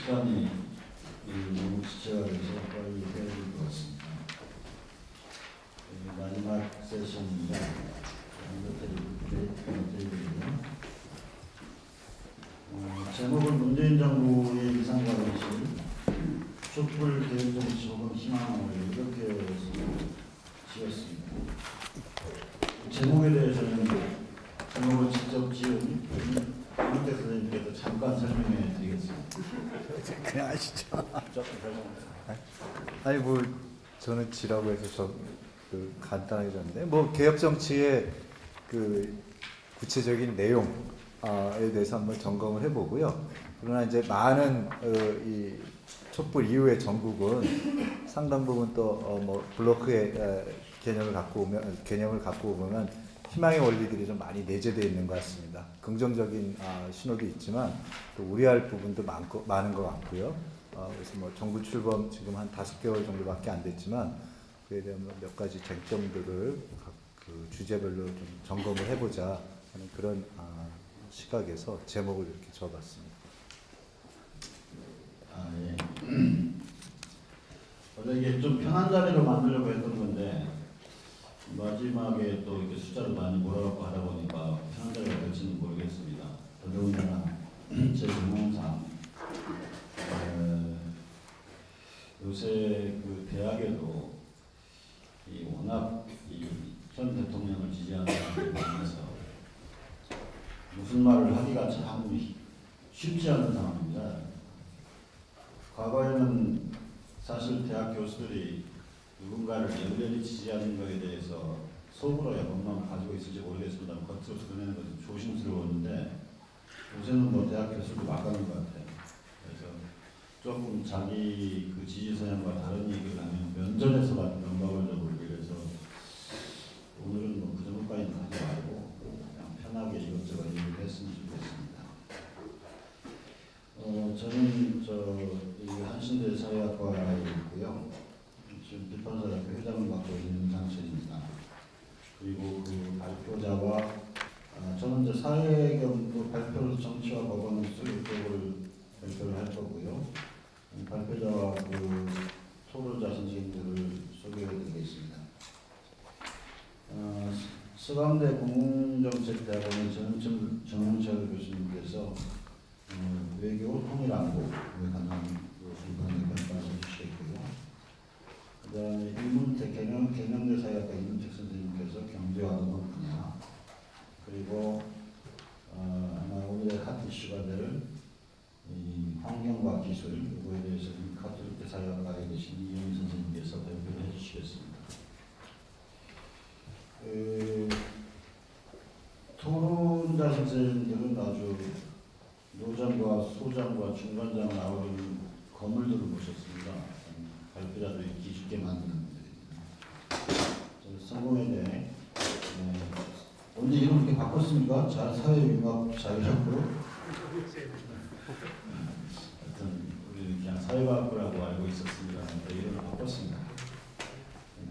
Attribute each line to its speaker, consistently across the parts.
Speaker 1: 시간이 너무 지체가 돼서 빨리 해야 될 것 같습니다. 마지막 세션입니다. 제목은 문재인 정부의 이상과정실 촛불 개혁정치 혹은 희망을 이렇게 지었습니다. 제목에 대해서는 제목을 직접 지은 김은태 선생님께서 잠깐 설명해 드리겠습니다.
Speaker 2: 그냥 하시죠. 아니 뭐 저는 지라고 해서 간단하게 줬는데 뭐 개혁 정치의 그 구체적인 내용에 대해서 한번 점검을 해보고요. 그러나 이제 많은 이 촛불 이후의 전국은 상당 부분 또 뭐 블로크의 개념을 갖고 보면 희망의 원리들이 좀 많이 내재되어 있는 것 같습니다. 긍정적인 신호도 있지만 또 우려할 부분도 많은 것 같고요. 그래서 뭐 정부 출범 지금 한 5개월 정도밖에 안 됐지만 그에 대한 몇 가지 쟁점들을 각 그 주제별로 좀 점검을 해보자 하는 그런 시각에서 제목을 이렇게 적었습니다.
Speaker 1: 예. 원래 이게 좀 편한 자리로 만들려고 했던 건데 마지막에 또 이렇게 숫자를 많이 몰아갖고 하다 보니까 편한 자리가 될지는 모르겠습니다. 더더군다나 제 경험상 요새 그 대학에도 이 워낙 현 대통령을 지지하는 사람들이 많아서 무슨 말을 하기가 참 쉽지 않은 상황입니다. 과거에는 사실 대학 교수들이 누군가를 열렬히 지지하는 것에 대해서 속으로 여건만 가지고 있을지 모르겠습니다만 겉으로 드러내는 것은 조심스러웠는데 요새는 뭐 대학 교수도 막가는 것 같아요. 그래서 조금 자기 그 지지 성향과 다른 얘기를 하면 면전에서 받는 면박을 줘버리고 그래서 오늘은 뭐 그 정도까지는 하지 말고 그냥 편하게 이것저것 얘기를 했으면 좋겠습니다. 저는 이 한신대 사회학과에 있고요. 지금 비판사학교 회장을 맡고 있는 장철입니다. 그리고 그 발표자와 저는 이제 사회경도 발표를 정치와 법원 쓰기 쪽을 발표를 할 거고요. 발표자와 그 토론자 선생님들을 소개해드리겠습니다. 서강대 국문정책대학원의 정은철 교수님께서 외교 통일안보에 관한 비판을 말씀해 주시겠고요. 그 다음에 이문택 경영대 사회학과 이문택 선생님께서 경제와 농업 분야, 그리고 아마 오늘의 핫 이슈가 될 환경과 기술, 이거에 대해서 카톨릭대 사회학과에 계신 이영희 선생님께서 발표를 해주시겠습니다. 토론자 선생님들은 아주 노장과 소장과 중간장 나오는 거물들을 모셨습니다. 발표자들이 기죽게 만드는 분들입니다. 성공회대 언제 이름 이렇게 바꿨습니까? 사회융합 자유학부로? 하여튼 우리 그냥 사회과학부라고 알고 있었습니다. 이름을 바꿨습니다.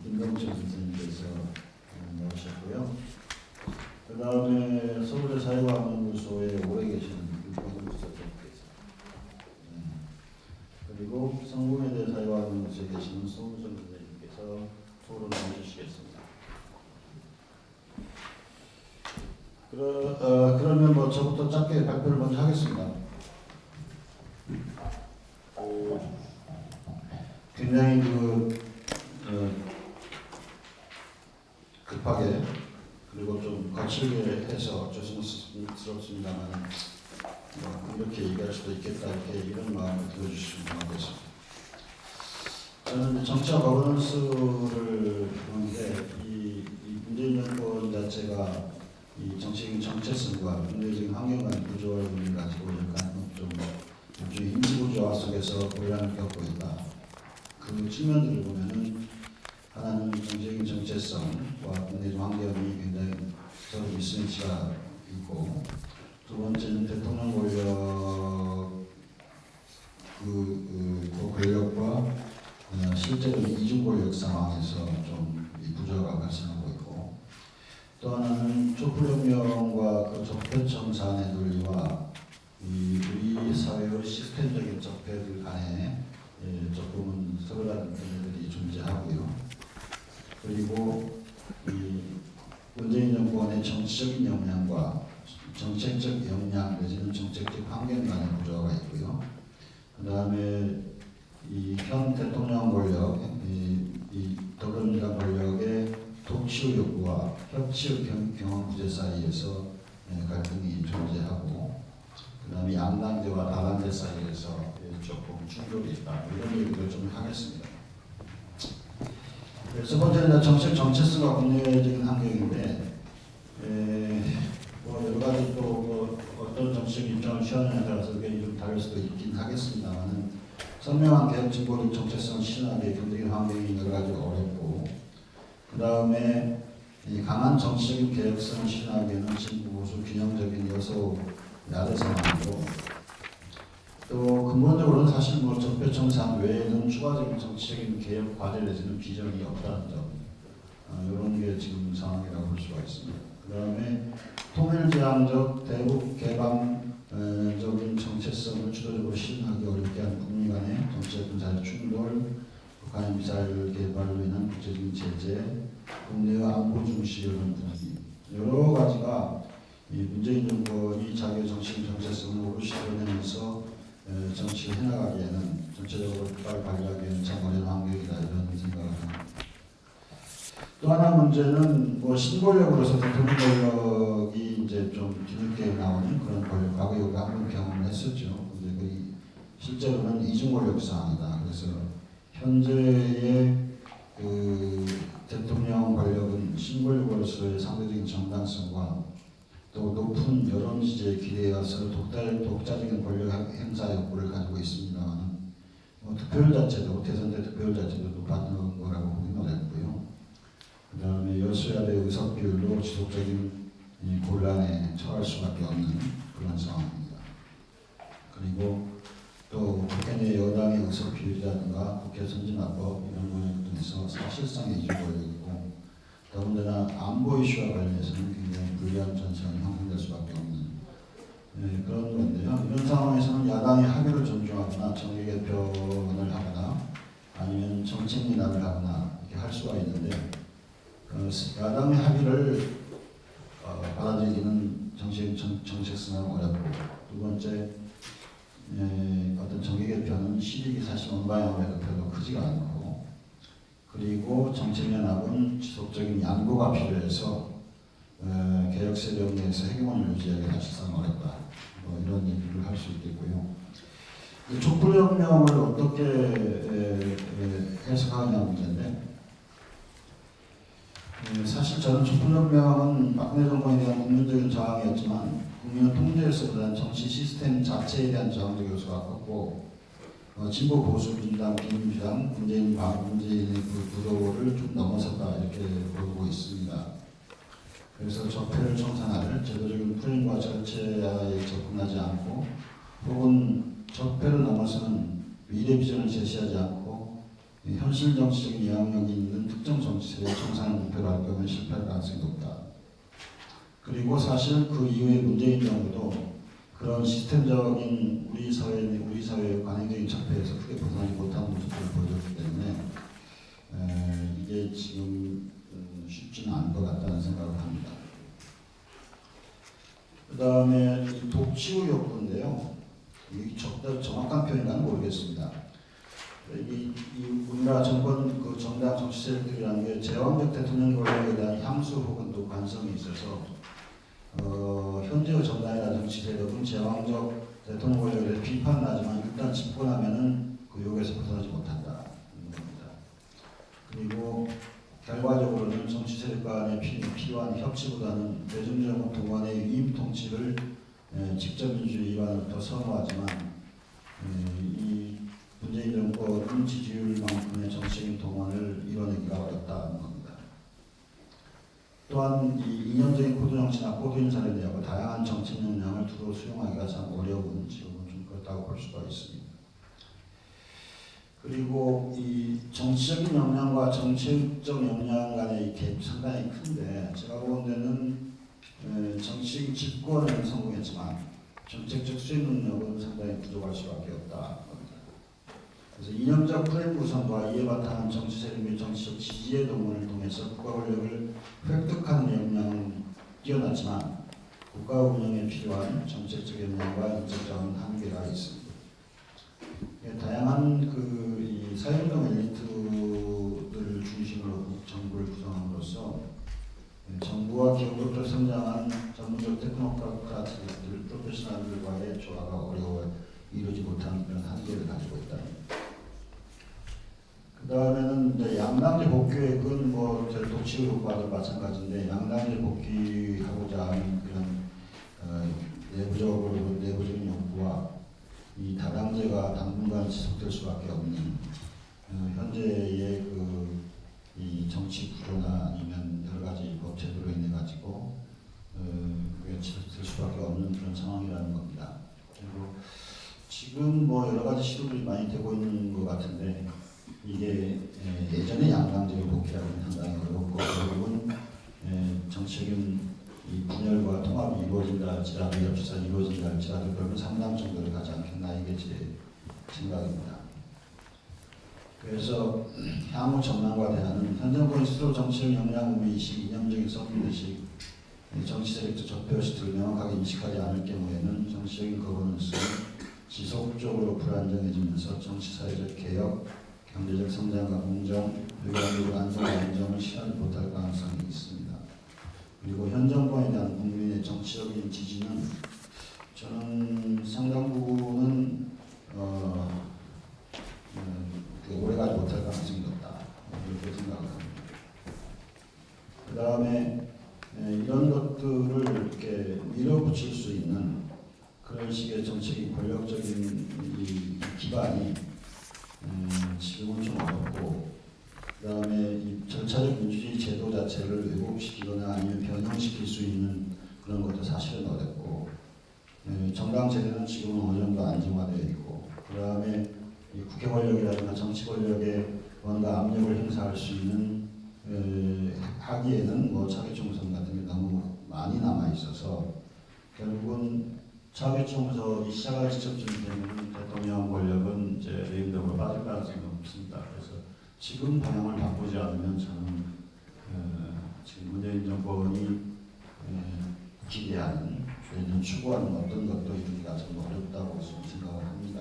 Speaker 1: 김동철 선생님께서 나오셨고요. 그 다음에 서울대 사회과학연구소에 오래 계시는 윤봉수 선생님께서, 그리고 성공회대 사회과학연구소에 계시는 송우정 선생님께서 토론을 해주시겠습니다. 그러면 뭐 저부터 짧게 발표를 먼저 하겠습니다. 굉장히 급하게 그리고 좀 거칠게 해서 조심스럽습니다만 이렇게 얘기할 수도 있겠다 이렇게 이런 마음을 들어주시면 고맙겠습니다. 저는 정치와 거버넌스를 보는데 이 문재인 정권 자체가 이 정치적인 정체성과 문제적인 환경과의 구조를 가지고 약간 좀 일종의 임시구조화 속에서 곤란을 겪고 있다. 그 측면들을 보면은 하나는 정치적인 정체성과 국내적 환경이 굉장히 서로 미스매치가 있고, 두 번째는 대통령 권력 그 권력과 실제로는 이중 권력 상황에서 좀 이 부조화가 발생하고 있고, 또 하나는 촛불혁명과 그 적폐청산의 논리와 우리 사회의 시스템적인 적폐들 그리고 이 문재인 정권의 정치적인 역량과 정책적 역량 내지는 정책적 환경 간의 구조가 있고요. 그 다음에 이 현 대통령 권력, 이 더불어민주당 권력의 독치의 욕구와 협치의 경험 부재 사이에서 갈등이 존재하고, 그 다음에 양당제와 다당제 사이에서 조금 충돌이 있다. 이런 얘기를 좀 하겠습니다. 첫 번째는 정체성과 국내적인 환경인데, 뭐 여러 가지 또 어떤 정치적 입장을 취하느냐에 따라서 그게 좀 다를 수도 있긴 하겠습니다만, 선명한 개혁 진보적 정체성을 실현하기에 경제적 환경이 여러 가지 어렵고, 그 다음에 강한 정치적인 개혁성을 실현하기에는 진보 보수 균형적인 여소 야대 상황이고, 또 근본적으로는 사실 뭐 적폐청산 외에는 추가적인 정치적인 개혁 과제 내지는 비전이 없다는 점, 이런 게 지금 상황이라고 볼 수가 있습니다. 그 다음에 통일지향적 대북 개방적인 정체성을 주도적으로 실현하기 어렵게 하는 북미 간의 정치적 군사적 충돌, 북한의 미사일 개발로 인한 국제적인 제재, 국내의 안보 중시 이런 분위기, 여러 가지가 이 문재인 정권이 자기의 정치적 정체성을 오롯이 드러내면서 정치를 해나가기에는 전체적으로 국가를 관리하기에는 참 어려운 환경이다, 이런 생각을 합니다. 또 하나 문제는 뭐 신권력으로서 대통령 권력이 이제 좀 뒤늦게 나오는 그런 권력, 과거에 우리가 한번 경험을 했었죠. 근데 거의 실제로는 이중 권력 상황이다. 그래서 현재의 그 대통령 권력은 신권력으로서의 상대적인 정당성과 또 높은 여론 지지에 기대어서 독자적인 권력 행사 욕구를 가지고 있습니다만, 득표율 자체도 대선 때 득표율 자체도 높았던 거라고 보기는 어렵고요. 그 다음에 여수야대 의석 비율로 지속적인 곤란에 처할 수밖에 없는 그런 상황입니다. 그리고 또 국회 내 여당의 의석 비율이라든가 국회 선진화법 이런 것 등에서 사실상의 이중 권력이고, 더군다나 안보 이슈와 관련해서는 굉장히 불리한 전선이 형성될 수밖에 없는 그런 건데요. 이런 상황에서는 야당의 합의를 존중하거나 정계 개편을 하거나 아니면 정책 인하를 하거나 이렇게 할 수가 있는데, 야당의 합의를 받아들이기는 정책성은 어렵고, 두 번째 어떤 정계 개편은 실익이 사실 원방향으로 해도 별로 크지가 않고, 그리고 정책연합은 지속적인 양보가 필요해서 개혁 세력 내에서 헤게모니를 유지하기 사실상 어렵다. 뭐 이런 얘기를 할 수 있겠고요. 촛불혁명을 어떻게 해석하느냐 문제인데, 사실 저는 촛불혁명은 박근혜 정권에 대한 국민적인 저항이었지만 국민의 통제에서보다는 정치 시스템 자체에 대한 저항적 요소가 컸고, 진보 보수 민주당, 비민주당, 문재인의 그 구도를 좀 넘어섰다, 이렇게 보고 있습니다. 그래서 적폐를 청산할 제도적인 프레임과 절차에 접근하지 않고, 혹은 적폐를 넘어서는 미래 비전을 제시하지 않고 현실 정치적인 영향력이 있는 특정 정치 세력 청산을 목표로 할 경우에 실패할 가능성이 높다. 그리고 사실 그 이후에 문재인 정부도 그런 시스템적인 우리 사회의 관행적인 적폐에서 크게 벗어나지 못하는 모습을 보여줬기 때문에 이게 지금 쉽지는 않은 것 같다는 생각을 합니다. 그 다음에 독치의 욕구인데요. 이 정확한 표현인가는 모르겠습니다. 우리나라 정권 그 정당 정치 세력들이라는 게 제왕적 대통령 권력에 대한 향수 혹은 또 관성이 있어서 현재의 정당이나 정치 세력은 제왕적 대통령 권력에 대해 비판은 하지만 일단 짚고 나면은 그 욕에서 벗어나지 못한다. 겁니다. 그리고 결과적으로는 정치 세력 간의 필요한 협치보다는 대중정권 동안의 위임 통치를 직접 민주주의 일환을 더 선호하지만, 이 문재인 정권은 지지율만큼의 정치적인 동원을 이뤄내기가 어렵다는 겁니다. 또한 이 이념적인 코드 정치나 코드 인사를 내고 다양한 정책 역량을 두루 수용하기가 참 어려운, 지금은 좀 그렇다고 볼 수가 있습니다. 그리고 이 정치적인 역량과 정책적 역량 간의 갭이 상당히 큰데, 제가 본 데는 정치적인 집권은 성공했지만 정책적 수행 능력은 상당히 부족할 수밖에 없다. 그래서 이념적 프레임 구성과 이에 바탕한 정치 세력 및 정치적 지지의 동원을 통해서 국가 권력을 획득하는 역량은 뛰어났지만 국가 운영에 필요한 정책적 역량과 인적적인 한계가 있습니다. 다양한 이 사회운동 엘리트들을 중심으로 정부를 구성함으로써 정부와 기업으로부터 성장한 전문적 테크노크라트들, 프로페셔널들과의 조화가 어려워 이루지 못한 그런 한계를 가지고 있다. 그 다음에는 이제 양당제 복귀획은 뭐 저희 독치의혹과도 마찬가지인데 양당제 복귀하고자 하는 그런 내부적인 욕구와 이 다당제가 당분간 지속될 수밖에 없는 현재의 이 정치 구조나 아니면 여러 가지 법 제도로 인해 가지고 그게 지속될 수밖에 없는 그런 상황이라는 겁니다. 그리고 지금 뭐 여러 가지 시도들이 많이 되고 있는 것 같은데 이게 예전에 양당제로 복귀하기는 상당히 어렵고 결국은 정치적인 이 분열과 통합이 이루어진다 할지라도 협치가 이루어진다 할지라도 결국은 상당 정도를 가지 않겠나 이게 제 생각입니다. 그래서 향후 전망과 대안은 현 정권이 스스로 정치적 역량, 의식, 이념적인 성품의식, 정치 세력적 적폐의식을 명확하게 인식하지 않을 경우에는 정치적인 거버넌스는 지속적으로 불안정해지면서 정치사회적 개혁, 경제적 성장과 공정, 외교적 안정과 안정을 실현하지 못할 가능성이 있습니다. 그리고 현 정권에 대한 국민의 정치적인 지지는 저는 상당 부분은 오래가지 못할 가능성이 높다 이렇게 생각을 합니다. 그 다음에 이런 것들을 이렇게 밀어붙일 수 있는 그런 식의 정책이 권력적인 이 기반이 지금은 좀 어렵고 그 다음에 이 절차적 민주주의 제도 자체를 왜곡시키거나 아니면 변형시킬 수 있는 그런 것도 사실은 어렵고 정당 제도는 지금은 어느 정도 안정화되어 있고 그 다음에 이 국회 권력이라든가 정치 권력에 뭔가 압력을 행사할 수 있는 하기에는 뭐 차기 총선 같은 게 너무 많이 남아 있어서 결국은 차기 총선이 시작할 시점쯤 되면 대통령 권력은 이제 레임덕으로 빠질 가능성이 높습니다. 그래서 지금 방향을 바꾸지 않으면 저는 지금 문재인 정권이 기대하는 내년 추구하는 어떤 것도 이루기가 좀 어렵다고 생각을 합니다.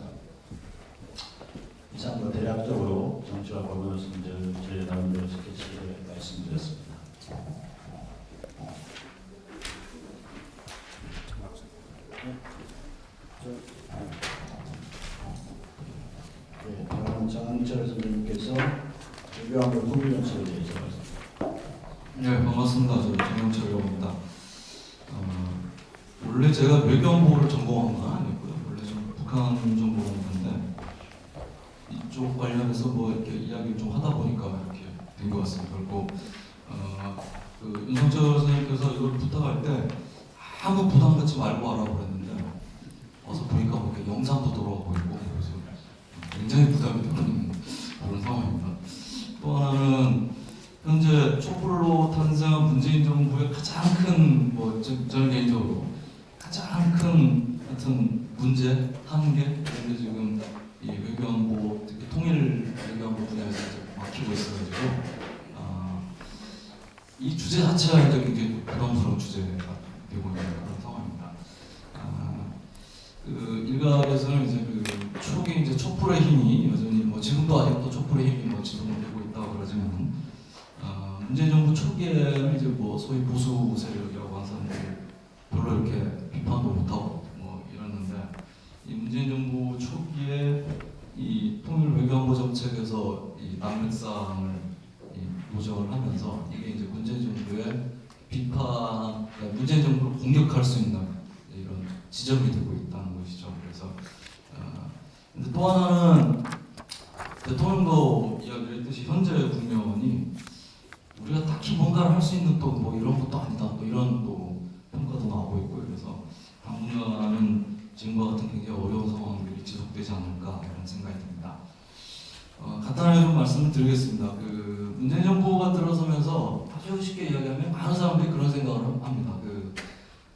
Speaker 1: 이상 대략적으로 정치와 거버넌스 문제를 제 나름대로 스케치를 말씀드렸습니다. 네, 다음은 장항철 선생님께서 외교안보 통일 정책에 대해서 말씀드립니다.
Speaker 3: 네, 반갑습니다. 저는 장영철이라고 합니다. 원래 제가 외교안보를 전공한 건 아니고요. 원래 좀 북한 전공했는데 이쪽 관련해서 뭐 이렇게 이야기를 좀 하다 보니까 이렇게 된 것 같습니다. 그리고 그 윤석철 선생님께서 이걸 부탁할 때 아무 부담 갖지 말고 하라고 그랬는데 와서 보니까 뭐 이렇게 영상도 돌아오고 있고 그래서 굉장히 부담이 되는 그런 상황입니다. 또 하나는 현재 촛불로 탄생한 문재인 정부의 가장 큰, 저는 개인적으로 가장 큰 하여튼 문제, 한계, 그런데 지금 이 외교안보, 특히 통일 외교안보 분야에서 막히고 있어가지고 이 주제 자체가 이제 굉장히 부담스러운 주제가 되고 있는 그런 상황입니다. 그 일각에서는 이제 그 초기 이제 촛불의 힘이 여전히 뭐 지금도 아직도 촛불의 힘이 뭐 지속되고 있다고 그러지만 문재인 정부 초기에는 이제 뭐 소위 보수 세력이라고 하는 사람들이 별로 이렇게 비판도 못하고 뭐 이랬는데 이 문재인 정부 초기에 이 통일 외교안보 정책에서 이 남맥상을 노정을 하면서 이게 이제 문재인 정부의 비판, 그러니까 문재인 정부를 공격할 수 있는 이런 지점이 되고 있다는 것이죠. 그래서 근데 또 하나는 대통령도 이야기를 했듯이 현재 국면이 우리가 딱히 뭔가를 할 수 있는 또 뭐 이런 것도 아니다. 또 이런 또 평가도 나오고 있고 그래서 당분간은 지금과 같은 굉장히 어려운 상황들이 지속되지 않을까 이런 생각이 듭니다. 간단하게 좀 말씀을 드리겠습니다. 그 문재인 정부가 들어서면서 아주 쉽게 이야기하면 많은 사람들이 그런 생각을 합니다.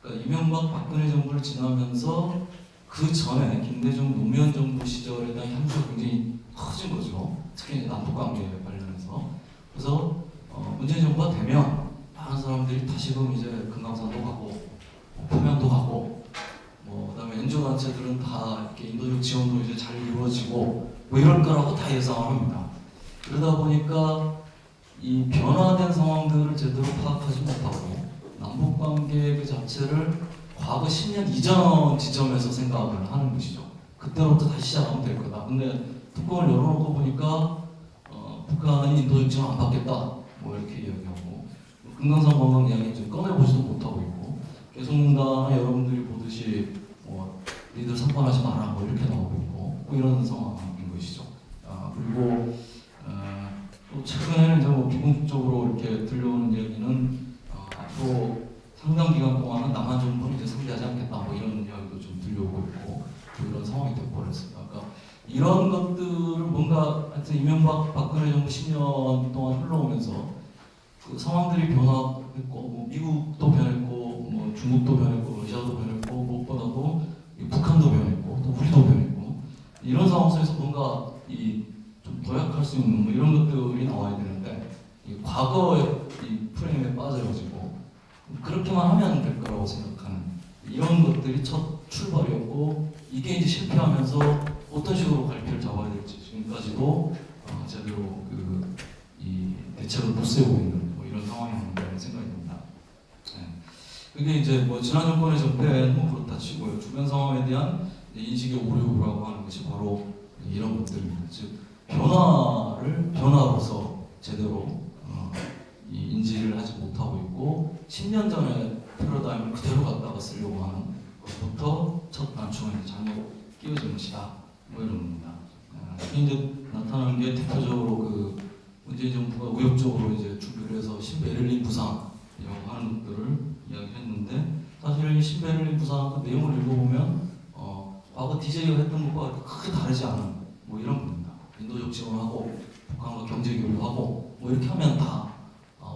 Speaker 3: 그러니까 이명박 박근혜 정부를 지나면서 그 전에 김대중 노무현 정부 시절에 대한 향수가 굉장히 커진 거죠. 특히 이제 남북 관계 관련해서. 그래서 문재인 정부가 되면 많은 사람들이 다시금 이제 금강산도 가고 평양도 가고 그다음에 NGO 단체들은 다 이렇게 인도적 지원도 이제 잘 이루어지고 뭐 이럴 거라고 다 예상을 합니다. 그러다 보니까 이 변화된 상황들을 제대로 파악하지 못하고 남북 관계 그 자체를 과거 10년 이전 지점에서 생각을 하는 것이죠. 그때부터 다시 시작하면 될 거다. 근데 뚜껑을 열어놓고 보니까 북한이 인도적 지원 안 받겠다. 뭐 이렇게 이야기하고 금강산 관광 이야기 좀 꺼내보지도 못하고 있고 개성공단에 여러분들이 보듯이 니들 상관하지 마라 뭐 이렇게 나오고 있고 뭐 이런 상황인 것이죠. 그리고 또 최근에는 이제 비공식적으로 이렇게 들려오는 이야기는 앞으로 상당 기간 동안은 남한 정부는 이제 상대하지 않겠다 뭐 이런 이야기도 좀 들려오고 있고 이런 상황이 되어버렸습니다. 그러니까 이런 것들을 뭔가 하여튼 이명박 박근혜 정부 10년 동안 흘러오면서 그 상황들이 변화했고 미국도 변했고 중국도 변했고 러시아도 변했고 무엇보다도 북한도 변했고 또 우리도 변했고 이런 상황 속에서 뭔가 좀 도약할 수 있는 이런 것들이 나와야 되는데 과거의 이 프레임에 빠져가지고 그렇게만 하면 될 거라고 생각하는 이런 것들이 첫 출발이었고 이게 이제 실패하면서 어떤 식으로 갈피를 잡아야 될지 지금까지도 제대로 이 대책을 못 세우고 있는 이런 상황이 아닌가 생각이 듭니다. 네. 그게 이제 지난 정권의 적폐는 그렇다 치고요. 주변 상황에 대한 인식의 오류라고 하는 것이 바로 이런 것들입니다. 즉 변화를 변화로서 제대로 인지를 하지 못하고 있고 10년 전에 패러다임을 그대로 갖다가 쓰려고 하는 것부터 첫 단추가 잘못 끼워진 것이다. 뭐 이런 겁니다. 이게 이제 나타나는 게 대표적으로 문재인 정부가 의욕적으로 이제 준비를 해서 신베를린 부상이라고 하는 것들을 이야기했는데 사실 이 신베를린 부상 그 내용을 읽어보면 과거 DJ가 했던 것과 크게 다르지 않은 뭐 이런 겁니다. 인도적 지원하고 북한과 경제 교류하고 뭐 이렇게 하면 다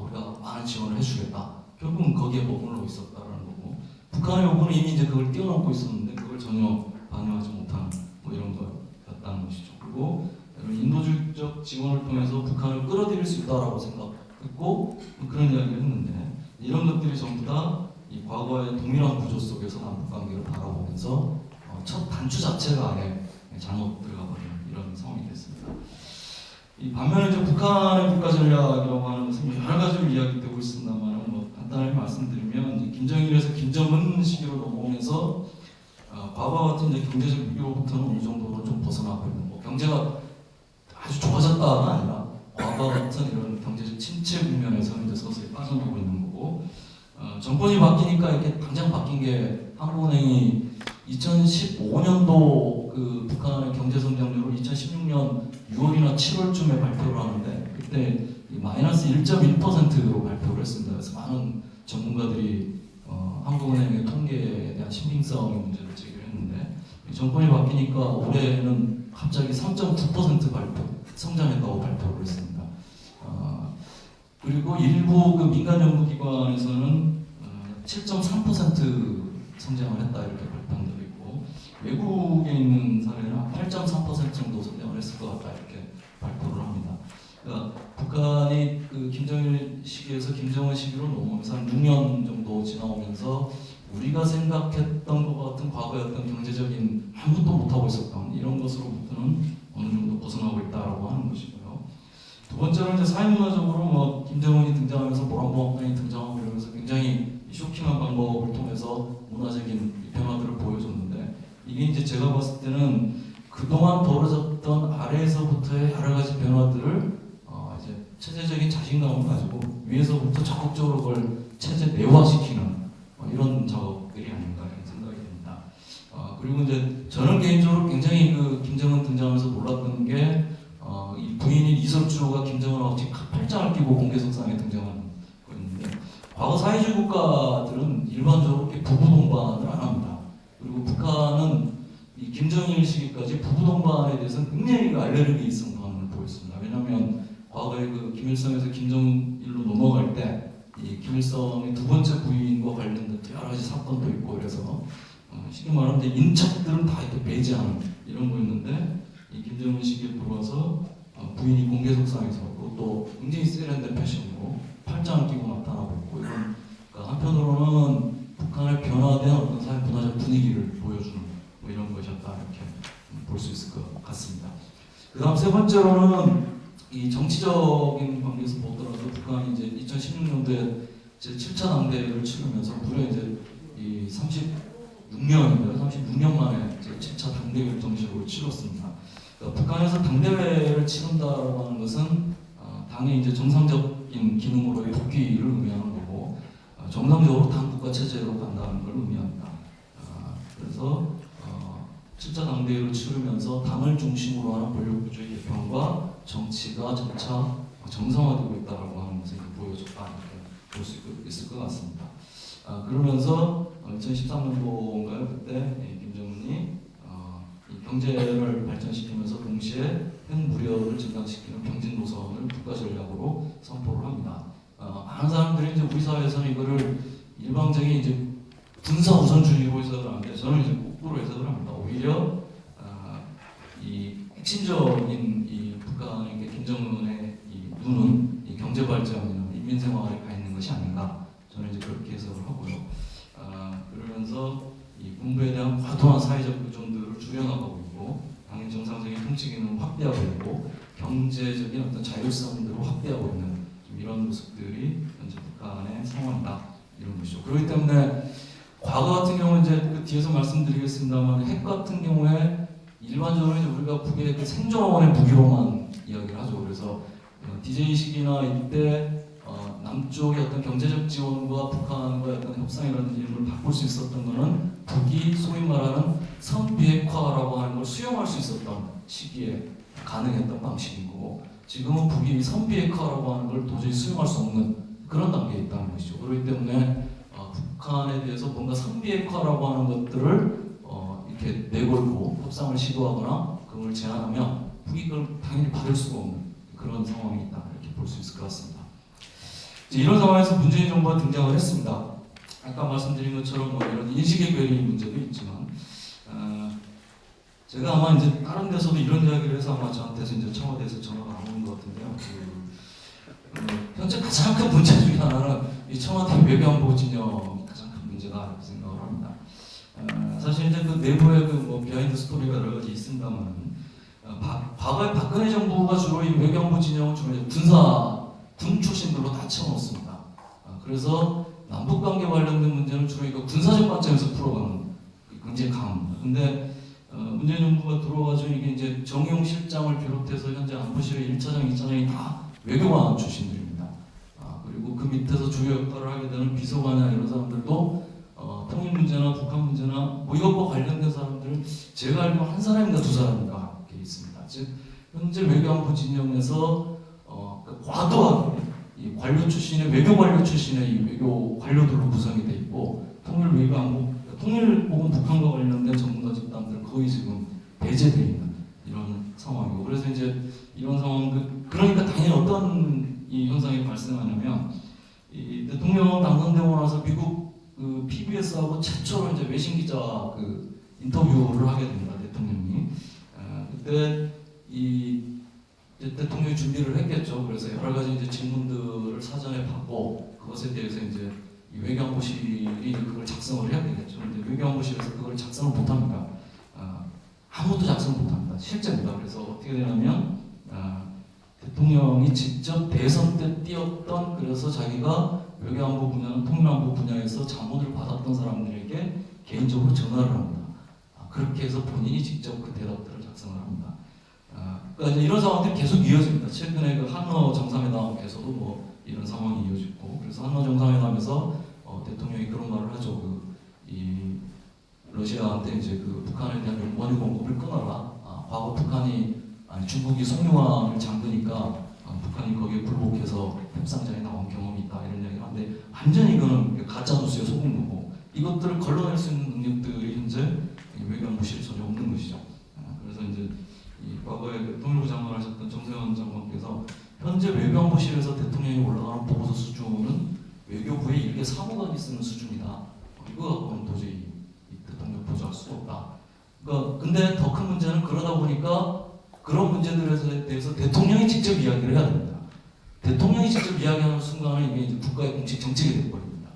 Speaker 3: 우리가 많은 지원을 해주겠다. 결국은 거기에 머물러 있었다라는 거고 북한의 요구는 이미 이제 그걸 띄워놓고 있었는데 그걸 전혀 반영하지 못한 뭐 이런 거였다는 것이죠. 그리고 인도주의적 지원을 통해서 북한을 끌어들일 수 있다라고 생각했고 그런 이야기를 했는데 이런 것들이 전부 다 이 과거의 동일한 구조 속에서 남북 관계를 바라보면서 첫 단추 자체가 아예 잘못 들어가버리는 이런 상황이 됐습니다. 이 반면에 이제 북한의 국가 전략이라고 하는 것은 여러 가지로 이야기되고 있습니다만 간단하게 말씀드리면 이제 김정일에서 김정은 시기로 넘어오면서 과거와 같은 이제 경제적 위기로부터는 어느 정도로 좀 벗어나고 있는 경제가 아주 좋아졌다가 아니라 과거와 같은 이런 경제적 침체 국면에서 이제 서서히 빠져나오고 있는 거고 정권이 바뀌니까 이렇게 당장 바뀐 게 한국은행이 2015년도 북한의 경제 성장률을 2016년 6월이나 7월쯤에 발표를 하는데 그때 마이너스 1.1%로 발표를 했습니다. 그래서 많은 전문가들이 한국은행의 통계에 대한 신빙성의 문제를 제기를 했는데 정권이 바뀌니까 올해는 갑자기 3.9% 성장했다고 발표를 했습니다. 그리고 일부 민간 연구기관에서는 7.3% 성장을 했다 이렇게 발표한 적이 있고 외국에 있는 사례는 8.3% 정도 성장을 했을 것 같다 이렇게 발표를 합니다. 그러니까 북한이 김정일 시기에서 김정은 시기로 넘어오면서 한 6년 정도 지나오면서 우리가 생각했던 것 같은 과거의 어떤 경제적인 아무것도 못하고 있었던 이런 것으로부터는 어느 정도 벗어나고 있다라고 하는 것이고요. 두 번째로 이제 사회문화적으로 김정은이 등장하면서 모란봉합당이 등장하고 이러면서 굉장히 쇼킹한 방법을 통해서 문화적인 변화들을 보여줬는데 이게 이제 제가 봤을 때는 그동안 벌어졌던 아래에서부터의 여러 가지 변화들을 이제 체제적인 자신감을 가지고 위에서부터 적극적으로 그걸 체제 내화시키는 이런 작업들이 아닌가 이런 생각이 듭니다. 그리고 이제 저는 개인적으로 굉장히 김정은 등장하면서 놀랐던 게 이 부인인 이석주가 김정은하고 지금 팔짱을 끼고 공개석상에 등장하는 거였는데 과거 사회주의 국가들은 일반적으로 이렇게 부부 동반을 안 합니다. 그리고 북한은 이 김정일 시기까지 부부 동반에 대해서는 굉장히 알레르기성 반응을 보였습니다. 왜냐하면 과거에 김일성에서 김정일로 넘어갈 때 이 김일성의 두 번째 부인과 관련된 여러 가지 사건도 있고 그래서 쉽게 말하면 인척들은 다 이렇게 배제하는 이런 거였는데 이 김정은 시기에 들어와서 부인이 공개 속상해서 또 굉장히 세련된 패션으로 팔짱을 끼고 나타나고 있고 이런 그러니까 한편으로는 북한의 변화된 어떤 사회 문화적 분위기를 보여주는 뭐 이런 것이었다 이렇게 볼 수 있을 것 같습니다. 그다음 세 번째로는 이 정치적인 관계에서 보더라도 북한이 이제 2016년도에 제 7차 당대회를 치르면서 무려 이제 이 36년 만에 제 7차 당대회를 정식으로 치렀습니다. 그러니까 북한에서 당대회를 치른다라고 하는 것은 당의 이제 정상적인 기능으로의 복귀를 의미하는 거고 정상적으로 당국가 체제로 간다는 걸 의미합니다. 그래서 7차 당대회를 치르면서 당을 중심으로 하는 권력구조의 개편과 정치가 점차 정상화되고 있다라고 하는 것을 보여줬다 이렇게 볼 수 있을 것 같습니다. 그러면서 2013년도인가요? 그때 김정은이 이 경제를 발전시키면서 동시에 핵무력을 증강시키는 병진 노선을 국가 전략으로 선포를 합니다. 많은 사람들이 이제 우리 사회에서는 이거를 일방적인 이제 군사 우선주의로 해석을 하는데 저는 이제 거꾸로 해석을 합니다. 오히려 이 핵심적인 이 북한의 김정은의 이 눈은 이 경제 발전이나 인민 생활에 가 있는 것이 아닌가 저는 이제 그렇게 해석을 하고요. 그러면서 이 군부에 대한 과도한 사회적 의존들을 줄여나가고 있고 당의 정상적인 통치 기능을 확대하고 있고 경제적인 어떤 자율성들을 확대하고 있는 좀 이런 모습들이 현재 북한의 상황이다 이런 것이죠. 그렇기 때문에 과거 같은 경우는 이제 그 뒤에서 말씀드리겠습니다만 핵 같은 경우에 일반적으로 이제 우리가 북의 그 생존원의 무기로만 이야기를 하죠. 그래서 DJ 시기나 이때 남쪽의 어떤 경제적 지원과 북한과의 어떤 협상이라든지 이런 걸 바꿀 수 있었던 것은 북이 소위 말하는 선비핵화라고 하는 걸 수용할 수 있었던 시기에 가능했던 방식이고 지금은 북이 선비핵화라고 하는 걸 도저히 수용할 수 없는 그런 단계에 있다는 것이죠. 그렇기 때문에 북한에 대해서 뭔가 선비핵화라고 하는 것들을 이렇게 내걸고 협상을 시도하거나 그걸 제안하면 북이 그걸 당연히 받을 수가 없는 그런 상황이 있다 이렇게 볼 수 있을 것 같습니다. 이런 상황에서 문재인 정부가 등장을 했습니다. 아까 말씀드린 것처럼 뭐 이런 인식의 괴리 문제도 있지만 제가 아마 이제 다른 데서도 이런 이야기를 해서 아마 저한테서 이제 청와대에서 전화가 안 오는 것 같은데요. 현재 가장 큰 문제 중에 하나는 이 청와대 외교안보 진영이 가장 큰 문제다 이렇게 생각을 합니다. 사실 이제 그 내부에 그 뭐 비하인드 스토리가 여러 가지 있습니다만 과거에 박근혜 정부가 주로 이 외교안보 진영은 주로 이제 군 출신들로 다 채워놓습니다. 그래서 남북관계 관련된 문제는 주로 이거 군사적 관점에서 풀어가는 굉장히 강합니다. 근데 문재인 정부가 들어와가지고 이게 이제 정용 실장을 비롯해서 현재 안보실의 1차장, 2차장이 다 외교관 출신들입니다. 그리고 그 밑에서 주요 역할을 하게 되는 비서관이나 이런 사람들도 통일 문제나 북한 문제나 뭐 이것과 관련된 사람들은 제가 알고 한 사람인가 두 사람인가 이렇게 있습니다. 즉 현재 외교안보 진영에서 과도하게 이 관료 출신의 외교 관료 출신의 이 외교 관료들로 구성이 돼 있고 통일 외교안보 통일 혹은 북한과 관련된 전문가 집단들 거의 지금 배제되어 있는 이런 상황이고 그래서 이제 이런 상황들 그러니까 당연히 어떤 이 현상이 발생하냐면 이 대통령 당선되고 나서 미국 그 PBS하고 최초로 이제 외신 기자 그 인터뷰를 하게 됩니다. 대통령이 그때 이 대통령이 준비를 했겠죠. 그래서 여러 가지 이제 질문들을 사전에 받고 그것에 대해서 이제 외교안보실이 그걸 작성을 해야 되겠죠. 근데 외교안보실에서 그걸 작성을 못합니다. 아무것도 작성을 못합니다. 실제입니다. 그래서 어떻게 되냐면 대통령이 직접 대선 때 띄웠던 그래서 자기가 외교안보 분야는 통일안보 분야에서 자문을 받았던 사람들에게 개인적으로 전화를 합니다. 그렇게 해서 본인이 직접 그 대답들을 작성을 합니다. 그러니까 이런 상황들이 계속 이어집니다. 최근에 그 한러 정상회담에서도 뭐 이런 상황이 이어지고 그래서 한러 정상회담에서 대통령이 그런 말을 하죠. 이 러시아한테 이제 그 북한에 대한 원유 공급을 끊어라. 과거 중국이 송유황을 잠그니까 북한이 거기에 굴복해서 협상장에 나온 경험이 있다 이런 이야기를 하는데 완전히 이거는 가짜 뉴스에 속은 거고 이것들을 걸러낼 수 있는 능력들이 현재 외교안보실에 전혀 없는 것이죠. 그래서 이제 이 과거에 통일부 장관을 하셨던 정세현 장관께서 현재 외교안보실에서 대통령이 올라가는 보고서 수준은 외교부의 일개 사무관이 쓰는 수준이다. 이거 갖고는 도저히 대통령 보좌할 수가 없다. 그러니까 근데 더 큰 문제는 그러다 보니까 그런 문제들에 대해서 대통령이 직접 이야기를 해야 됩니다. 대통령이 직접 이야기하는 순간은 이게 이제 국가의 공식 정책이 되어버립니다.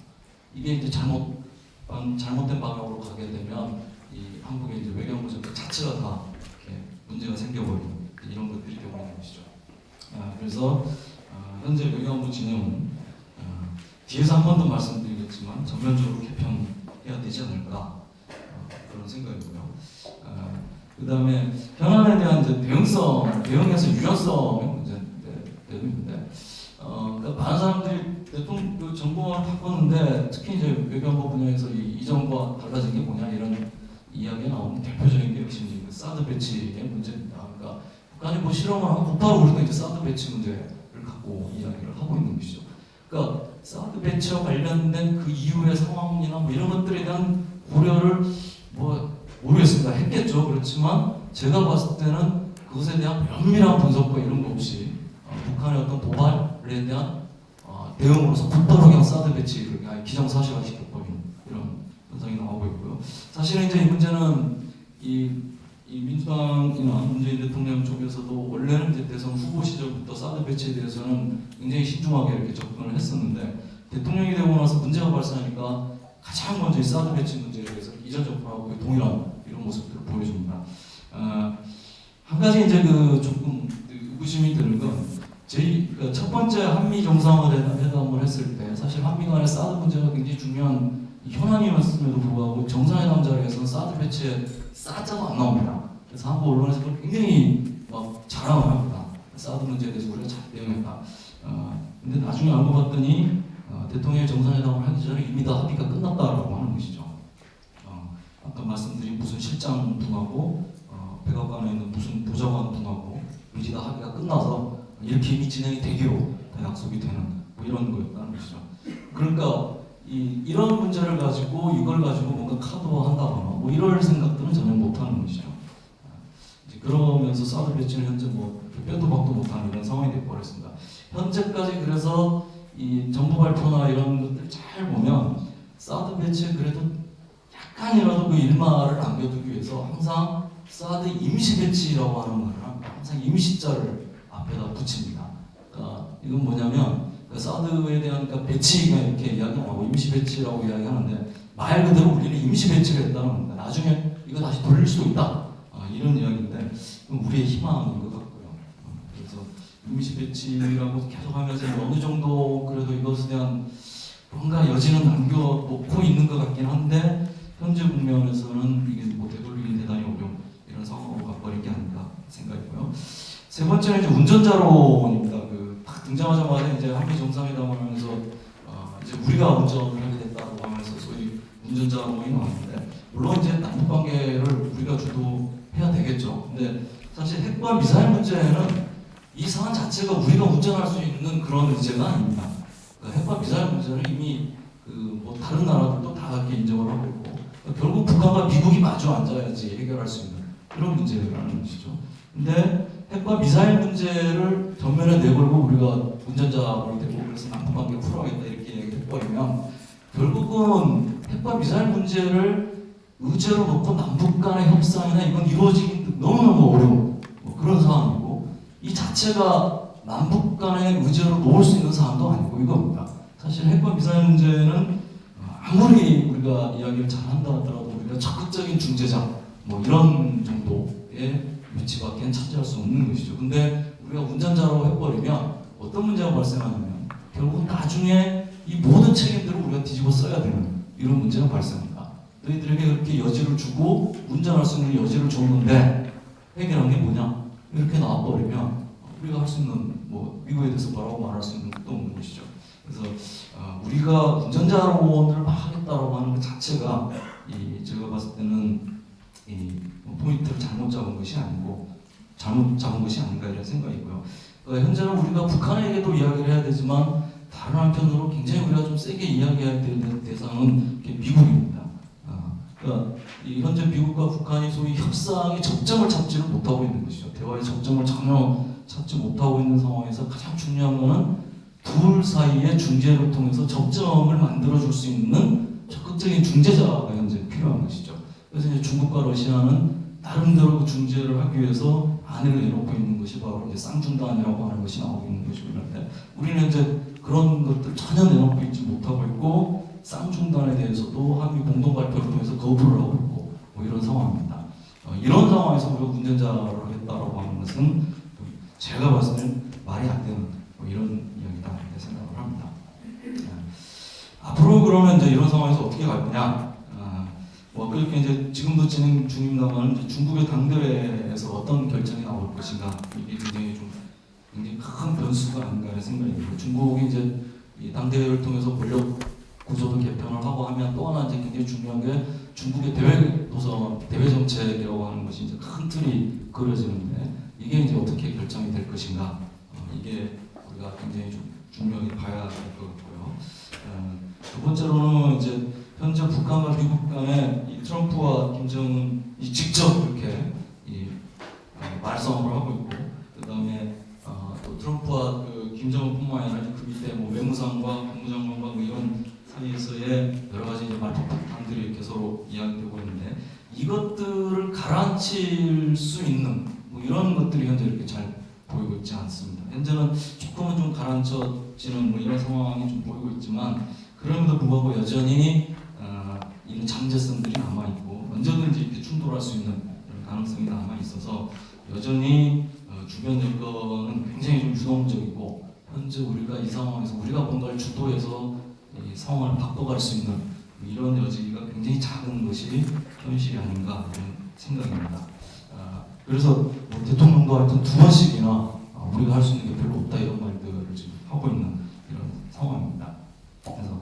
Speaker 3: 이게 이제 잘못된 방향으로 가게 되면 이 한국의 이제 외교부 정책 자체가 다 이렇게 문제가 생겨버리는 이런 것들이 되고 있는 것이죠. 그래서 현재 외교부 진영은 뒤에서 한 번 더 말씀드리겠지만 전면적으로 개편해야 되지 않을까 그런 생각이고요. 그 다음에 현안에 대한 이제 대응에서 유연성의 문제인데, 그러니까 많은 사람들이 대통령 그 정부가 바꿨는데 특히 이제 외교안보 분야에서 이전과 달라진 게 뭐냐 이런 이야기가 나오는 대표적인 게 역시 이제 그 사드 배치의 문제입니다. 그러니까 북한이 뭐 실험을 하면 곧바로 우리가 이제 사드 배치 문제를 갖고 이야기를 하고 있는 것이죠. 그러니까 사드 배치와 관련된 그 이후의 상황이나 뭐 이런 것들에 대한 고려를 뭐 모르겠습니다. 했겠죠. 그렇지만 제가 봤을 때는 그것에 대한 면밀한 분석과 이런 거 없이 북한의 어떤 도발에 대한 대응으로서 곧바로 그냥 사드 배치를 그냥 기정사실화 시켜버린 이런 현상이 나오고 있고요. 사실은 이제 이 문제는 이 민주당이나 문재인 대통령 쪽에서도 원래는 이제 대선 후보 시절부터 사드 배치에 대해서는 굉장히 신중하게 이렇게 접근을 했었는데 대통령이 되고 나서 문제가 발생하니까 가장 먼저 이 사드 배치 문제에 대해서 이전 정권하고 동일한 이런 모습들을 보여줍니다. 한 가지 이제 그 조금 의구심이 드는 건 그러니까 첫 번째 한미 정상회담을 했을 때 사실 한미 간의 사드 문제가 굉장히 중요한 현안이었음에도 불구하고 정상회담 자리에서는 사드 배치에 싸자도 안 나옵니다. 그래서 한국 언론에서 굉장히 막 자랑을 합니다. 사드 문제에 대해서 우리가 잘 대응했다. 근데 나중에 알고 봤더니 대통령이 정상회담을 하기 전에 이미 다 합의가 끝났다라고 하는 것이죠. 아까 말씀드린 무슨 실장 등하고 백악관에 있는 무슨 보좌관 등하고 이제 다 합의가 끝나서 이렇게 이미 진행이 되기로 다 약속이 되는 뭐 이런 거였다는 것이죠. 그러니까 이런 문제를 가지고 이걸 가지고 뭔가 카드화한다거나 뭐 이럴 생각들은 전혀 못하는 것이죠. 이제 그러면서 사드 배치는 현재 뭐 빼도 박도 못하는 이런 상황이 되어버렸습니다. 현재까지 그래서 이 정부 발표나 이런 것들 잘 보면 사드 배치에 그래도 약간이라도 그 일말을 남겨두기 위해서 항상 사드 임시 배치라고 하는 거를 항상 임시자를 앞에다 붙입니다. 그러니까 이건 뭐냐면 사드에 대한 그러니까 배치가 이렇게 이야기하고 임시 배치라고 이야기하는데 말 그대로 우리는 임시 배치를 했다는 겁니다. 나중에 이거 다시 돌릴 수도 있다. 이런 이야기인데 우리의 희망인 것 같고요. 그래서 임시 배치라고 계속하면서 어느 정도 그래도 이것에 대한 뭔가 여지는 남겨놓고 있는 것 같긴 한데 현재 국면에서는 이게 뭐 되돌리기 대단히 어려운 이런 상황으로 가버린 게 아닌가 생각이고요. 세 번째는 이제 운전자론입니다. 딱 등장하자마자 이제 한미 정상회담을 하면서 이제 우리가 운전을 하게 됐다고 하면서 소위 운전자론이 나왔는데 물론 이제 남북 관계를 우리가 주도해야 되겠죠. 근데 사실 핵과 미사일 문제는 이 사안 자체가 우리가 운전할 수 있는 그런 문제가 아닙니다. 그러니까 핵과 미사일 문제는 이미 뭐 다른 나라들도 다 이렇게 인정을 하고 있고 결국 북한과 미국이 마주 앉아야지 해결할 수 있는 그런 문제라는 것이죠. 근데 핵과 미사일 문제를 전면에 내걸고 우리가 운전자가 되고 그래서 남북관계 풀어야겠다 이렇게 얘기해버리면 결국은 핵과 미사일 문제를 의제로 놓고 남북 간의 협상이나 이건 이루어지기 너무너무 어려운 뭐 그런 상황이고 이 자체가 남북 간의 의제로 놓을 수 있는 사안도 아니고 이겁니다. 사실 핵과 미사일 문제는 아무리 우리가 이야기를 잘한다 하더라도 우리가 적극적인 중재자 뭐 이런 정도의 위치밖에 차지할 수 없는 것이죠. 근데 우리가 운전자로 해버리면 어떤 문제가 발생하냐면 결국 나중에 이 모든 책임들을 우리가 뒤집어 써야 되는 이런 문제가 발생합니다. 너희들에게 그렇게 여지를 주고 운전할 수 있는 여지를 줬는데 해결한 게 뭐냐? 이렇게 나와버리면 우리가 할 수 있는 뭐 미국에 대해서 뭐라고 말할 수 있는 것도 없는 것이죠. 그래서 우리가 운전자론을 막 하겠다라고 하는 것 자체가 제가 봤을 때는 포인트를 잘못 잡은 것이 아니고 잘못 잡은 것이 아닌가 이런 생각이고요. 현재는 우리가 북한에게도 이야기를 해야 되지만 다른 한편으로 굉장히 우리가 좀 세게 이야기해야 되는 대상은 미국입니다. 그러니까 현재 미국과 북한이 소위 협상의 접점을 찾지를 못하고 있는 것이죠. 대화의 접점을 전혀 찾지 못하고 있는 상황에서 가장 중요한 것은 둘 사이의 중재를 통해서 접점을 만들어줄 수 있는 적극적인 중재자가 현재 필요한 것이죠. 그래서 이제 중국과 러시아는 나름대로 중재를 하기 위해서 안을 내놓고 있는 것이 바로 이제 쌍중단이라고 하는 것이 나오고 있는 것이고 이런데 우리는 이제 그런 것들 전혀 내놓고 있지 못하고 있고 쌍중단에 대해서도 한미 공동 발표를 통해서 거부를 하고 있고 뭐 이런 상황입니다. 이런 상황에서 우리가 운전자를 하겠다라고 하는 것은 제가 봤을 때는 말이 안 되는 뭐 이런 이야기다 이렇게 생각을 합니다. 앞으로 그러면 이제 이런 상황에서 어떻게 갈 거냐? 뭐 그렇게 이제 지금도 진행 중입니다만 중국의 당대회에서 어떤 결정이 나올 것인가 이게 굉장히 큰 변수가 아닌가 하는 생각이 들어요. 중국이 이제 이 당대회를 통해서 권력 구조도 개편을 하고 하면 또 하나 이제 굉장히 중요한 게 중국의 대외 정책이라고 하는 것이 이제 큰 틀이 그려지는데 이게 이제 어떻게 결정이 될 것인가 이게 우리가 굉장히 좀 중요하게 봐야 될 것 같고요. 두 번째로는 이제 현재 북한과 미국 간에 이 트럼프와 김정은이 직접 이렇게 말싸움을 하고 있고 그 다음에 또 트럼프와 그 김정은뿐만 아니라 그 밑에 뭐 외무상과 국무장관과 뭐 이런 사이에서의 여러 가지 이제 말폭탄들이 이렇게 서로 이야기되고 있는데 이것들을 가라앉힐 수 있는 뭐 이런 것들이 현재 이렇게 잘 보이고 있지 않습니다. 현재는 조금은 좀 가라앉혀지는 뭐 이런 상황이 좀 보이고 있지만 그럼에도 불구하고 여전히 이런 잠재성들이 남아 있고 언제든지 이렇게 충돌할 수 있는 이런 가능성이 남아 있어서 여전히 주변 여건은 굉장히 좀 유동적이고 현재 우리가 이 상황에서 우리가 뭔가를 주도해서 이 상황을 바꿔갈 수 있는 이런 여지가 굉장히 작은 것이 현실이 아닌가 이런 생각입니다. 그래서 뭐 대통령도 하여튼 2번씩이나 우리가 할 수 있는 게 별로 없다 이런 말들을 지금 하고 있는 이런 상황입니다. 그래서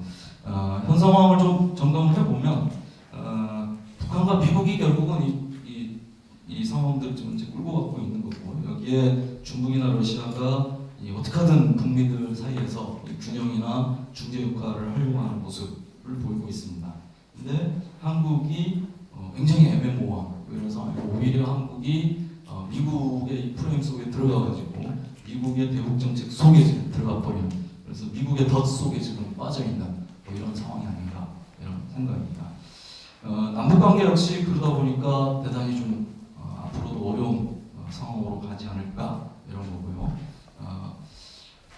Speaker 3: 현 상황을 좀 점검을 해보면 북한과 미국이 결국은 이 상황들을 좀 이제 끌고 가고 있는 거고 여기에 중국이나 러시아가 어떻게 하든 북미들 사이에서 균형이나 중재 역할을 하려고 하는 모습을 보이고 있습니다. 근데 한국이 굉장히 애매모호한 이런 상황이고 오히려 한국이 미국의 이 프레임 속에 들어가가지고 미국의 대북 정책 속에 지금 들어가 버린 그래서 미국의 덫 속에 지금 빠져 있는 뭐 이런 상황이 아닌가 이런 생각입니다. 남북 관계 역시 그러다 보니까 대단히 좀 앞으로도 어려운 상황으로 가지 않을까 이런 거고요.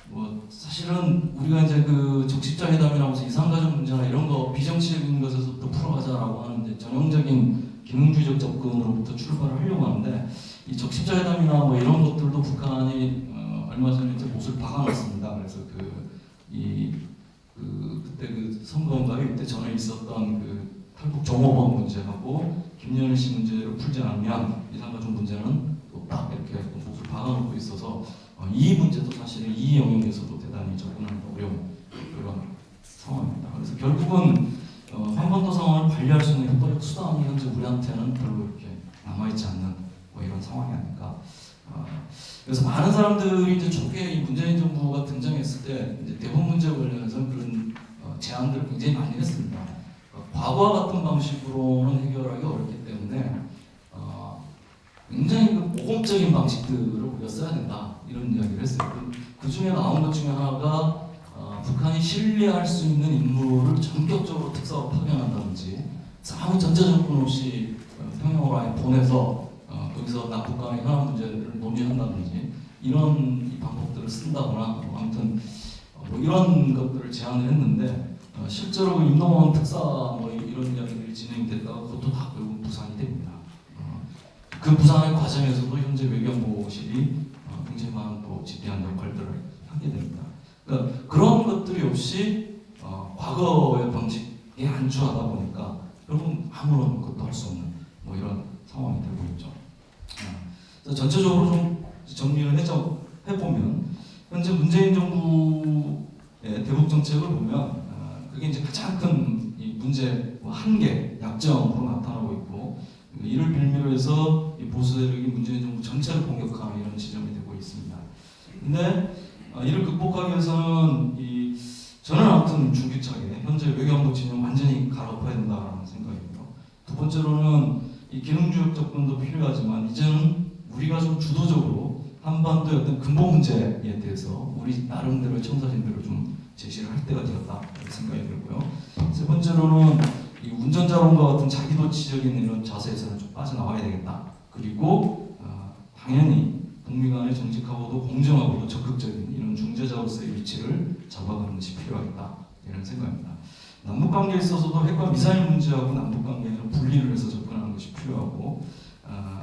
Speaker 3: 뭐 사실은 우리가 이제 그 적십자회담이라면서 이산가족 문제나 이런 거 비정치적인 것에서부터 풀어가자라고 하는 이제 전형적인 기능주의적 접근으로부터 출발을 하려고 하는데 이 적십자회담이나 뭐 이런 것들도 북한이 얼마 전에 이제 못을 박아놨습니다. 그래서 그때 그 선거인가요? 이때 전에 있었던 그 탈북 종업원 문제하고 김연일 씨 문제를 풀지 않으면 이산가족 문제는 또 딱 이렇게 못을 박아놓고 있어서 이 문제도 사실은 이 영역에서도 대단히 접근하기 어려운 그런 상황입니다. 그래서 결국은 한반도 상황을 관리할 수 있는 협력 수단이 현재 우리한테는 별로 이렇게 남아있지 않는 뭐 이런 상황이 아닐까. 그래서 많은 사람들이 이제 초기에 이 문재인 정부가 등장했을 때 이제 대북 문제 관련해서 그런 제안들을 굉장히 많이 했습니다. 과거와 같은 방식으로는 해결하기 어렵기 때문에 굉장히 그 모범적인 방식들을 우리가 써야 된다 이런 이야기를 했어요. 그 중에 나온 것 중에 하나가 북한이 신뢰할 수 있는 인물을 전격적으로 특사로 파견한다든지 아무 전제조건 없이 평양으로 아예 보내서 거기서 남북 간의 현안 문제를 논의한다든지 이런 방법들을 쓴다거나 아무튼 뭐 이런 것들을 제안을 했는데 실제로 임동원 특사 뭐 이런 이야기들이 진행됐다가 그것도 다 결국 부산이 됩니다. 그 부산의 과정에서도 현재 외교부실이 굉장히 많은 또 지대한 역할들을 하게 됩니다. 그러니까 그런 것들이 없이 과거의 방식에 안주하다 보니까 결국 아무런 것도 할 수 없는 뭐 이런 상황이 되고 있죠. 그래서 전체적으로 좀 정리를 해보면 현재 문재인 정부의 대북 정책을 보면 그게 이제 가장 큰 이 문제 한계, 약점으로 나타나고 있고 이를 빌미로 해서 이 보수 세력이 문재인 정부 전체를 공격하는 이런 지점이 되고 있습니다. 근데 이를 극복하기 위해서는 저는 아무튼 중기차게 현재 외교안보 진영 완전히 갈아엎어야 된다는 생각이고요. 두 번째로는 이 기능주의 접근도 필요하지만 이제는 우리가 좀 주도적으로 한반도의 어떤 근본 문제에 대해서 우리 나름대로의 청사진들을 좀 제시를 할 때가 되었다 이런 생각이 들고요. 세 번째로는 이 운전자론과 같은 자기도취적인 이런 자세에서는 좀 빠져나와야 되겠다. 그리고 당연히 북미 간의 정직하고도 공정하고도 적극적인 이런 중재자로서의 위치를 잡아가는 것이 필요하겠다 이런 생각입니다. 남북 관계에 있어서도 핵과 미사일 문제하고 남북 관계는 분리를 해서 접근하는 것이 필요하고,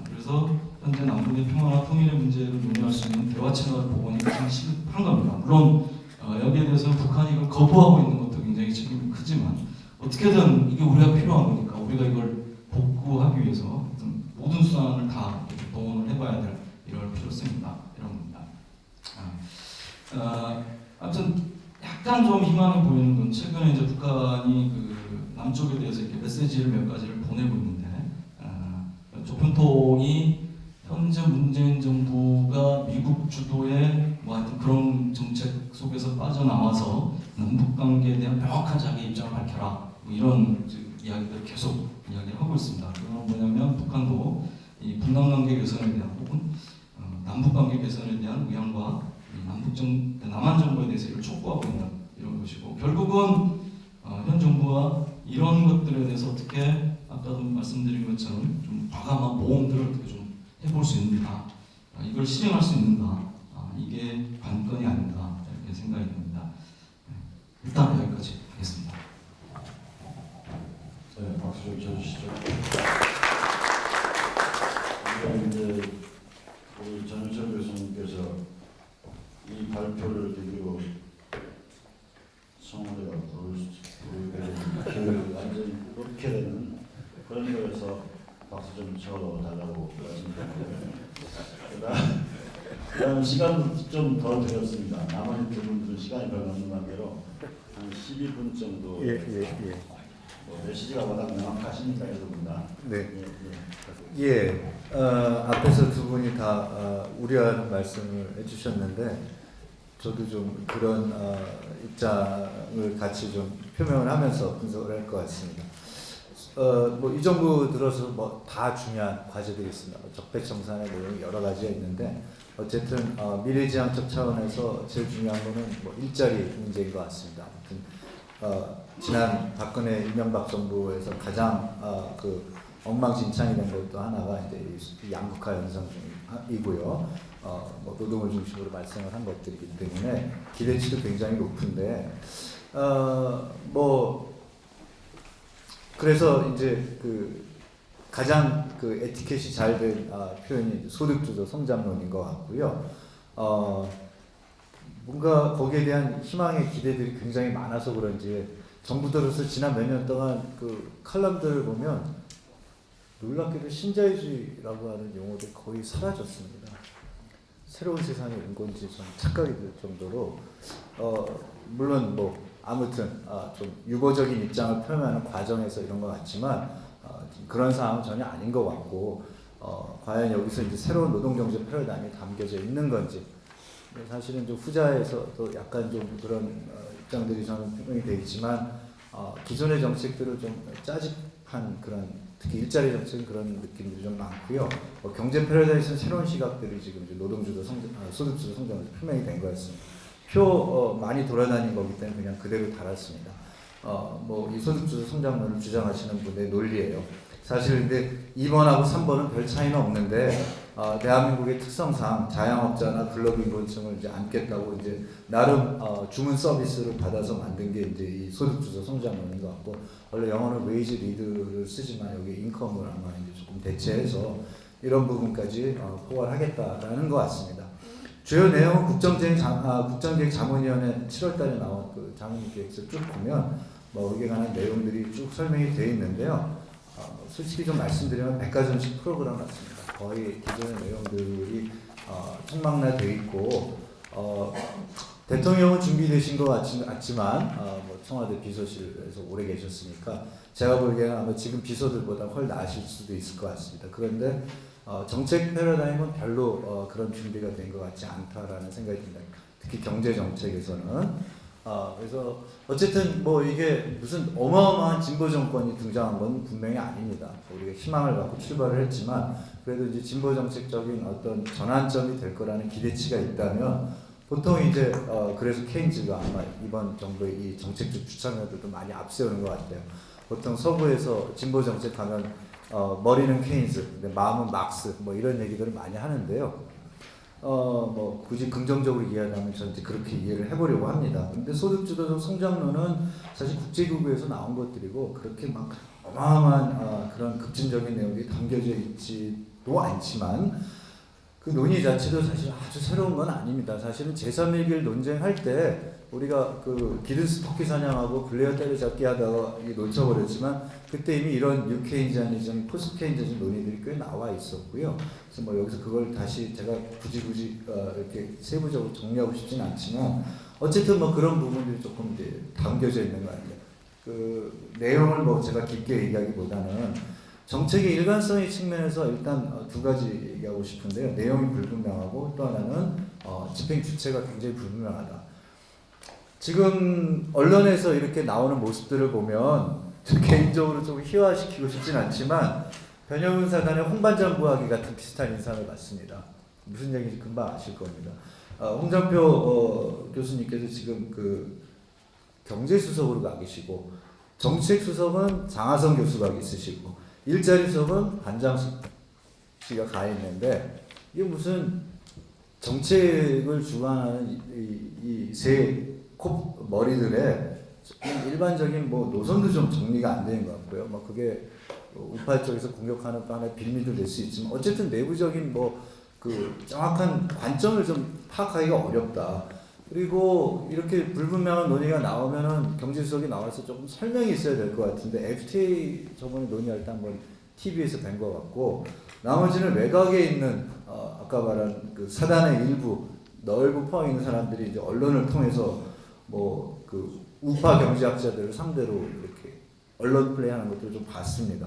Speaker 3: 그래서 현재 남북의 평화와 통일의 문제를 논의할 수 있는 대화 채널 복원이 가장 시급한 겁니다. 물론 여기에 대해서는 북한이 이걸 거부하고 있는 것도 굉장히 책임이 크지만 어떻게든 이게 우리가 필요한 거니까 우리가 이걸 복구하기 위해서 모든 수단을 다 동원을 해봐야 될 이럴 필요성이 있다 이런 겁니다. 아무튼 약간 좀 희망이 보이는 건 최근에 이제 북한이 그 남쪽에 대해서 이렇게 메시지를 몇 가지를 보내고 있는데, 조편통이 현재 문재인 정부가 미국 주도의 뭐 하여튼 그런 정책 속에서 빠져나와서 남북 관계에 대한 명확한 자기 입장을 밝혀라 뭐 이런 이야기들 계속 이야기를 하고 있습니다. 그건 뭐냐면 북한도 이 북남 관계 개선에 대한 혹은 남북 관계 개선에 대한 의향과 남한 정부에 대해서 이를 촉구하고 있는 이런 것이고, 결국은 현 정부와 이런 것들에 대해서 어떻게 아까도 말씀드린 것처럼 좀 과감한 모험들을 어떻게 좀 해볼 수 있는가, 이걸 실행할 수 있는가, 이게 관건이 아닌가 이렇게 생각이 듭니다. 일단 여기까지 하겠습니다.
Speaker 1: 네, 박수 좀 쳐주시죠. 이제 우리 전유철 교수님께서 이 발표를 계기로 청와대가 완전히 높게 되는 그런 거에서 박수 좀 쳐달라고 말씀드렸고요. 그다음 시간도 좀 더 드렸습니다. 나머지 두 분들은 시간이 별로 없는 관계로 한 12분 정도. 뭐 메시지가 워낙 명확하시니까 여러분 다.
Speaker 2: 네. 앞에서 두 분이 다 우려하는 말씀을 해주셨는데, 저도 좀 그런 입장을 같이 좀 표명을 하면서 분석을 할 것 같습니다. 뭐 이 정부 들어서 뭐 다 중요한 과제들이 있습니다. 적백 정산의 내용이 여러 가지가 있는데, 어쨌든 미래지향적 차원에서 제일 중요한 거는 뭐 일자리 문제인 것 같습니다. 아무튼 지난 박근혜 이명박 정부에서 가장 그 엉망진창이 된 것도 하나가 이제 이 양극화 현상 중이고요. 뭐 노동을 중심으로 발생을 한 것들이기 때문에 기대치도 굉장히 높은데, 뭐 그래서 이제 그 가장 그 에티켓이 잘 된 표현이 소득주도 성장론인 것 같고요. 뭔가 거기에 대한 희망의 기대들이 굉장히 많아서 그런지 정부 들어서 지난 몇 년 동안 그 칼럼들을 보면 놀랍게도 신자유주의라고 하는 용어들이 거의 사라졌습니다. 새로운 세상이 온 건지 좀 착각이 들 정도로, 물론 뭐 아무튼 좀 유보적인 입장을 표명하는 과정에서 이런 것 같지만 그런 상황은 전혀 아닌 것 같고, 과연 여기서 이제 새로운 노동경제 패러다임이 담겨져 있는 건지, 사실은 좀 후자에서도 약간 좀 그런 입장들이 저는 분명히 되겠지만, 기존의 정책들을 좀 짜집한 그런, 특히 일자리 정책은 그런 느낌들이 좀 많고요. 경제 패러다임에서 새로운 시각들이 지금 이제 노동주도 소득주도 성장으로 표명이 된 거였습니다. 표 많이 돌아다닌 거기 때문에 그냥 그대로 달았습니다. 뭐 이 소득주도 성장론을 주장하시는 분의 논리예요. 사실 근데 2번하고 3번은 별 차이는 없는데, 대한민국의 특성상 자영업자나 근로인곤층을 이제 안겠다고 이제 나름 주문 서비스를 받아서 만든 게 이제 이 소득주도 성장론인 것 같고, 원래 영어는 웨이지 리드를 쓰지만 여기 인컴을 아마 이제 조금 대체해서 이런 부분까지 포괄하겠다라는 것 같습니다. 주요 내용은 국정기획자문위원회 7월달에 나온 그 자문계획서 쭉 보면 뭐 거기에 관한 내용들이 쭉 설명이 되어 있는데요. 솔직히 좀 말씀드리면 백과점식 프로그램 같습니다. 거의 기존의 내용들이 총망라되어 있고, 대통령은 준비되신 것 같지만 뭐 청와대 비서실에서 오래 계셨으니까 제가 보기에는 아마 지금 비서들보다 훨 나으실 수도 있을 것 같습니다. 그런데 정책 패러다임은 별로 그런 준비가 된 것 같지 않다라는 생각이 듭니다. 특히 경제 정책에서는. 그래서 어쨌든 뭐 이게 무슨 어마어마한 진보 정권이 등장한 건 분명히 아닙니다. 우리가 희망을 갖고 출발을 했지만 그래도 이제 진보 정책적인 어떤 전환점이 될 거라는 기대치가 있다면, 보통 이제 그래서 케인즈가 아마 이번 정부의 이 정책적 주창자들도 많이 앞세우는 것 같아요. 보통 서부에서 진보 정책 하면 머리는 케인즈, 근데 마음은 막스, 뭐 이런 얘기들을 많이 하는데요. 뭐 굳이 긍정적으로 이해하자면 저는 이제 그렇게 이해를 해보려고 합니다. 근데 소득주도적 성장론은 사실 국제기구에서 나온 것들이고 그렇게 막 어마어마한 그런 급진적인 내용이 담겨져 있지도 않지만 그 논의 자체도 사실 아주 새로운 건 아닙니다. 사실은 제3일길 논쟁할 때 우리가 그 기든스 토끼 사냥하고 블레어 때려잡기 하다가 놓쳐버렸지만 그때 이미 이런 뉴케인지아니즘, 포스트케인지아니즘 논의들이 꽤 나와 있었고요. 그래서 뭐 여기서 그걸 다시 제가 굳이 이렇게 세부적으로 정리하고 싶지는 않지만 어쨌든 뭐 그런 부분들이 조금 이제 담겨져 있는 것 같아요. 그 내용을 뭐 제가 깊게 얘기하기보다는 정책의 일관성의 측면에서 일단 두 가지 얘기하고 싶은데요. 내용이 불분명하고 또 하나는 집행 주체가 굉장히 불분명하다. 지금 언론에서 이렇게 나오는 모습들을 보면 개인적으로 좀 희화시키고 싶진 않지만 변형훈 사단의 홍반장 부하기 같은 비슷한 인상을 받습니다. 무슨 얘기인지 금방 아실 겁니다. 홍장표 교수님께서 지금 그 경제수석으로 가 계시고 정책수석은 장하성 교수가 있으시고 일자리 수석은 반장식 씨가 가 있는데 이게 무슨 정책을 주관하는 이세 머리들의 일반적인 뭐 노선도 좀 정리가 안 되는 것 같고요. 뭐 그게 우파 쪽에서 공격하는 또 하나의 빌미도 될 수 있지만 어쨌든 내부적인 뭐 그 정확한 관점을 좀 파악하기가 어렵다. 그리고 이렇게 불분명한 논의가 나오면은 경제수석이 나와서 조금 설명이 있어야 될 것 같은데 FTA 저번에 논의할 때 한번 TV에서 뵌 것 같고 나머지는 외곽에 있는 아까 말한 그 사단의 일부 넓은 포함 있는 사람들이 이제 언론을 통해서 뭐 그 우파 경제학자들을 상대로 이렇게 언론 플레이하는 것들을 좀 봤습니다.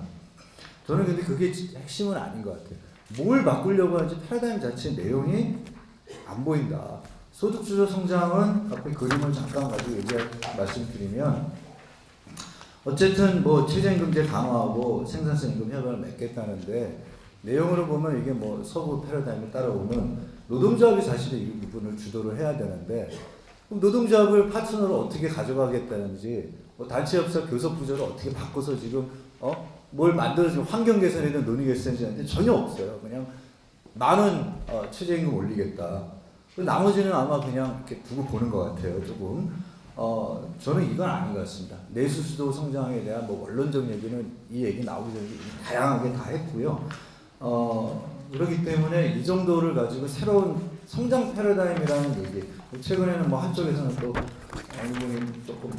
Speaker 2: 저는 근데 그게 핵심은 아닌 것 같아요. 뭘 바꾸려고 하는지 패러다임 자체의 내용이 안 보인다. 소득주도 성장은 앞에 그림을 잠깐 가지고 말씀드리면 어쨌든 뭐 최저임금제 강화하고 생산성 임금 협약을 맺겠다는데 내용으로 보면 이게 뭐 서구 패러다임을 따라오면 노동조합이 사실은 이 부분을 주도를 해야 되는데 그럼 노동조합을 파트너로 어떻게 가져가겠다는지 뭐 단체협사 교섭 구조를 어떻게 바꿔서 지금 뭘 만들어서 환경 개선이든 논의 개선이든 전혀 없어요. 그냥 많은 최저임금 올리겠다. 나머지는 아마 그냥 이렇게 두고 보는 것 같아요. 조금 저는 이건 아닌 것 같습니다. 내수수도 성장에 대한 뭐 원론적 얘기는 이 얘기 나오기 전에 다양하게 다 했고요. 그렇기 때문에 이 정도를 가지고 새로운 성장 패러다임이라는 얘기. 최근에는 뭐 한쪽에서는 또 어느 분이 조금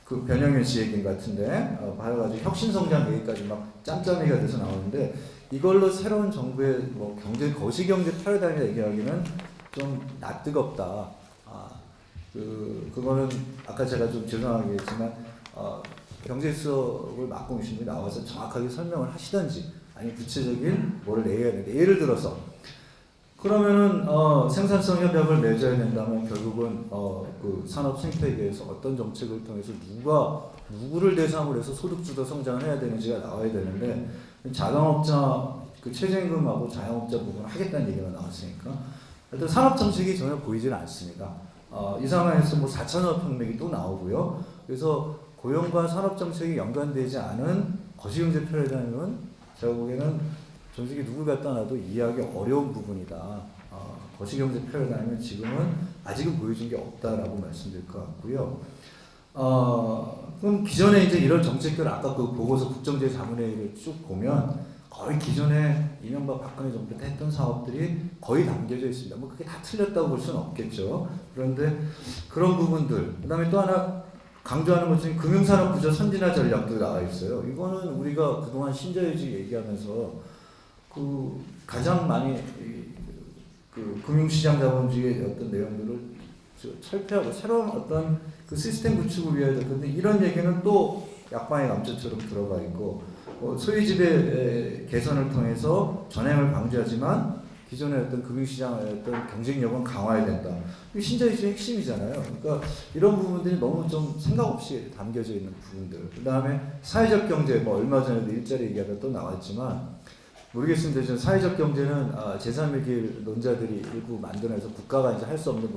Speaker 2: 그 변형현 씨 얘기인 것 같은데 봐가지고 혁신성장 얘기까지 막 짬짬이가 돼서 나오는데 이걸로 새로운 정부의 뭐 경제 거시경제 패러다임을 얘기하기는 좀 낯뜨겁다. 그거는 아까 제가 좀 죄송하게 했지만 경제수석을 맡고 계신 분이 나와서 정확하게 설명을 하시든지 아니면 구체적인 뭐를 내야 되는데 예를 들어서 그러면은 생산성 협약을 맺어야 된다면 결국은 그 산업 생태계에서 어떤 정책을 통해서 누구를 대상으로 해서 소득주도 성장을 해야 되는지가 나와야 되는데 자영업자 그 최저임금하고 자영업자 부분을 하겠다는 얘기가 나왔으니까 일단 산업 정책이 전혀 보이지는 않습니다. 이 상황에서 뭐 4천억 혁명이 또 나오고요. 그래서 고용과 산업 정책이 연관되지 않은 거시경제 패러다임은 제가 보기에는 솔직히 누굴 갖다 놔도 이해하기 어려운 부분이다. 거시경제 패러다임은 지금은 아직은 보여준 게 없다라고 말씀드릴 것 같고요. 그럼 기존에 이제 이런 정책들 아까 그 보고서 국정제 자문회의를 쭉 보면 거의 기존에 이명박 박근혜 정부 때 했던 사업들이 거의 담겨져 있습니다. 뭐 그게 다 틀렸다고 볼 수는 없겠죠. 그런데 그런 부분들, 그 다음에 또 하나 강조하는 것 중에 금융산업 구조 선진화 전략도 나와 있어요. 이거는 우리가 그동안 신자유주의 얘기하면서 그 가장 많이 그 금융시장 자본주의의 어떤 내용들을 철폐하고 새로운 어떤 그 시스템 구축을 위해야 될 건데 이런 얘기는 또 약방의 감초처럼 들어가 있고 소유지배 개선을 통해서 전행을 방지하지만 기존의 어떤 금융시장의 어떤 경쟁력은 강화해야 된다. 이게 신자유주의 핵심이잖아요. 그러니까 이런 부분들이 너무 좀 생각 없이 담겨져 있는 부분들. 그 다음에 사회적 경제, 뭐 얼마 전에도 일자리 얘기가 또 나왔지만 모르겠습니다. 저는 사회적 경제는 제3의 논자들이 일부 만들어내서 국가가 이제 할 수 없는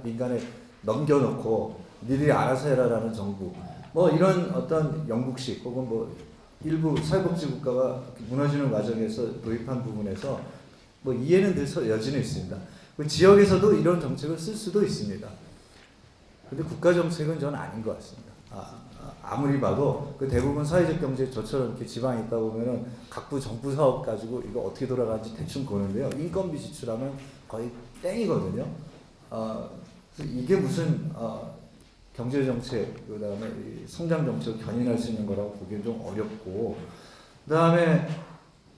Speaker 2: 민간에 넘겨놓고 니들이 알아서 해라라는 정부. 뭐 이런 어떤 영국식 혹은 뭐 일부 사회복지 국가가 무너지는 과정에서 도입한 부분에서 뭐 이해는 될 여지는 있습니다. 그 지역에서도 이런 정책을 쓸 수도 있습니다. 근데 국가 정책은 저는 아닌 것 같습니다. 아무리 봐도 그 대부분 사회적 경제 저처럼 이렇게 지방에 있다 보면은 각부 정부 사업 가지고 이거 어떻게 돌아가는지 대충 보는데요. 인건비 지출하면 거의 땡이거든요. 그래서 이게 무슨 경제 정책 그다음에 성장 정책을 견인할 수 있는 거라고 보기엔 좀 어렵고, 그다음에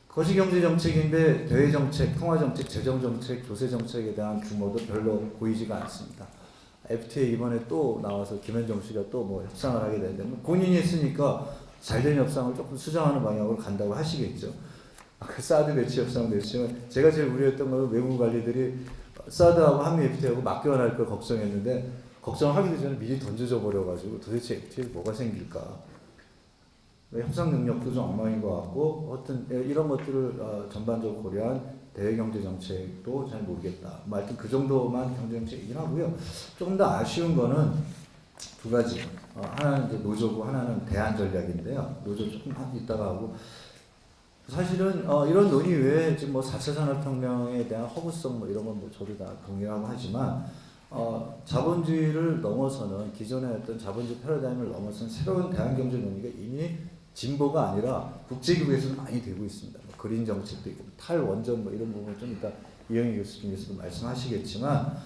Speaker 2: 거시 경제 정책인데 대외 정책, 통화 정책, 재정 정책, 조세 정책에 대한 규모도 별로 보이지가 않습니다. FTA 이번에 또 나와서 김현정 씨가 또 뭐 협상을 하게 되는데 본인이 했으니까 잘된 협상을 조금 수정하는 방향으로 간다고 하시겠죠. 그 사드 배치 협상도 했지만 제가 제일 우려했던 건 외국 관리들이 사드하고 한미 FTA하고 맞교환할 걸 걱정했는데 걱정하기도 전에 미리 던져져 버려가지고 도대체 FTA에 뭐가 생길까. 협상 능력도 좀 엉망인 것 같고 어떤 이런 것들을 전반적으로 고려한 대외경제 정책도 잘 모르겠다. 뭐 하여튼 그 정도만 경제 정책이긴 하고요. 조금 더 아쉬운 거는 두 가지. 하나는 이제 노조고 하나는 대안 전략인데요. 노조 조금 이따가 하고 사실은 이런 논의 외에 지금 뭐 4차 산업혁명에 대한 허구성 뭐 이런 건 뭐 저도 다 동의하고 하지만 자본주의를 넘어서는 기존의 어떤 자본주의 패러다임을 넘어서는 새로운 대안경제 논의가 이미 진보가 아니라 국제기구에서도 많이 되고 있습니다. 뭐 그린 정책도 있고 탈원전 뭐 이런 부분을 좀 이따 이영희 교수님께서도 말씀하시겠지만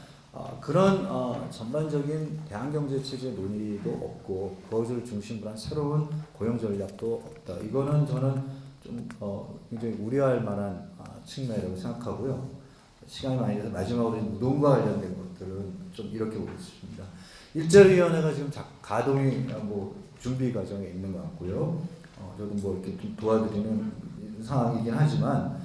Speaker 2: 그런 전반적인 대안경제 체제 논의도 없고 그것을 중심으로 한 새로운 고용 전략도 없다. 이거는 저는 좀 굉장히 우려할 만한 측면이라고 생각하고요. 시간이 많이 돼서 마지막으로 노동과 관련된 것들은 좀 이렇게 보겠습니다. 일자리위원회가 지금 가동이 뭐 준비 과정에 있는 것 같고요. 저도 뭐 이렇게 좀 도와드리는 상황이긴 하지만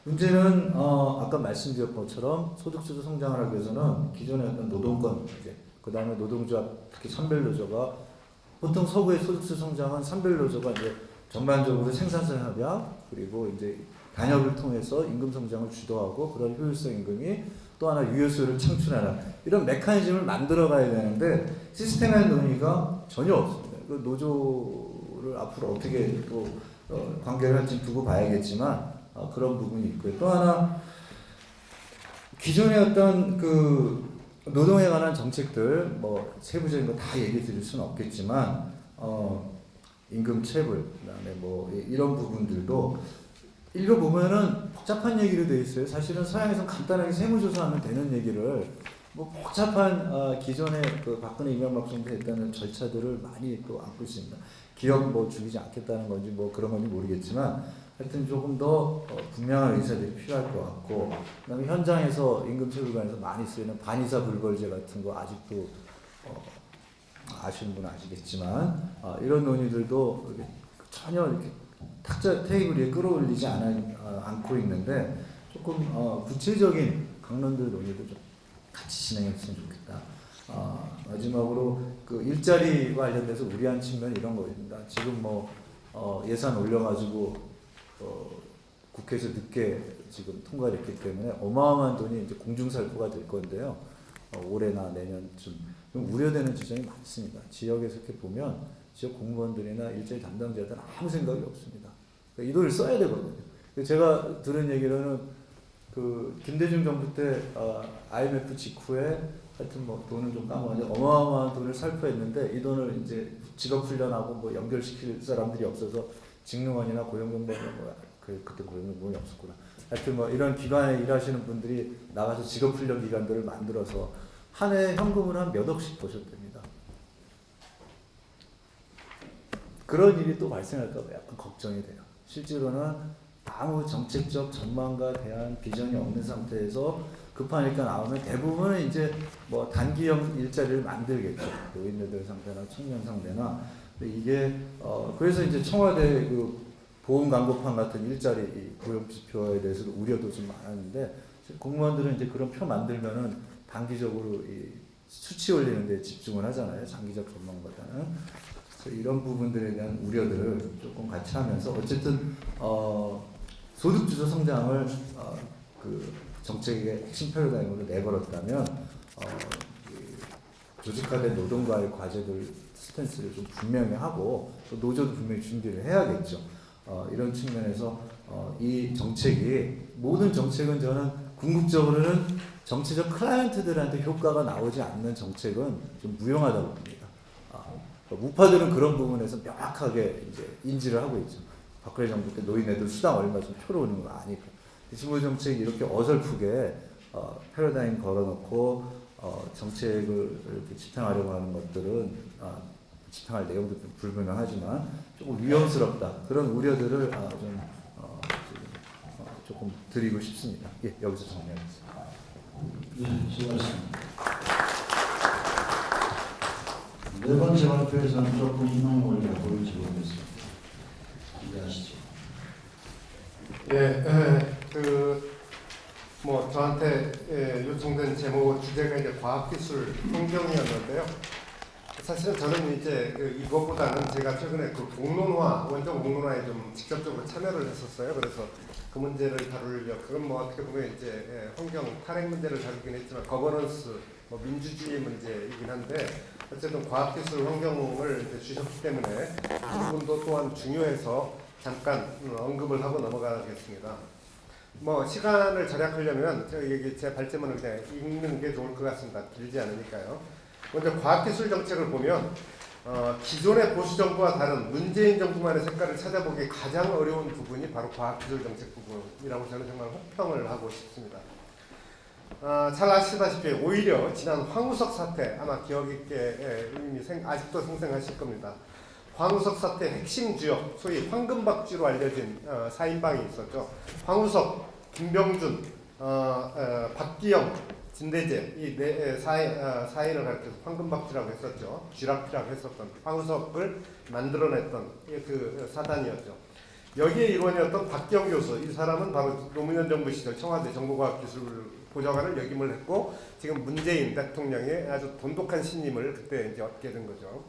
Speaker 2: 문제는 아까 말씀드렸던 것처럼 소득주도 성장을 하기 위해서는 기존의 어떤 노동권 문제, 그 다음에 노동조합, 특히 선별노조가 보통 서구의 소득주도 성장은 선별노조가 이제 전반적으로 생산성 협약 그리고 이제 단협을 통해서 임금 성장을 주도하고 그런 효율성 임금이 또 하나 유효수를 창출하는 이런 메커니즘을 만들어 가야 되는데 시스템의 논의가 전혀 없습니다. 그 노조를 앞으로 어떻게 또 관계를 할지 두고 봐야겠지만 그런 부분이 있고요. 또 하나 기존의 어떤 그 노동에 관한 정책들 뭐 세부적인 거 다 얘기 드릴 수는 없겠지만 임금 체불 그다음에 뭐 이런 부분들도 읽어보면은 복잡한 얘기로 되어 있어요. 사실은 서양에서는 간단하게 세무조사하면 되는 얘기를 뭐 복잡한 기존의 그 박근혜 이명박 정부 했다는 절차들을 많이 또 안고 있습니다. 기업 뭐 죽이지 않겠다는 건지 뭐 그런 건지 모르겠지만 하여튼 조금 더 분명한 의사들이 필요할 것 같고 그다음에 현장에서 임금 체불 관해서 많이 쓰이는 반의사 불벌제 같은 거 아직도 아시는 분은 아시겠지만 이런 논의들도 전혀 이렇게 탁자 테이블 위에 끌어올리지 않고 있는데 조금 구체적인 강론들 논의도 좀 같이 진행했으면 좋겠다. 마지막으로 그 일자리와 관련돼서 우려한 측면 이런 거입니다. 지금 뭐 예산 올려가지고 국회에서 늦게 지금 통과됐기 때문에 어마어마한 돈이 이제 공중살포가 될 건데요. 올해나 내년쯤 우려되는 지점이 많습니다. 지역에서 이렇게 보면 지역 공무원들이나 일자리 담당자들은 아무 생각이 없습니다. 그러니까 이 돈을 써야 되거든요. 제가 들은 얘기로는 그 김대중 정부 때 IMF 직후에 하여튼 뭐 돈을 좀 까먹었는데 어마어마한 돈을 살포했는데 이 돈을 이제 직업 훈련하고 뭐 연결시킬 사람들이 없어서 직능원이나 고용공무원 그때 고용공무원이 없었구나. 하여튼 뭐 이런 기관에 일하시는 분들이 나가서 직업 훈련 기관들을 만들어서 한 해 현금을 한 몇 억씩 보셨답니다. 그런 일이 또 발생할까 봐 약간 걱정이 돼요. 실제로는 아무 정책적 전망과 대한 비전이 없는 상태에서 급하니까 나오면 대부분은 이제 뭐 단기형 일자리를 만들겠죠. 노인들 상대나 청년 상대나. 근데 이게 그래서 이제 청와대 그 보험 광고판 같은 일자리 고용 지표에 대해서도 우려도 좀 많았는데 공무원들은 이제 그런 표 만들면은 단기적으로 이 수치 올리는 데 집중을 하잖아요. 장기적 전망보다는. 그래서 이런 부분들에 대한 우려들을 조금 같이 하면서 어쨌든 소득주도 성장을 그 정책의 핵심 패러다임으로 내걸었다면 조직화된 노동과의 과제들 스탠스를 좀 분명히 하고 또 노조도 분명히 준비를 해야겠죠. 이런 측면에서 이 정책이 모든 정책은 저는 궁극적으로는 정치적 클라이언트들한테 효과가 나오지 않는 정책은 좀 무용하다고 봅니다. 우파들은 그런 부분에서 명확하게 이제 인지를 하고 있죠. 박근혜 정부 때 노인애들 수당 얼마 좀 표로오는 거 아니까. 진보 정책이 이렇게 어설프게 패러다임 걸어놓고 정책을 이렇게 지탱하려고 하는 것들은 지탱할 내용도 좀 불분명하지만 조금 위험스럽다. 그런 우려들을 조금 드리고 싶습니다. 예, 여기서 정리하겠습니다.
Speaker 1: 네, 수고하셨습니다. 네 번째 발표에서는 조금 희망의 원리가 보일지 모르겠습니다. 기대하시죠.
Speaker 4: 뭐 저한테 요청된 제목 주제가 이제 과학기술 환경이었는데요. 사실은 저는 이제 이거보다는 제가 최근에 그 공론화, 원적 공론화에 좀 직접적으로 참여를 했었어요. 그래서 그 문제를 다루려, 그건 뭐 어떻게 보면 이제 환경 탈핵 문제를 다루긴 했지만 거버넌스, 뭐 민주주의 문제이긴 한데 어쨌든 과학기술 환경을 이제 주셨기 때문에 이 부분도 또한 중요해서 잠깐 언급을 하고 넘어가겠습니다. 뭐 시간을 절약하려면 제 발제문을 그냥 읽는 게 좋을 것 같습니다. 길지 않으니까요. 먼저 과학기술 정책을 보면 기존의 보수 정부와 다른 문재인 정부만의 색깔을 찾아보기 가장 어려운 부분이 바로 과학기술 정책 부분이라고 저는 정말 혹평을 하고 싶습니다. 잘 아시다시피 오히려 지난 황우석 사태, 아마 기억 있게 이미 아직도 생생하실 겁니다. 황우석 사태 핵심 주역, 소위 황금박쥐로 알려진 4인방이 있었죠. 황우석, 김병준, 박기영, 진대재, 이 네 사인을 가리켜서 황금박쥐라고 했었죠. 쥐라피라고 했었던 황우석을 만들어냈던 그 사단이었죠. 여기에 일원이었던 박기영 교수, 이 사람은 바로 노무현 정부 시절 청와대 정보과학기술보좌관을 역임을 했고 지금 문재인 대통령의 아주 돈독한 신임을 그때 이제 얻게 된 거죠.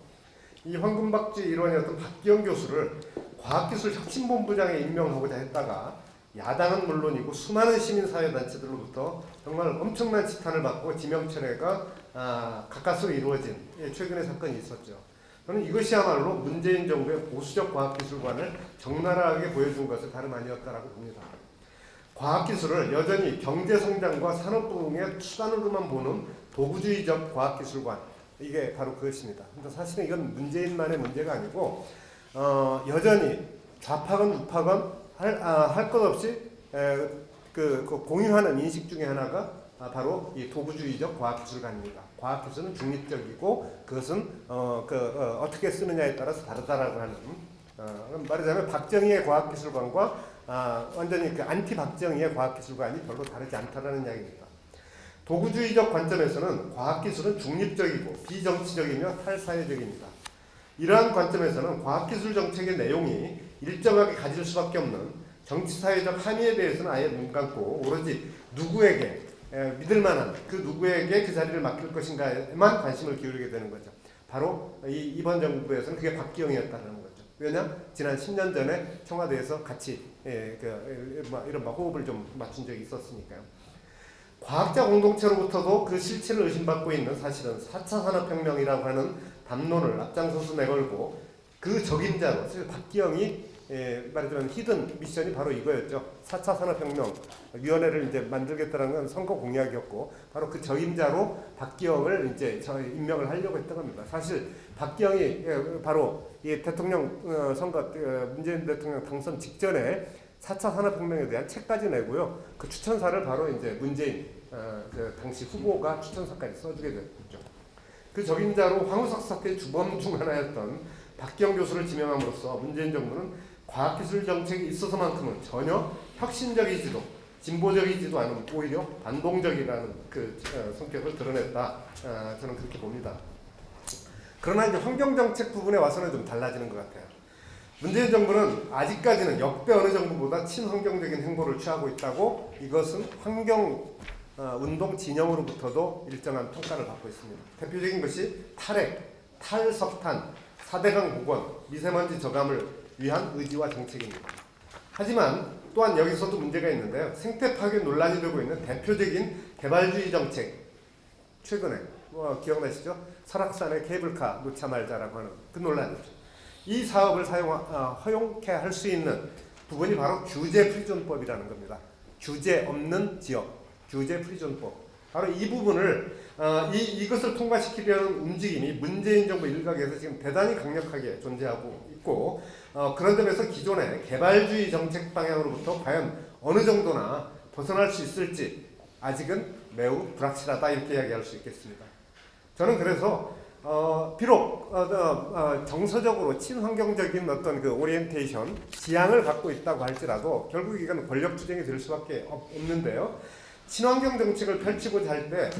Speaker 4: 이 황금박쥐 일원이었던 박기영 교수를 과학기술혁신본부장에 임명하고자 했다가 야당은 물론이고 수많은 시민사회단체들로부터 정말 엄청난 지탄을 받고 지명철회가 가까스로 이루어진 최근의 사건이 있었죠. 저는 이것이야말로 문재인 정부의 보수적 과학기술관을 적나라하게 보여준 것은 다름 아니었다라고 봅니다. 과학기술을 여전히 경제성장과 산업부흥의 수단으로만 보는 도구주의적 과학기술관, 이게 바로 그것입니다. 근데 사실은 이건 문재인만의 문제가 아니고 여전히 좌파건 우파건 할 것 없이 공유하는 인식 중에 하나가 바로 이 도구주의적 과학기술관입니다. 과학기술은 중립적이고 그것은 어떻게 쓰느냐에 따라서 다르다라고 하는, 말하자면 박정희의 과학기술관과 완전히 그 안티 박정희의 과학기술관이 별로 다르지 않다라는 이야기입니다. 도구주의적 관점에서는 과학기술은 중립적이고 비정치적이며 탈사회적입니다. 이러한 관점에서는 과학기술 정책의 내용이 일정하게 가질 수밖에 없는 정치사회적 함의에 대해서는 아예 눈 감고 오로지 누구에게 믿을 만한 그 누구에게 그 자리를 맡길 것인가에만 관심을 기울이게 되는 거죠. 바로 이번 정부에서는 그게 박기영이었다는 거죠. 왜냐? 지난 10년 전에 청와대에서 같이 이런 호흡을 좀 맞춘 적이 있었으니까요. 과학자 공동체로부터도 그 실체를 의심받고 있는 사실은 4차 산업혁명이라고 하는 담론을 앞장서서 내걸고 그 적임자로, 사실 박기영이 말하자면 히든 미션이 바로 이거였죠. 4차 산업혁명위원회를 이제 만들겠다는 건 선거 공약이었고 바로 그 적임자로 박기영을 이제 임명을 하려고 했던 겁니다. 사실 박기영이 바로 이 대통령 선거 문재인 대통령 당선 직전에 4차 산업혁명에 대한 책까지 내고요. 그 추천사를 바로 이제 문재인 그 당시 후보가 추천사까지 써주게 됐죠. 그 적임자로 황우석 사태의 주범 중 하나였던 박기영 교수를 지명함으로써 문재인 정부는 과학기술 정책에 있어서만큼은 전혀 혁신적이지도 진보적이지도 않은 오히려 반동적이라는 그 성격을 드러냈다. 저는 그렇게 봅니다. 그러나 이제 환경정책 부분에 와서는 좀 달라지는 것 같아요. 문재인 정부는 아직까지는 역대 어느 정부보다 친환경적인 행보를 취하고 있다고 이것은 환경운동 진영으로부터도 일정한 평가를 받고 있습니다. 대표적인 것이 탈핵, 탈석탄, 4대강 복원, 미세먼지 저감을 위한 의지와 정책입니다. 하지만 또한 여기서도 문제가 있는데요. 생태 파괴 논란이 되고 있는 대표적인 개발주의 정책, 최근에 기억나시죠? 설악산에 케이블카 놓자 말자라고 하는 그 논란이죠. 이 사업을 허용케 할 수 있는 부분이 바로 규제 프리존법이라는 겁니다. 규제 없는 지역, 규제 프리존법. 바로 이 부분을 이것을 통과시키려는 움직임이 문재인 정부 일각에서 지금 대단히 강력하게 존재하고 있고, 그런 점에서 기존의 개발주의 정책 방향으로부터 과연 어느 정도나 벗어날 수 있을지 아직은 매우 불확실하다, 이렇게 이야기할 수 있겠습니다. 저는 그래서 비록 정서적으로 친환경적인 어떤 그 오리엔테이션, 지향을 갖고 있다고 할지라도 결국 이건 권력 투쟁이 될 수밖에 없는데요. 친환경 정책을 펼치고자 할 때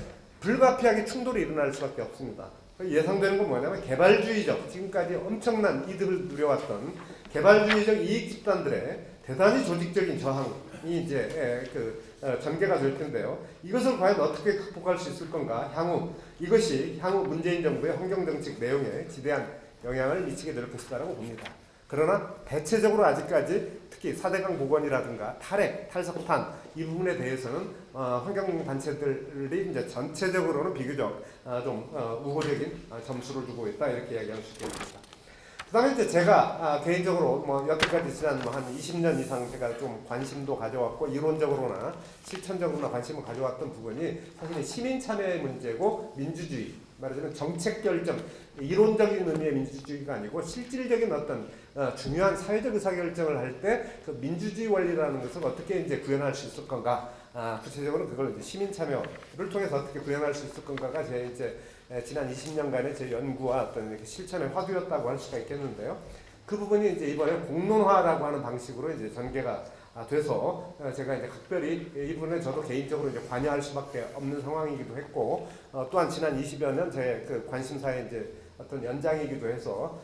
Speaker 4: 불가피하게 충돌이 일어날 수밖에 없습니다. 예상되는 건 뭐냐면 개발주의적, 지금까지 엄청난 이득을 누려왔던 개발주의적 이익 집단들의 대단히 조직적인 저항이 이제 전개가 될 텐데요. 이것을 과연 어떻게 극복할 수 있을 건가? 이것이 향후 문재인 정부의 환경정책 내용에 지대한 영향을 미치게 될 것이다라고 봅니다. 그러나 대체적으로 아직까지 특히 4대강 복원이라든가 탈핵, 탈석탄 이 부분에 대해서는 환경단체들이 이제 전체적으로는 비교적 좀 우호적인 점수를 주고 있다, 이렇게 이야기할 수 있겠습니다. 그다음에 이제 제가 개인적으로 뭐 여태까지 지난 한 20년 이상 제가 좀 관심도 가져왔고 이론적으로나 실천적으로나 관심을 가져왔던 부분이 사실 시민 참여의 문제고, 민주주의, 말하자면 정책 결정, 이론적인 의미의 민주주의가 아니고 실질적인 어떤 중요한 사회적 의사결정을 할 때 그 민주주의 원리라는 것을 어떻게 이제 구현할 수 있을 건가, 구체적으로 그걸 이제 시민 참여를 통해서 어떻게 구현할 수 있을 건가가 제 이제 지난 20년간의 제 연구와 어떤 이렇게 실천의 화두였다고 할 수가 있겠는데요. 그 부분이 이제 이번에 공론화라고 하는 방식으로 이제 전개가 돼서 제가 이제 각별히 이 부분에 저도 개인적으로 이제 관여할 수밖에 없는 상황이기도 했고, 또한 지난 20여 년 제 그 관심사의 이제 어떤 연장이기도 해서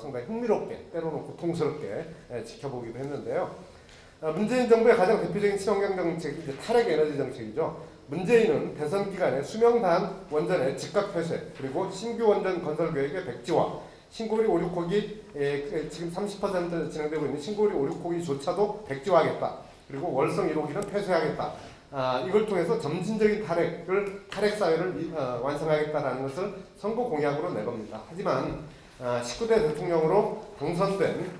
Speaker 4: 상당히 흥미롭게, 때로는 고통스럽게 지켜보기도 했는데요. 문재인 정부의 가장 대표적인 친환경 정책이 이제 탈핵 에너지 정책이죠. 문재인은 대선 기간에 수명 다한 원전의 즉각 폐쇄, 그리고 신규 원전 건설 계획의 백지화, 신고리 5, 6호기 지금 30% 진행되고 있는 신고리 5, 6호기조차도 백지화하겠다. 그리고 월성 1호기는 폐쇄하겠다. 이걸 통해서 점진적인 탈핵 사회를 완성하겠다라는 것을 선거 공약으로 내겁니다. 하지만 19대 대통령으로 당선된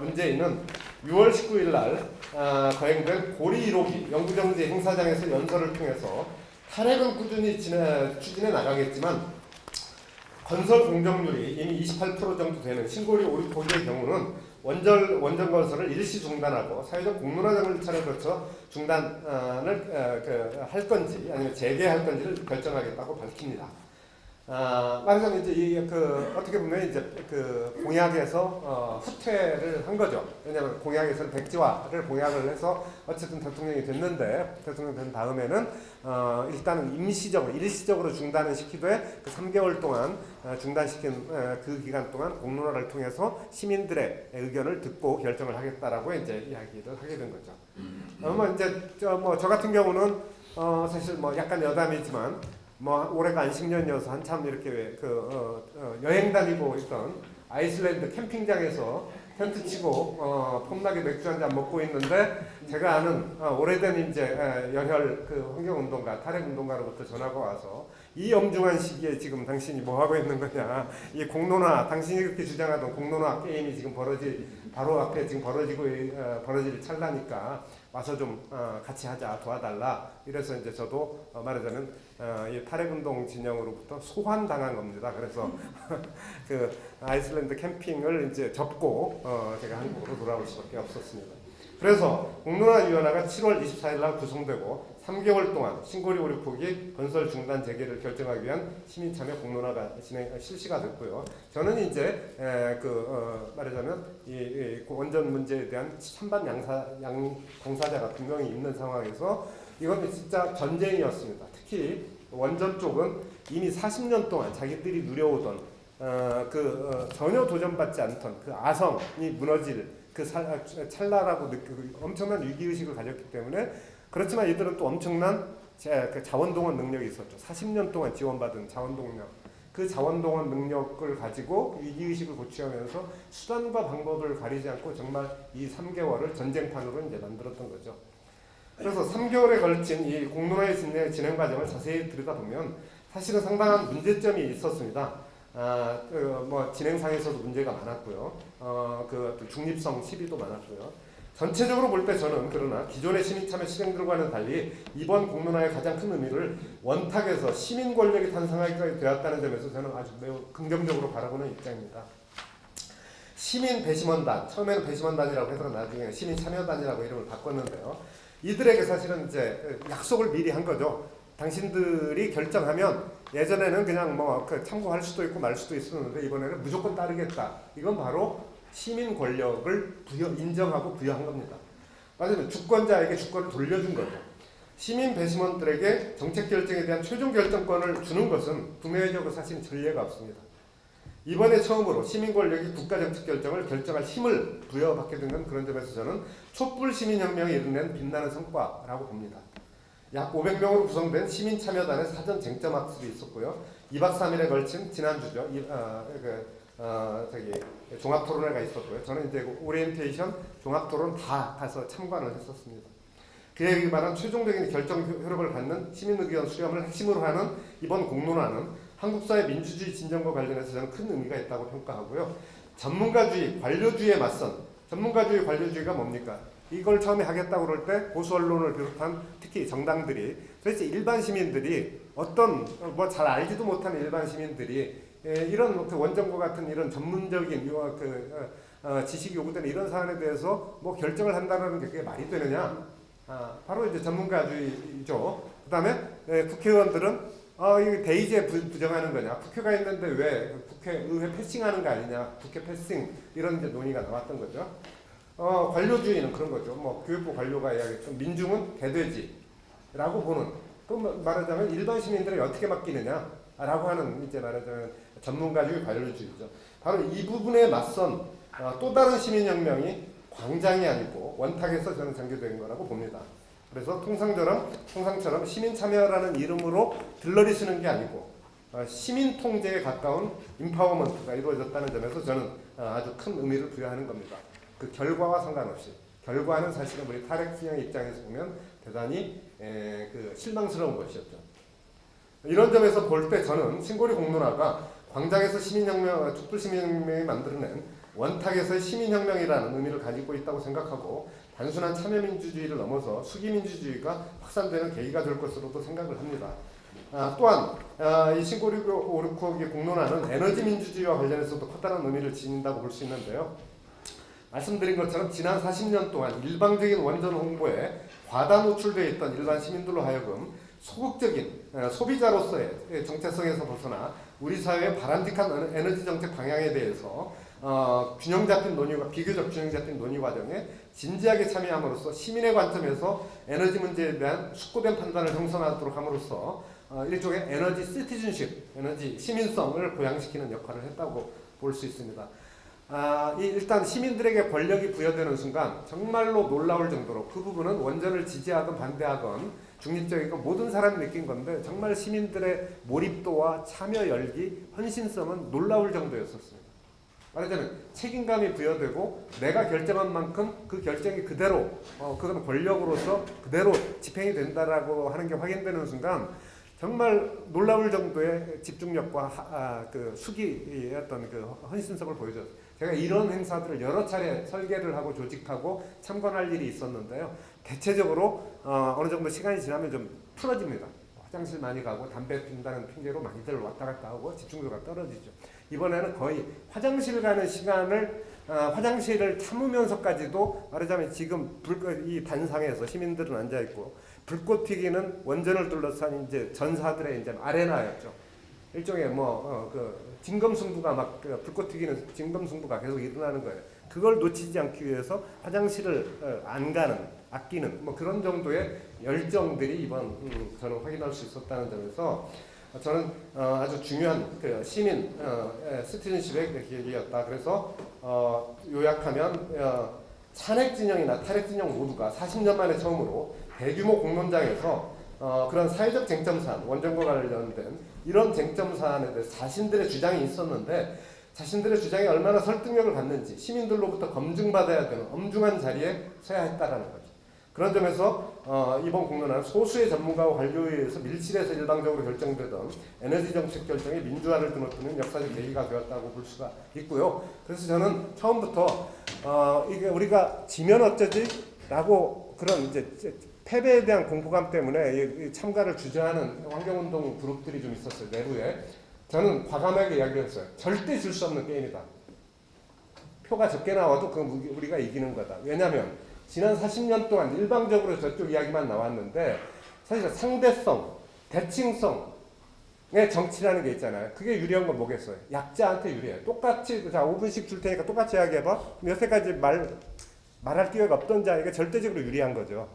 Speaker 4: 문재인은 6월 19일 날 거행된 고리 1호기 영구정지 행사장에서 연설을 통해서 탈핵은 꾸준히 추진해 나가겠지만 건설 공정률이 이미 28% 정도 되는 신고리 5, 6호기의 경우는 원전 건설을 일시 중단하고 사회적 공론화 절차를 거쳐 중단을 할 건지 아니면 재개할 건지를 결정하겠다고 밝힙니다. 말하자면 이제 어떻게 보면 이제 그 공약에서 후퇴를 한 거죠. 왜냐하면 공약에서는 백지화를 공약을 해서 어쨌든 대통령이 됐는데, 대통령 된 다음에는 일단은 일시적으로 중단을 시키되 그 3개월 동안 중단시킨 그 기간 동안 공론화를 통해서 시민들의 의견을 듣고 결정을 하겠다라고 이제 이야기를 하게 된 거죠. 이제 저 같은 경우는 사실 뭐 약간 여담이지만 뭐 올해가 안식년이어서 한참 이렇게 여행 다니고 있던 아이슬란드 캠핑장에서 텐트 치고 폼나게 맥주 한잔 먹고 있는데, 제가 아는 오래된 이제 열혈 그 환경운동가, 탈핵운동가로부터 전화가 와서 이 엄중한 시기에 지금 당신이 뭐 하고 있는 거냐, 이 공론화, 당신이 그렇게 주장하던 공론화 게임이 지금 바로 앞에 지금 벌어질 찰나니까 와서 좀 같이 하자, 도와달라. 이래서 이제 저도 말하자면 이 탈핵운동 진영으로부터 소환당한 겁니다. 그래서 그 아이슬란드 캠핑을 이제 접고 제가 한국으로 돌아올 수밖에 없었습니다. 그래서 공론화위원회가 7월 24일 날 구성되고 3개월 동안 신고리 5, 6호기 건설 중단 재개를 결정하기 위한 시민참여 공론화가 실시가 됐고요. 저는 이제 말하자면 이 원전 문제에 대한 찬반 당사자가 분명히 있는 상황에서 이건 진짜 전쟁이었습니다. 특히 원전 쪽은 이미 40년 동안 자기들이 누려오던 전혀 도전받지 않던 그 아성이 무너질 그 찰나라고 엄청난 위기의식을 가졌기 때문에, 그렇지만 이들은 또 엄청난 자원동원 능력이 있었죠. 40년 동안 지원받은 자원동력. 그 자원동원 능력을 가지고 위기의식을 고취하면서 수단과 방법을 가리지 않고 정말 이 3개월을 전쟁판으로 이제 만들었던 거죠. 그래서 3개월에 걸친 이 공론화의 진행 과정을 자세히 들여다보면 사실은 상당한 문제점이 있었습니다. 뭐 진행상에서도 문제가 많았고요. 그 어떤 중립성 시비도 많았고요. 전체적으로 볼 때 저는 그러나 기존의 시민참여 실행들과는 달리 이번 공론화의 가장 큰 의미를 원탁에서 시민 권력이 탄생하게 되었다는 점에서 저는 아주 매우 긍정적으로 바라보는 입장입니다. 시민 배심원단, 처음에는 배심원단이라고 해서 나중에 시민참여단이라고 이름을 바꿨는데요. 이들에게 사실은 이제 약속을 미리 한 거죠. 당신들이 결정하면 예전에는 그냥 뭐 참고할 수도 있고 말 수도 있었는데 이번에는 무조건 따르겠다. 이건 바로 시민 권력을 인정하고 부여한 겁니다. 맞으면 주권자에게 주권을 돌려준 거죠. 시민 배심원들에게 정책 결정에 대한 최종 결정권을 주는 것은 국내외적으로 사실 전례가 없습니다. 이번에 처음으로 시민 권력이 국가 정책 결정을 결정할 힘을 부여받게 된 건 그런 점에서 저는 촛불 시민혁명이 이뤄낸 빛나는 성과라고 봅니다. 약 500명으로 구성된 시민참여단의 사전 쟁점 학습이 있었고요. 2박 3일에 걸친 지난주죠. 종합토론회가 있었고요. 저는 이제 오리엔테이션 종합토론 다 가서 참관을 했었습니다. 그에 의한 최종적인 결정 효력을 갖는 시민의견 수렴을 핵심으로 하는 이번 공론화는 한국 사회 민주주의 진정과 관련해서 저는 큰 의미가 있다고 평가하고요. 전문가주의, 관료주의에 맞선 전문가주의, 관료주의가 뭡니까? 이걸 처음에 하겠다고 그럴 때 보수 언론을 비롯한 특히 정당들이 도대체 일반 시민들이 어떤 뭐 잘 알지도 못하는 일반 시민들이 이런 그 원정과 같은 이런 전문적인 지식이 요구되는 이런 사안에 대해서 뭐 결정을 한다는 게 그게 말이 되느냐? 바로 이제 전문가주의죠. 그다음에 국회의원들은 이게 대의제 부정하는 거냐? 국회가 있는데 왜 국회의회 패싱하는 거 아니냐? 국회 패싱 이런 이제 논의가 나왔던 거죠. 관료주의는 그런 거죠. 뭐 교육부 관료가 이야기했던 민중은 개돼지라고 보는. 또 말하자면 일반 시민들이 어떻게 맡기느냐라고 하는 이제 말하자면 전문가주의, 관료주의죠. 바로 이 부분에 맞선 또 다른 시민혁명이 광장이 아니고 원탁에서 저는 전개된 거라고 봅니다. 그래서 통상처럼 시민참여라는 이름으로 들러리시는 게 아니고 시민 통제에 가까운 임파워먼트가 이루어졌다는 점에서 저는 아주 큰 의미를 부여하는 겁니다. 그 결과와 상관없이 결과는 사실은 우리 탈핵진영의 입장에서 보면 대단히 실망스러운 것이었죠. 이런 점에서 볼 때 저는 신고리 공론화가 광장에서 시민혁명, 촛불 시민혁명이 만들어낸 원탁에서의 시민혁명이라는 의미를 가지고 있다고 생각하고 단순한 참여민주주의를 넘어서 수기민주주의가 확산되는 계기가 될 것으로도 생각을 합니다. 또한 이 신고리 오르코기 공론화는 에너지 민주주의와 관련해서도 커다란 의미를 지닌다고 볼 수 있는데요. 말씀드린 것처럼 지난 40년 동안 일방적인 원전 홍보에 과다 노출되어 있던 일반 시민들로 하여금 소극적인 소비자로서의 정체성에서 벗어나 우리 사회의 바람직한 에너지 정책 방향에 대해서 균형 잡힌 논의와 비교적 균형 잡힌 논의 과정에 진지하게 참여함으로써 시민의 관점에서 에너지 문제에 대한 숙고된 판단을 형성하도록 함으로써 일종의 에너지 시티즌십, 에너지 시민성을 보양시키는 역할을 했다고 볼 수 있습니다. 일단 시민들에게 권력이 부여되는 순간 정말로 놀라울 정도로 그 부분은 원전을 지지하건 반대하건 중립적이고 모든 사람이 느낀 건데 정말 시민들의 몰입도와 참여 열기, 헌신성은 놀라울 정도였었습니다. 말하자면 책임감이 부여되고 내가 결정한 만큼 그 결정이 그대로 그건 권력으로서 그대로 집행이 된다라고 하는 게 확인되는 순간 정말 놀라울 정도의 집중력과 그 수기의 어떤 그 헌신성을 보여줬어요. 제가 이런 행사들을 여러 차례 설계를 하고 조직하고 참관할 일이 있었는데요. 대체적으로 어느 정도 시간이 지나면 좀 풀어집니다. 화장실 많이 가고 담배 핀다는 핑계로 많이들 왔다 갔다 하고 집중도가 떨어지죠. 이번에는 거의 화장실 가는 시간을 화장실을 참으면서까지도 말하자면 지금 이 단상에서 시민들은 앉아 있고 불꽃 튀기는 원전을 둘러싼 이제 전사들의 이제 아레나였죠. 일종의 진검승부가 막 불꽃 튀기는 진검승부가 계속 일어나는 거예요. 그걸 놓치지 않기 위해서 화장실을 안 가는, 아끼는 그런 정도의 열정들이 이번 저는 확인할 수 있었다는 점에서 저는 아주 중요한 그 시민 시티즌십의 계기였다. 그래서 요약하면 찬핵 진영이나 탈핵 진영 모두가 40년 만에 처음으로 대규모 공론장에서 그런 사회적 쟁점 사안, 원전과 관련된 이런 쟁점 사안에 대해서 자신들의 주장이 있었는데 자신들의 주장이 얼마나 설득력을 갖는지 시민들로부터 검증받아야 되는 엄중한 자리에 서야 했다라는 거죠. 그런 점에서 이번 공론화는 소수의 전문가와 관료에 의해서 밀실에서 일방적으로 결정되던 에너지 정책 결정이 민주화를 드높이는 역사적 계기가 되었다고 볼 수가 있고요. 그래서 저는 처음부터 이게 우리가 지면 어쩌지라고 그런 이제 패배에 대한 공포감 때문에 이 참가를 주저하는 환경운동 그룹들이 좀 있었어요. 내부에. 저는 과감하게 이야기를 했어요. 절대 질 수 없는 게임이다. 표가 적게 나와도 그건 우리가 이기는 거다. 왜냐하면 지난 40년 동안 일방적으로 저쪽 이야기만 나왔는데 사실 상대성, 대칭성의 정치라는 게 있잖아요. 그게 유리한 건 뭐겠어요? 약자한테 유리해요. 똑같이 자 5분씩 줄 테니까 똑같이 이야기해봐. 여태까지 말할 기회가 없던 자에게 절대적으로 유리한 거죠.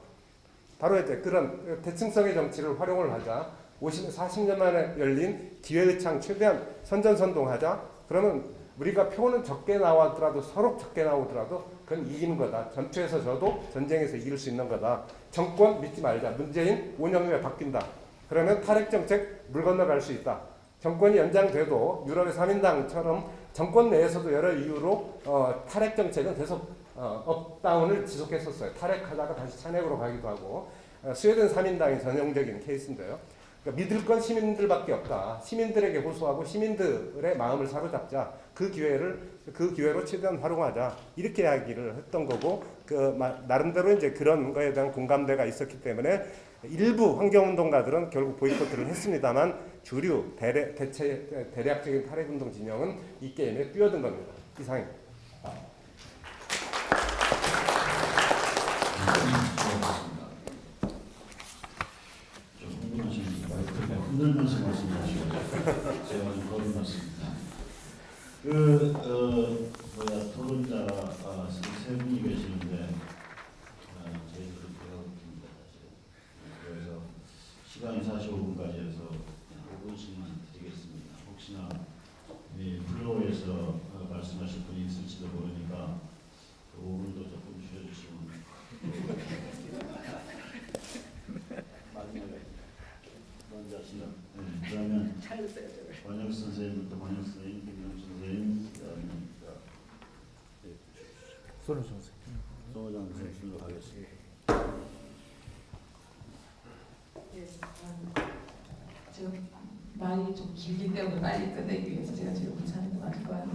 Speaker 4: 바로 이제 그런 대칭성의 정치를 활용을 하자. 40년 만에 열린 기회의 창 최대한 선전선동하자. 그러면 우리가 표는 적게 나오더라도 서로 적게 나오더라도 그건 이기는 거다. 전투에서 져도 전쟁에서 이길 수 있는 거다. 정권 믿지 말자. 문재인 5년 후에 바뀐다. 그러면 탈핵 정책 물 건너갈 수 있다. 정권이 연장돼도 유럽의 3인당처럼 정권 내에서도 여러 이유로 탈핵 정책은 계속 업다운을 지속했었어요. 탈핵하다가 다시 찬핵으로 가기도 하고 스웨덴 3인당이 전형적인 케이스인데요. 그러니까 믿을 건 시민들밖에 없다. 시민들에게 호소하고 시민들의 마음을 사로잡자. 그 기회로 최대한 활용하자. 이렇게 이야기를 했던 거고, 나름대로 이제 그런 거에 대한 공감대가 있었기 때문에 일부 환경운동가들은 결국 보이콧을 했습니다만 주류 대략적인 탈핵운동 진영은 이 게임에 뛰어든 겁니다. 이상입니다.
Speaker 1: 흔들면서 말씀하시고 제가 좀 거듭났습니다. 토론자가 세 분이 계시는데 저희들은 배웠습니다 사실. 그래서 시간이 45분까지 해서 5분씩만 드리겠습니다. 혹시나 플로어에서 말씀하실 분이 있을지도 모르니까 5분도 조금 줄여주시면 마지막에. 먼저 하시죠. 네, 그러면 원혁 선생님부터 원혁 선생님, 김영 선생님, 그다음에
Speaker 2: 손을 선생.
Speaker 1: 송호장 선생님으로 가겠습니다.
Speaker 5: 지금 말이 좀 길기 때문에 빨리 끝내기 위해서 제가 지금 괜찮은 거 맞을 거예요.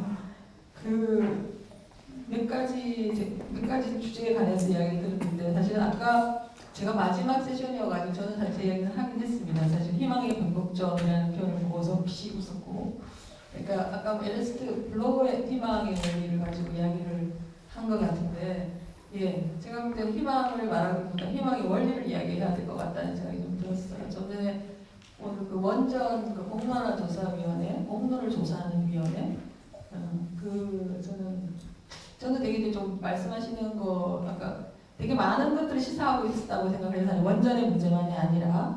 Speaker 5: 몇 가지 주제에 관해서 이야기 들었는데 사실은 아까 제가 마지막 세션이어가지고 저는 사실 제 이야기는 하긴 했습니다. 사실 희망의 변곡점이라는 표현을 보고서 피 웃었고, 그러니까 아까 에르스트 블로그의 희망의 원리를 가지고 이야기를 한 것 같은데, 제가 볼 때는 희망을 말하기보다 희망의 원리를 이야기해야 될 것 같다는 생각이 좀 들었어요. 좀 전에 오늘 그 원전 공론화 조사위원회, 공론을 조사하는 위원회, 저는 되게 좀 말씀하시는 거 아까 되게 많은 것들을 시사하고 있었다고 생각을 해서 원전의 문제만이 아니라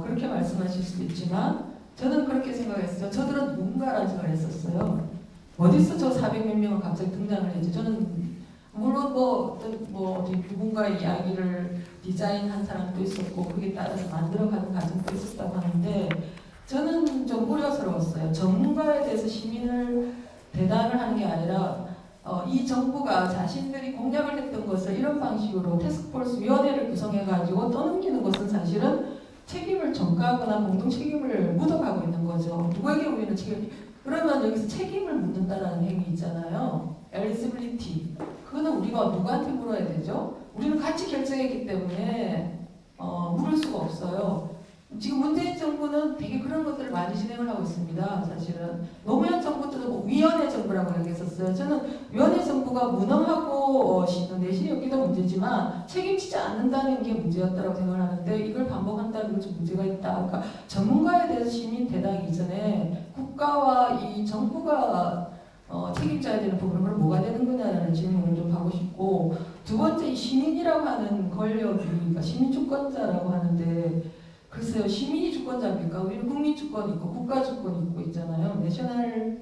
Speaker 5: 그렇게 말씀하실 수도 있지만 저는 그렇게 생각했어요. 저들은 누군가라는 생각을 했었어요. 어디서 저 400몇 명은 갑자기 등장을 했지. 저는 물론 누군가의 이야기를 디자인한 사람도 있었고 그게 따라서 만들어가는 과정도 있었다고 하는데 저는 좀 우려스러웠어요. 전문가에 대해서 시민을 대단을 하는 게 아니라 이 정부가 자신들이 공약을 했던 것을 이런 방식으로 태스크포스 위원회를 구성해가지고 떠넘기는 것은 사실은 책임을 전가하거나 공동 책임을 묻어가고 있는 거죠. 누구에게 우리는 그러면 여기서 책임을 묻는다라는 행위 있잖아요. 엘리지빌리티. 그거는 우리가 누구한테 물어야 되죠? 우리는 같이 결정했기 때문에 물을 수가 없어요. 지금 문재인 정부는 되게 그런 것들을 많이 진행을 하고 있습니다. 사실은 노무현 정부 때도 위원회 정부라고 얘기했었어요. 저는 위원회 정부가 무능하고 내실이 없기도 문제지만 책임지지 않는다는 게 문제였다고 생각을 하는데 이걸 반복한다는 건 좀 문제가 있다. 그러니까 전문가에 대해서 시민 대당 이전에 국가와 이 정부가 책임져야 되는 부분은 그럼 뭐가 되는 거냐라는 질문을 좀 하고 싶고, 두 번째 이 시민이라고 하는 권력이 그러니까 시민 주권자라고 하는데 글쎄요, 시민이 주권자입니까? 우리는 국민 주권이 있고 국가 주권이 있고 있잖아요. 내셔널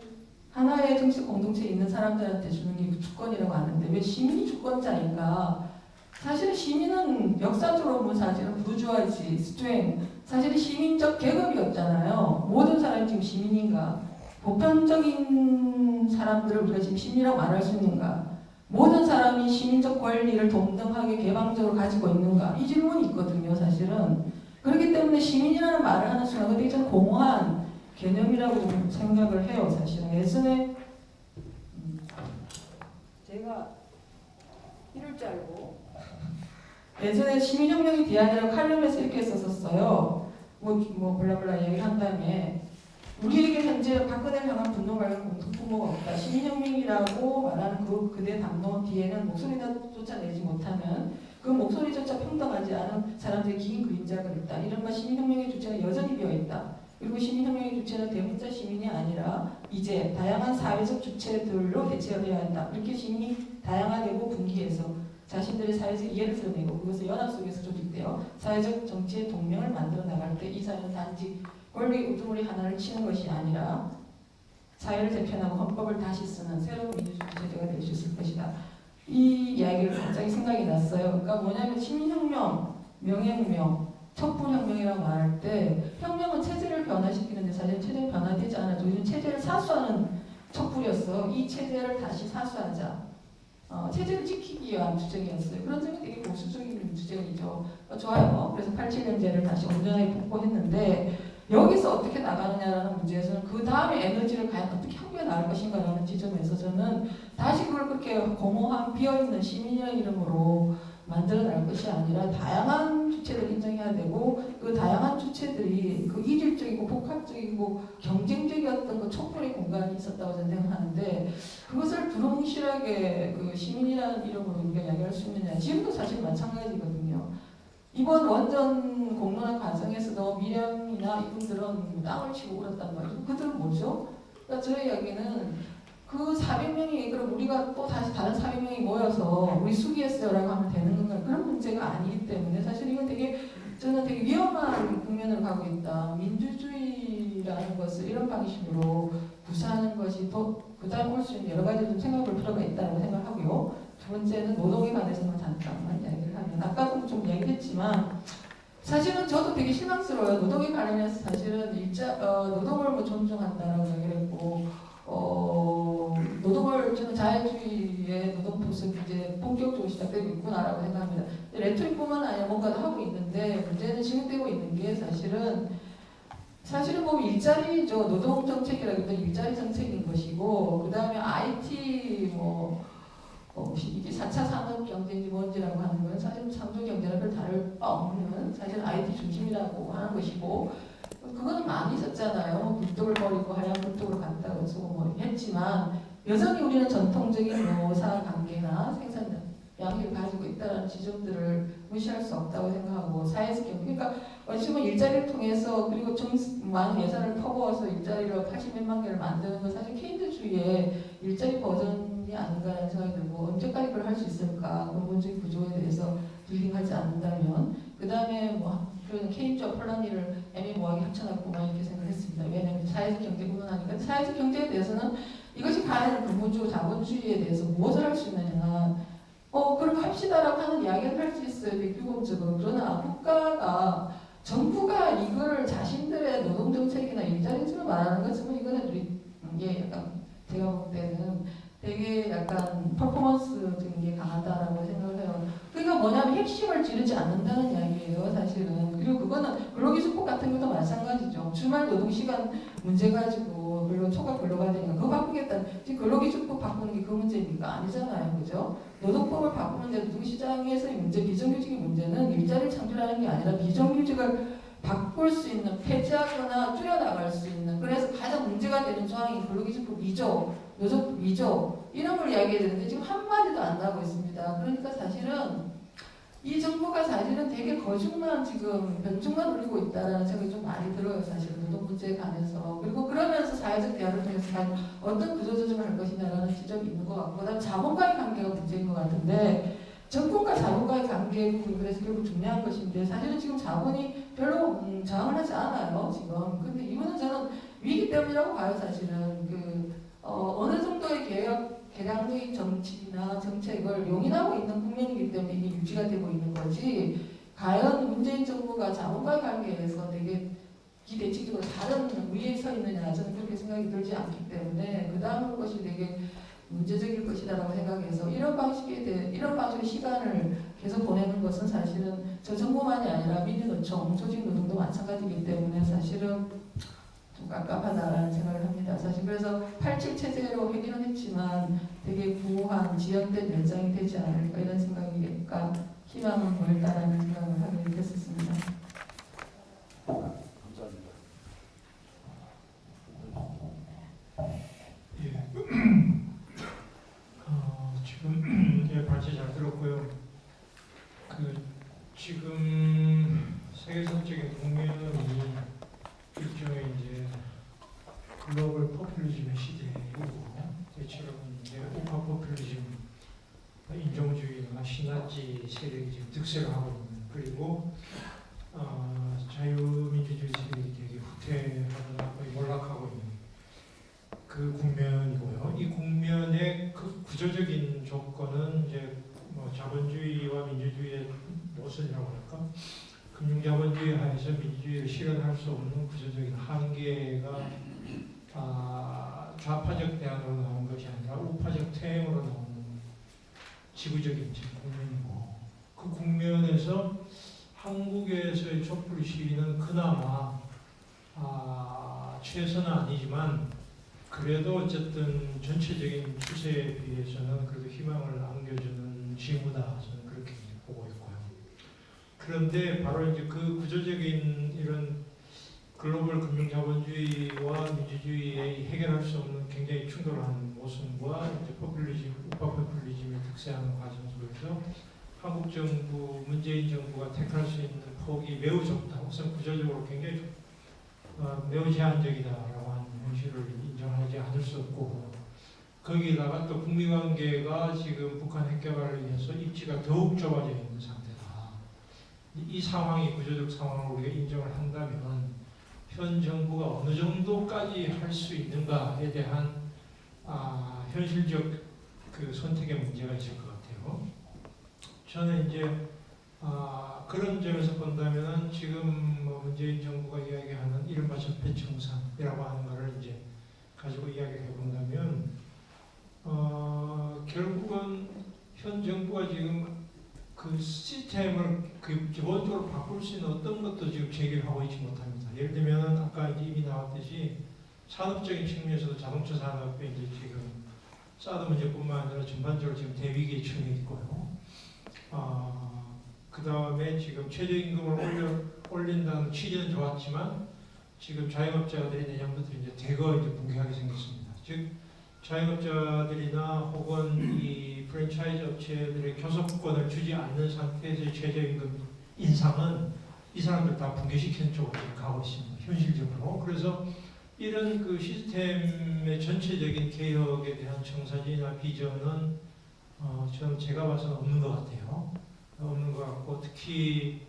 Speaker 5: 하나의 정치 공동체에 있는 사람들한테 주는 게 주권이라고 하는데 왜 시민이 주권자인가? 사실은 시민은 역사적으로 사실은 부르주아지, 스트랭, 사실은 시민적 계급이었잖아요. 모든 사람이 지금 시민인가? 보편적인 사람들을 우리가 지금 시민이라고 말할 수 있는가? 모든 사람이 시민적 권리를 동등하게 개방적으로 가지고 있는가? 이 질문이 있거든요, 사실은. 그렇기 때문에 시민이라는 말을 하는 순간 그게 좀 공허한 개념이라고 생각을 해요, 사실은. 예전에 제가 이럴 줄 알고 예전에 시민혁명이 대안이라고 칼럼에서 이렇게 썼었어요. 뭐 블라블라 얘기를 한 다음에 우리에게 현재 박근혜를 향한 분노가 공통분모가 없다. 시민혁명이라고 말하는 그대 담론 뒤에는 목소리조차 내지 못하는 그 목소리조차 평등하지 않은 사람들의 긴 그림자가 있다. 이른바 시민혁명의 주체는 여전히 비어있다. 그리고 시민혁명의 주체는 대문자 시민이 아니라 이제 다양한 사회적 주체들로 대체되어야 한다. 이렇게 시민이 다양화되고 분기해서 자신들의 사회적 이해를 드러내고 그것을 연합 속에서 조직되어 사회적 정치의 동맹을 만들어 나갈 때 이 사회는 단지 권리 우두머리 하나를 치는 것이 아니라 사회를 재편하고 헌법을 다시 쓰는 새로운 민주주의 체제가 될 수 있을 것이다. 이 이야기를 갑자기 생각이 났어요. 그러니까 뭐냐면 시민혁명, 명예혁명, 촛불혁명이라고 말할 때 혁명은 체제를 변화시키는데 사실 체제는 변화되지 않아도 우리는 체제를 사수하는 촛불이었어. 이 체제를 다시 사수하자. 체제를 지키기 위한 주장이었어요. 그런 점이 되게 보수적인 주장이죠. 좋아요. 그래서 87년제를 다시 온전하게 복구했는데 여기서 어떻게 나가느냐라는 문제에서는 그 다음에 에너지를 과연 어떻게 확보해 나갈 것인가라는 지점에서 저는 다시 그걸 그렇게 공허한 비어있는 시민이라는 이름으로 만들어 날 것이 아니라 다양한 주체를 인정해야 되고 그 다양한 주체들이 그 이질적이고 복합적이고 경쟁적이었던 그 촛불의 공간이 있었다고 저는 생각하는데 그것을 두루뭉실하게 그 시민이라는 이름으로 우리가 이야기할 수 있느냐. 지금도 사실 마찬가지거든요. 이번 원전 공론화 과정에서도 미령이나 이분들은 땅을 치고 울었단 말이죠. 그들은 뭐죠? 그러니까 저의 이야기는 그 400명이 그럼 우리가 또 다시 다른 400명이 모여서 우리 수기했어요라고 하면 되는 건가? 그런 문제가 아니기 때문에 사실 이건 저는 되게 위험한 국면을 가고 있다. 민주주의라는 것을 이런 방식으로 구사하는 것이 더 그다음 올 수 있는 여러 가지 좀 생각할 필요가 있다고 생각하고요. 두 번째는 노동에 관해서만 잠깐만 이야기를 하면 아까도 좀 이야기했지만 사실은 저도 되게 실망스러워요. 노동에 관련해서 사실은 노동을 뭐 존중한다라고 얘기를 했고 노동을 저는 자유주의의 노동 모습이 이제 본격적으로 시작되고 있구나라고 생각합니다. 레토릭뿐만 아니라 뭔가도 하고 있는데 문제는 진행되고 있는 게 사실은 보면 일자리죠. 노동 정책이라기보다 일자리 정책인 것이고 그 다음에 IT 이게 4차 산업 경제인지 뭔지라고 하는 건 사실 창조 경제랑 별 다를 바 없는 사실 IT 중심이라고 하는 것이고 그거는 많이 있었잖아요. 굴뚝을 버리고 하얀 굴뚝으로 간다고 쓰고 했지만 여전히 우리는 전통적인 노사 관계나 생산 양식을 가지고 있다는 지점들을 무시할 수 없다고 생각하고 사회적 경제 그러니까 어찌보면 일자리를 통해서 그리고 많은 예산을 퍼부어서 일자리를 80몇만 개를 만드는 건 사실 케인즈주의의 일자리 버전이 아닌가라는 생각이 들고 언제까지 그걸 할 수 있을까 근본적인 구조에 대해서 딜링하지 않는다면 그 다음에 그런 케인즈와 폴란니를 애매모호하게 합쳐놨구나 이렇게 생각했습니다. 왜냐하면 사회적 경제뿐만 아니라 사회적 경제에 대해서는 이것이 과연 근본주의 자본주의에 대해서 무엇을 할 수 있느냐 그럼 합시다라고 하는 이야기를 할 수 있어요. 규범적으로. 그러나 정부가 이걸 자신들의 노동정책이나 일자리처럼 말하는 것은 이거는 이게 약간 제가 볼 때는 되게 약간 퍼포먼스적인 게 강하다라고 생각을 해요. 그러니까 뭐냐면 핵심을 지르지 않는다는 이야기예요, 사실은. 그리고 그거는 근로기준법 같은 것도 마찬가지죠. 주말 노동시간 문제 가지고 초과 근로가 되니까 그거 바꾸겠다는 지금 근로기준법 바꾸는 게 그 문제입니까? 아니잖아요, 그죠? 노동법을 바꾸는데 노동시장에서의 문제, 비정규직의 문제는 일자리를 창출하는 게 아니라 비정규직을 바꿀 수 있는, 폐지하거나 줄여나갈 수 있는 그래서 가장 문제가 되는 조항이 근로기준법 2조, 노조법 2조 이런 걸 이야기해야 되는데 지금 한마디도 안 나오고 있습니다. 그러니까 사실은 이 정부가 사실은 되게 거짓말 지금 변죽만 누리고 있다는 생각이 좀 많이 들어요. 사실 노동 문제에 관해서. 그리고 그러면서 사회적 대화를 통해서 어떤 구조조정을 할 것이냐라는 지적이 있는 것 같고 그다음 자본과의 관계가 문제인 것 같은데 정권과 자본과의 관계 부분이 그래서 결국 중요한 것인데 사실은 지금 자본이 별로 저항을 하지 않아요. 지금. 근데 이거는 저는 위기 때문이라고 봐요. 사실은. 어느 정도의 개량적인 정치나 정책을 용인하고 있는 국면이기 때문에 이게 유지가 되고 있는 거지 과연 문재인 정부가 자본과의 관계에서 되게 기대치적으로 다른 위에 서 있느냐 저는 그렇게 생각이 들지 않기 때문에 그 다음 것이 되게 문제적일 것이다라고 생각해서 이런 방식의 시간을 계속 보내는 것은 사실은 저 정부만이 아니라 민주노총, 조직노동도 마찬가지이기 때문에 사실은 좀 깝깝하다라는 생각을 합니다. 사실 그래서 87 체제로 회귀는 했지만 되게 부호한 지연된 연장이 되지 않을까 이런 생각이니까 희망은 보였다라는 생각을 하게 됐었습니다.
Speaker 1: 감사합니다.
Speaker 6: 예. 지금 예, 발제 잘 들었고요. 지금 세계사적인 국면이 일종의 이제 글로벌 포퓰리즘의 시대이고 대체로는 이제 우파 포퓰리즘, 인종주의나 신나치 세력이 지금 득세를 하고 있는, 그리고 자유민주주의 세력이 되게 후퇴하거나 거의 몰락하고 있는 그 국면이고요. 이 국면의 그 구조적인 조건은 이제 뭐 자본주의와 민주주의의 모순이라고 할까? 금융자본주의 하에서 민주주의를 실현할 수 없는 구조적인 한계가 좌파적 대안으로 나온 것이 아니라 우파적 퇴행으로 나오는 지구적인 국면이고, 그 국면에서 한국에서의 촛불 시위는 그나마 최선은 아니지만 그래도 어쨌든 전체적인 추세에 비해서는 그래도 희망을 안겨주는 징후다, 저는 그렇게 보고 있고요. 그런데 바로 이제 그 구조적인 이런 글로벌 금융자본주의와 민주주의의 해결할 수 없는 굉장히 충돌하는 모순과 이제 포퓰리즘, 우파 포퓰리즘이 득세하는 과정 속에서 한국 정부, 문재인 정부가 택할 수 있는 폭이 매우 좁다. 우선 구조적으로 굉장히 매우 제한적이다라고 하는 현실을 인정하지 않을 수 없고, 거기다가 또 북미 관계가 지금 북한 핵개발을 위해서 입지가 더욱 좁아져 있는 상태다. 이 상황이 구조적 상황을 우리가 인정을 한다면 현 정부가 어느 정도까지 할 수 있는가에 대한 현실적 그 선택의 문제가 있을 것 같아요. 저는 이제 그런 점에서 본다면은 지금 뭐 문재인 정부가 이야기하는 이른바 적폐청산이라고 하는 것을 이제 가지고 이야기해 본다면 결국은 현 정부가 지금 그 시스템을 그 기본적으로 바꿀 수 있는 어떤 것도 지금 제기를 하고 있지 못합니다. 예를 들면 아까 이미 나왔듯이 산업적인 측면에서도 자동차 산업에 이제 지금 사드 문제뿐만 아니라 전반적으로 지금 대위기에 처해 있고요. 그 다음에 지금 최저임금을 올린다는 취지는 좋았지만 지금 자영업자들이 내년부터 이제 대거 이제 붕괴하게 생겼습니다. 즉 자영업자들이나 혹은 이 프랜차이즈 업체들의 교섭권을 주지 않는 상태에서의 최저임금 인상은 이 사람들 다 붕괴시키는 쪽으로 가고 있습니다. 현실적으로. 그래서 이런 그 시스템의 전체적인 개혁에 대한 청사진이나 비전은 저는 제가 봐서는 없는 것 같아요. 없는 것 같고, 특히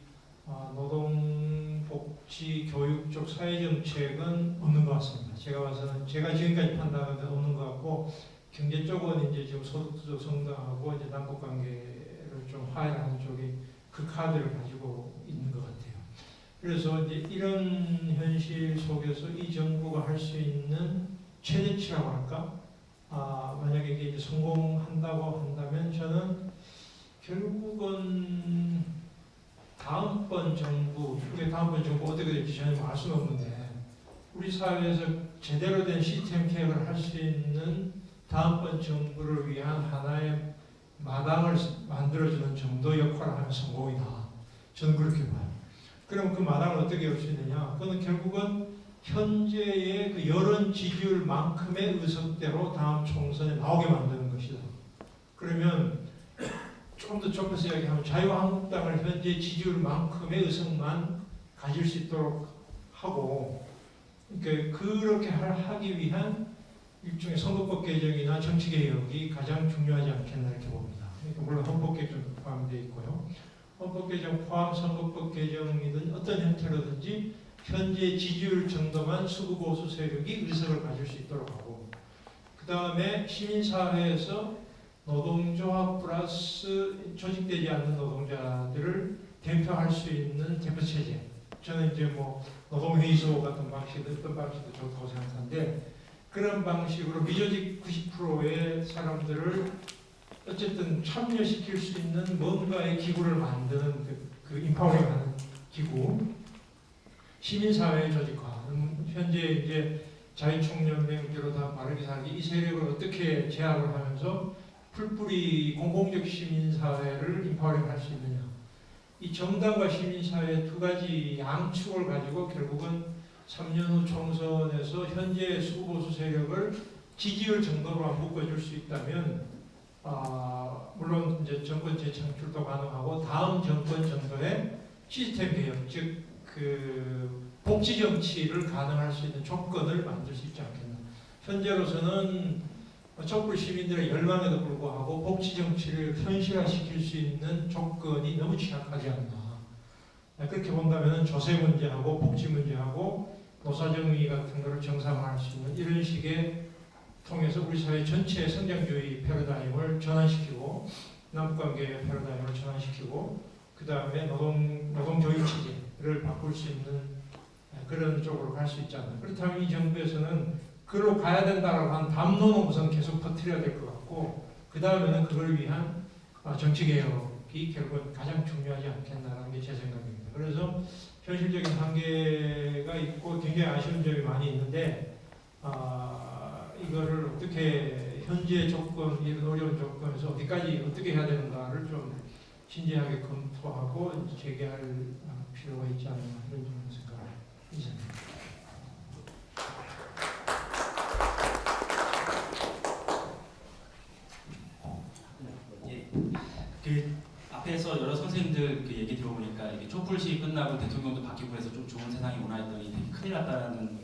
Speaker 6: 노동, 복지, 교육 쪽 사회정책은 없는 것 같습니다. 제가 봐서는, 제가 지금까지 판단하는 없는 것 같고, 경제 쪽은 이제 지금 소득도 성장하고 이제 남북관계를 좀 화해하는 쪽이 그 카드를 가지고 있는 것 같아요. 그래서 이제 이런 현실 속에서 이 정부가 할 수 있는 최대치라고 할까? 만약에 이게 이제 성공한다고 한다면 저는 결국은 다음번 정부, 이게 다음번 정부 어떻게 될지 저는 알 수는 없는데, 우리 사회에서 제대로 된 시스템 개혁을 할 수 있는 다음번 정부를 위한 하나의 마당을 만들어주는 정도 역할을 하면 성공이다. 저는 그렇게 봐요. 그럼 그 마당을 어떻게 열 수 있느냐? 그거는 결국은 현재의 그 여론 지지율만큼의 의석대로 다음 총선에 나오게 만드는 것이다. 그러면 조금 더 좁혀서 이야기하면 자유한국당을 현재 지지율만큼의 의석만 가질 수 있도록 하고, 그러니까 그렇게 하기 위한 일종의 선거법 개정이나 정치 개혁이 가장 중요하지 않겠나 이렇게 봅니다. 그러니까 물론 헌법 개정도 포함되어 있고요. 헌법 개정 포함 선거법 개정이든 어떤 형태로든지 현재 지지율 정도만 수구 보수 세력이 의석을 가질 수 있도록 하고, 그 다음에 시민사회에서 노동조합 플러스 조직되지 않는 노동자들을 대표할 수 있는 대표체제. 저는 이제 뭐 노동회의소 같은 방식도 어떤 방식도 좋다고 생각하는데, 그런 방식으로 미조직 90%의 사람들을 어쨌든 참여시킬 수 있는 뭔가의 기구를 만드는 그 인파워링하는 기구, 시민사회 조직화. 현재 이제 자유총연맹 비롯한 바르게 살기 이 세력을 어떻게 제압을 하면서 풀뿌리 공공적 시민사회를 인파워링할 수 있느냐. 이 정당과 시민사회 두 가지 양축을 가지고 결국은 3년 후 총선에서 현재 수보수 세력을 지지율 정도로만 묶어줄 수 있다면 물론 이제 정권 재창출도 가능하고 다음 정권 정도의 시스템 개혁, 즉 그 복지 정치를 가능할 수 있는 조건을 만들 수 있지 않겠나. 현재로서는 촛불 시민들의 열망에도 불구하고 복지 정치를 현실화시킬 수 있는 조건이 너무 취약하지 않나. 그렇게 본다면 조세 문제하고 복지 문제하고 노사정의 같은 것을 정상화할 수 있는 이런 식의 통해서 우리 사회 전체의 성장주의 패러다임을 전환시키고 남북관계의 패러다임을 전환시키고 그 다음에 노동조익 체제를 바꿀 수 있는 그런 쪽으로 갈 수 있지 않나. 그렇다면 이 정부에서는 그걸로 가야 된다라고 한 담론은 우선 계속 퍼뜨려야 될 것 같고 그 다음에는 그걸 위한 정치개혁이 결국은 가장 중요하지 않겠나라는 게 제 생각입니다. 그래서 현실적인 한계가 있고 굉장히 아쉬운 점이 많이 있는데 이거를 어떻게 현재 조건, 이런 어려운 조건에서 어디까지 어떻게 해야 되는가를 좀 진지하게 검토하고 재개할 필요가 있지 않나 이런 생각을 있습니다.
Speaker 7: 그 앞에서 여러 선생님들 그 얘기 들어보니까 이게 촛불 시위 끝나고 대통령도 바뀌고 해서 좀 좋은 세상이 오나 했더니 되게 큰일 났다라는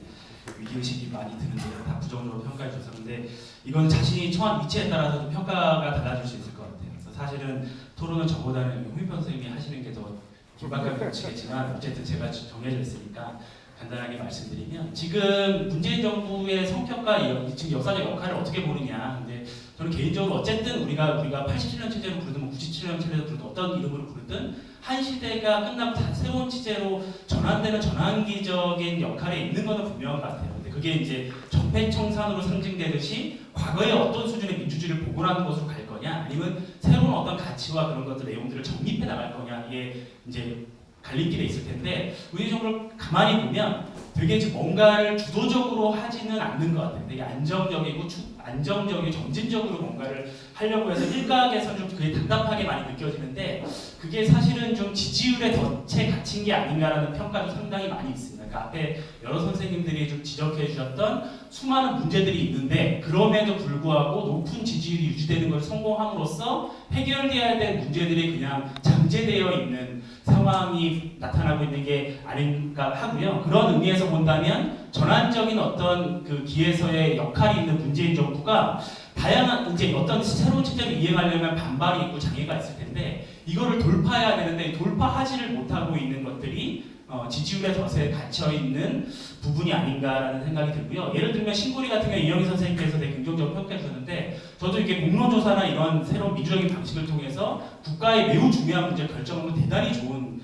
Speaker 7: 위기의식이 많이 드는데요. 다 부정적으로 평가해 주셔서. 근데 이건 자신이 처한 위치에 따라서 좀 평가가 달라질 수 있을 것 같아요. 그래서 사실은 토론은 저보다는 홍익표 선생님이 하시는 게 더 긴박하게 겹치겠지만 어쨌든 제가 정해져 있으니까 간단하게 말씀드리면 지금 문재인 정부의 성격과 지금 역사적 역할을 어떻게 보느냐. 근데 저는 개인적으로 어쨌든 우리가 87년 체제로 부르든 뭐 97년 체제로 부르든 어떤 이름으로 부르든 한 시대가 끝나고 다 새로운 체제로 전환되는 전환기적인 역할에 있는 것은 분명한 것 같아요. 근데 그게 이제 적폐청산으로 상징되듯이 과거에 어떤 수준의 민주주의를 복원하는 것으로 갈 거냐, 아니면 새로운 어떤 가치와 그런 것들 내용들을 정립해 나갈 거냐, 이게 이제 갈림길에 있을 텐데 우리 정부를 가만히 보면 되게 뭔가를 주도적으로 하지는 않는 것 같아요. 되게 안정적이고 점진적으로 뭔가를 하려고 해서 일각에서 좀 그게 답답하게 많이 느껴지는데 그게 사실은 좀 지지율에 덫에 갇힌 게 아닌가라는 평가도 상당히 많이 있습니다. 그러니까 앞에 여러 선생님들이 좀 지적해 주셨던 수많은 문제들이 있는데 그럼에도 불구하고 높은 지지율이 유지되는 것을 성공함으로써 해결돼야 될 문제들이 그냥 잠재되어 있는 상황이 나타나고 있는 게 아닌가 하고요. 그런 의미에서 본다면 전환적인 어떤 그 기에서의 역할이 있는 문재인 정부가 다양한 이제 어떤 새로운 체제를 이행하려면 반발이 있고 장애가 있을 텐데 이거를 돌파해야 되는데 돌파하지를 못하고 있는 것들이 지지율의 덫에 갇혀 있는 부분이 아닌가라는 생각이 들고요. 예를 들면 신고리 같은 경우 이영희 선생님께서 되게 긍정적으로 평가해 주셨는데 저도 이렇게 공론조사나 이런 새로운 민주적인 방식을 통해서 국가의 매우 중요한 문제를 결정하는 건 대단히 좋은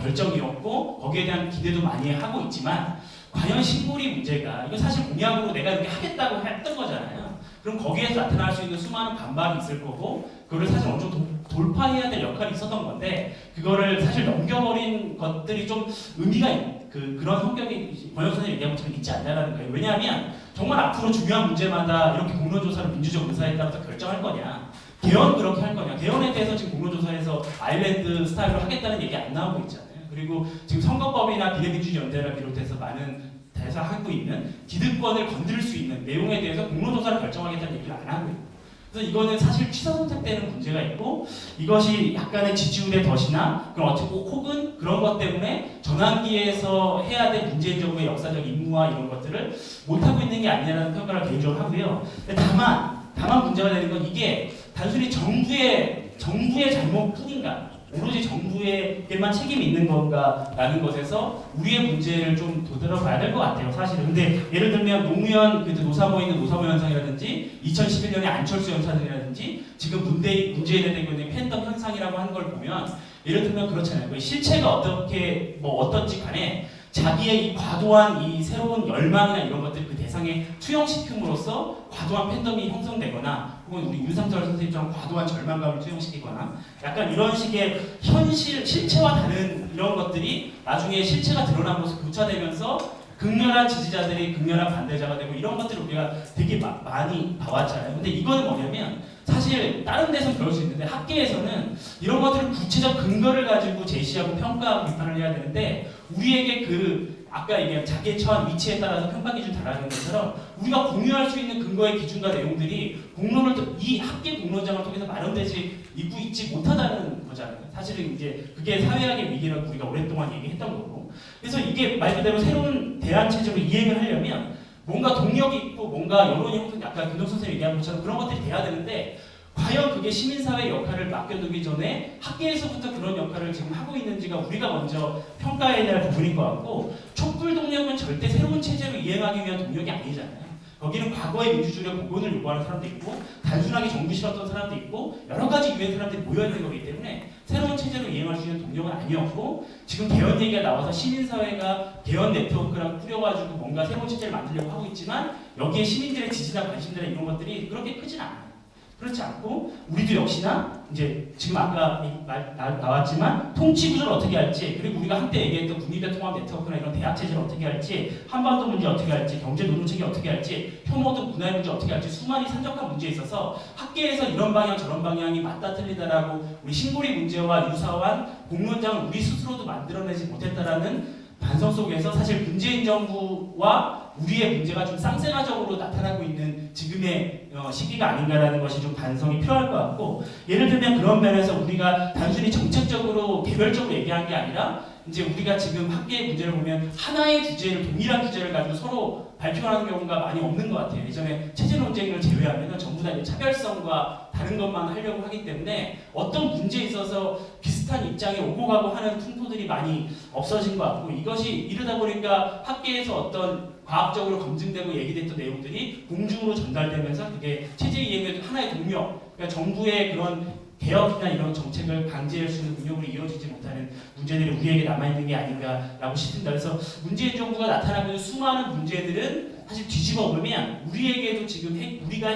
Speaker 7: 결정이었고 거기에 대한 기대도 많이 하고 있지만 과연 신고리 문제가 이거 사실 공약으로 내가 이렇게 하겠다고 했던 거잖아요. 그럼 거기에서 나타날 수 있는 수많은 반발이 있을 거고 그거를 사실 어느 정도 돌파해야 될 역할이 있었던 건데 그거를 사실 넘겨버린 것들이 좀 의미가 그런 성격이 권혁 선생님 얘기한 것처럼 있지 않냐라는 거예요. 왜냐하면 정말 앞으로 중요한 문제마다 이렇게 공론조사를 민주적 의사에 따라서 결정할 거냐, 개헌 그렇게 할 거냐, 개헌에 대해서 지금 공론조사에서 아일랜드 스타일로 하겠다는 얘기 안 나오고 있잖아요. 그리고 지금 선거법이나 비례민주연대를 비롯해서 많은 대해서 하고 있는 기득권을 건드릴 수 있는 내용에 대해서 공론조사를 결정하겠다는 얘기를 안 하고 있고 그래서 이거는 사실 취사 선택되는 문제가 있고 이것이 약간의 지지율의 덫이나 그런 혹은 그런 것 때문에 전환기에서 해야 될 문재인 정부의 역사적 임무와 이런 것들을 못하고 있는 게 아니냐는 평가를 개인적으로 하고요. 근데 다만 문제가 되는 건 이게 단순히 정부의 잘못뿐인가 오로지 정부에게만 책임이 있는 건가라는 것에서 우리의 문제를 좀 되돌아봐야 될 것 같아요, 사실은. 근데 예를 들면 노무현 노사모에 있는 노사모 현상이라든지 2011년에 안철수 현상이라든지 지금 문재인에 되고 있는 팬덤 현상이라고 하는 걸 보면 예를 들면 그렇잖아요. 실체가 어떻게 어떤지 간에 자기의 이 과도한 이 새로운 열망이나 이런 것들 그 대상에 투영시킴으로써 과도한 팬덤이 형성되거나 혹은 우리 윤상철 선생님처럼 과도한 절망감을 투영시키거나 약간 이런 식의 현실 실체와 다른 이런 것들이 나중에 실체가 드러난 모습 교차되면서 극렬한 지지자들이 극렬한 반대자가 되고 이런 것들을 우리가 되게 많이 봐왔잖아요. 근데 이거는 뭐냐면 사실 다른 데서 그럴 수 있는데 학계에서는 이런 것들을 구체적 근거를 가지고 제시하고 평가하고 비판을 해야 되는데 우리에게 그 아까 얘기한 자기의 처한 위치에 따라서 평가 기준 달라지는 것처럼 우리가 공유할 수 있는 근거의 기준과 내용들이 이 학계 공론장을 통해서 마련되지 있지 못하다는 거잖아요. 사실은 이제 그게 사회학의 위기라고 우리가 오랫동안 얘기했던 거고. 그래서 이게 말 그대로 새로운 대안 체제로 이행을 하려면 뭔가 동력이 있고 뭔가 여론이 형성, 아까 김동 선생님이 얘기한 것처럼 그런 것들이 돼야 되는데 과연 그게 시민사회 역할을 맡겨두기 전에 학계에서부터 그런 역할을 지금 하고 있는지가 우리가 먼저 평가해야 될 부분인 것 같고 촛불 동력은 절대 새로운 체제로 이행하기 위한 동력이 아니잖아요. 거기는 과거의 민주주의의 복원을 요구하는 사람도 있고 단순하게 정부 싫었던 사람도 있고 여러 가지 유의 사람들이 모여있는 거기 때문에 새로운 체제로 이행할 수 있는 동력은 아니었고 지금 개헌 얘기가 나와서 시민사회가 개헌 네트워크랑 꾸려가지고 뭔가 새로운 체제를 만들려고 하고 있지만 여기에 시민들의 지지나 관심들이나 이런 것들이 그렇게 크진 않아요. 그렇지 않고 우리도 역시나 이제 지금 아까 나왔지만 통치 구조를 어떻게 할지 그리고 우리가 한때 얘기했던 국민대 통합 네트워크나 이런 대학 체제를 어떻게 할지 한반도 문제 어떻게 할지 경제 노동체계 어떻게 할지 혐오도 문화의 문제 어떻게 할지 수많이 산적한 문제에 있어서 학계에서 이런 방향 저런 방향이 맞다 틀리다라고 우리 신고리 문제와 유사한 공론장을 우리 스스로도 만들어내지 못했다라는 반성 속에서 사실 문재인 정부와 우리의 문제가 좀 쌍생아적으로 나타나고 있는 지금의 시기가 아닌가라는 것이 좀 반성이 필요할 것 같고 예를 들면 그런 면에서 우리가 단순히 정책적으로 개별적으로 얘기한 게 아니라 이제 우리가 지금 학계의 문제를 보면 하나의 주제를 동일한 주제를 가지고 서로 발표하는 경우가 많이 없는 것 같아요. 예전에 체제 논쟁을 제외하면 전부 다 이제 차별성과 다른 것만 하려고 하기 때문에 어떤 문제에 있어서 비슷한 입장에 오고 가고 하는 풍토들이 많이 없어진 것 같고 이것이 이러다 보니까 학계에서 어떤 과학적으로 검증되고 얘기됐던 내용들이 공중으로 전달되면서 그게 체제 이행의 하나의 동력, 그러니까 정부의 그런 개혁이나 이런 정책을 강제할 수 있는 능력으로 이어지지 못하는 문제들이 우리에게 남아있는 게 아닌가라고 싶습니다. 그래서 문재인 정부가 나타나고 있는 수많은 문제들은 사실 뒤집어 보면 우리에게도 지금 우리가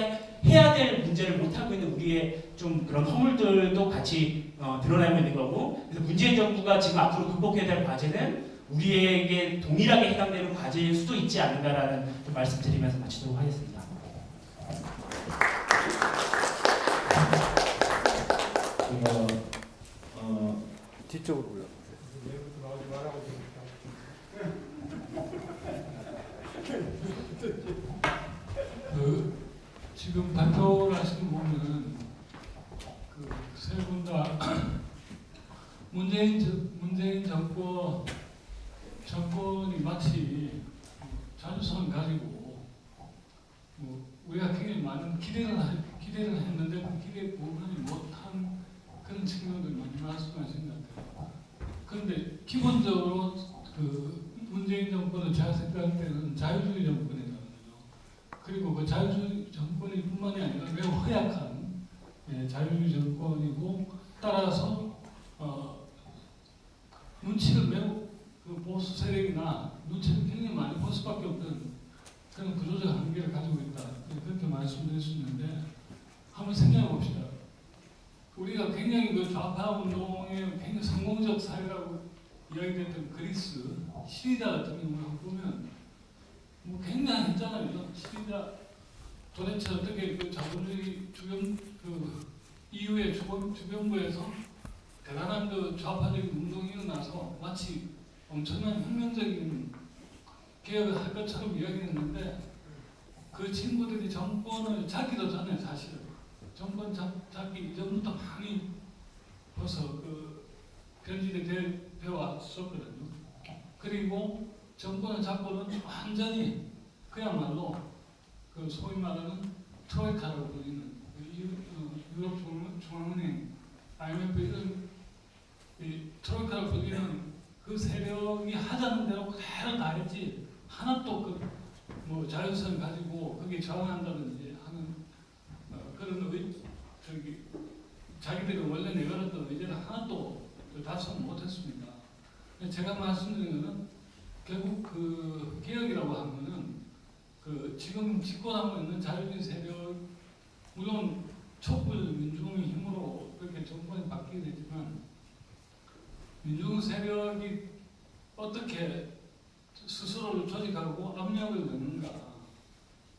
Speaker 7: 해야 될 문제를 못하고 있는 우리의 좀 그런 허물들도 같이 드러나고 있는 거고 그래서 문재인 정부가 지금 앞으로 극복해야 될 과제는 우리에게 동일하게 해당되는 과제일 수도 있지 않는가라는 좀 말씀드리면서 마치도록 하겠습니다.
Speaker 1: 제가
Speaker 2: 뒤쪽으로 올라오세요.
Speaker 6: 내일부터 나오지 말라고
Speaker 8: 지금 발표를 하시는 보면은 세 분 다 문재인 정권이 마치 자주성을 가지고 우리가 굉장히 많은 기대를 했는데 그 기대에 부응하지 못한 그런 측면들 많이 말씀하신 것 같아요. 그런데 기본적으로 문재인 정권을 제가 생각할 때는 자유주의 정권이라는 거죠. 그리고 그 자유주의 정권이 뿐만이 아니라 매우 허약한 자유주의 정권이고 따라서 눈치를 매우 보수 세력이나 눈치를 굉장히 많이 볼 수밖에 없는 그런 구조적 한계를 가지고 있다. 그렇게 말씀드릴 수 있는데 한번 생각해 봅시다. 우리가 굉장히 그 좌파 운동의 굉장히 성공적 사회라고 이야기됐던 그리스 시리자 같은 경우를 보면 굉장히 했잖아요. 시리자 도대체 어떻게 그 자본주의 이후에 주변부에서 대단한 그 좌파적인 운동이 일어나서 마치 엄청난 혁명적인 개혁을 할 것처럼 이야기했는데 그 친구들이 정권을 잡기도 전에 사실 정권 잡기 이전부터 많이 벌써 변질이 되어 왔었거든요. 그리고 정권을 잡고는 완전히 그야말로 소위 말하는 트로이카라고 불리는 유럽 중앙은행, IMF 이런 트로이카라고 불리는 그 세력이 하자는 대로 그대로 다 했지 하나도 자율성을 가지고 거기에 저항한다든지 하는 그런 자기들이 원래 내걸었던 의제를 하나도 달성 못했습니다. 제가 말씀드린 것은 결국 그 개혁이라고 하면은 그 지금 집권하고 있는 자유주의 세력 물론 촛불 민중의 힘으로 그렇게 정권이 바뀌게 되지만 민중 세력이 어떻게 스스로를 조직하고 압력을 넣는가,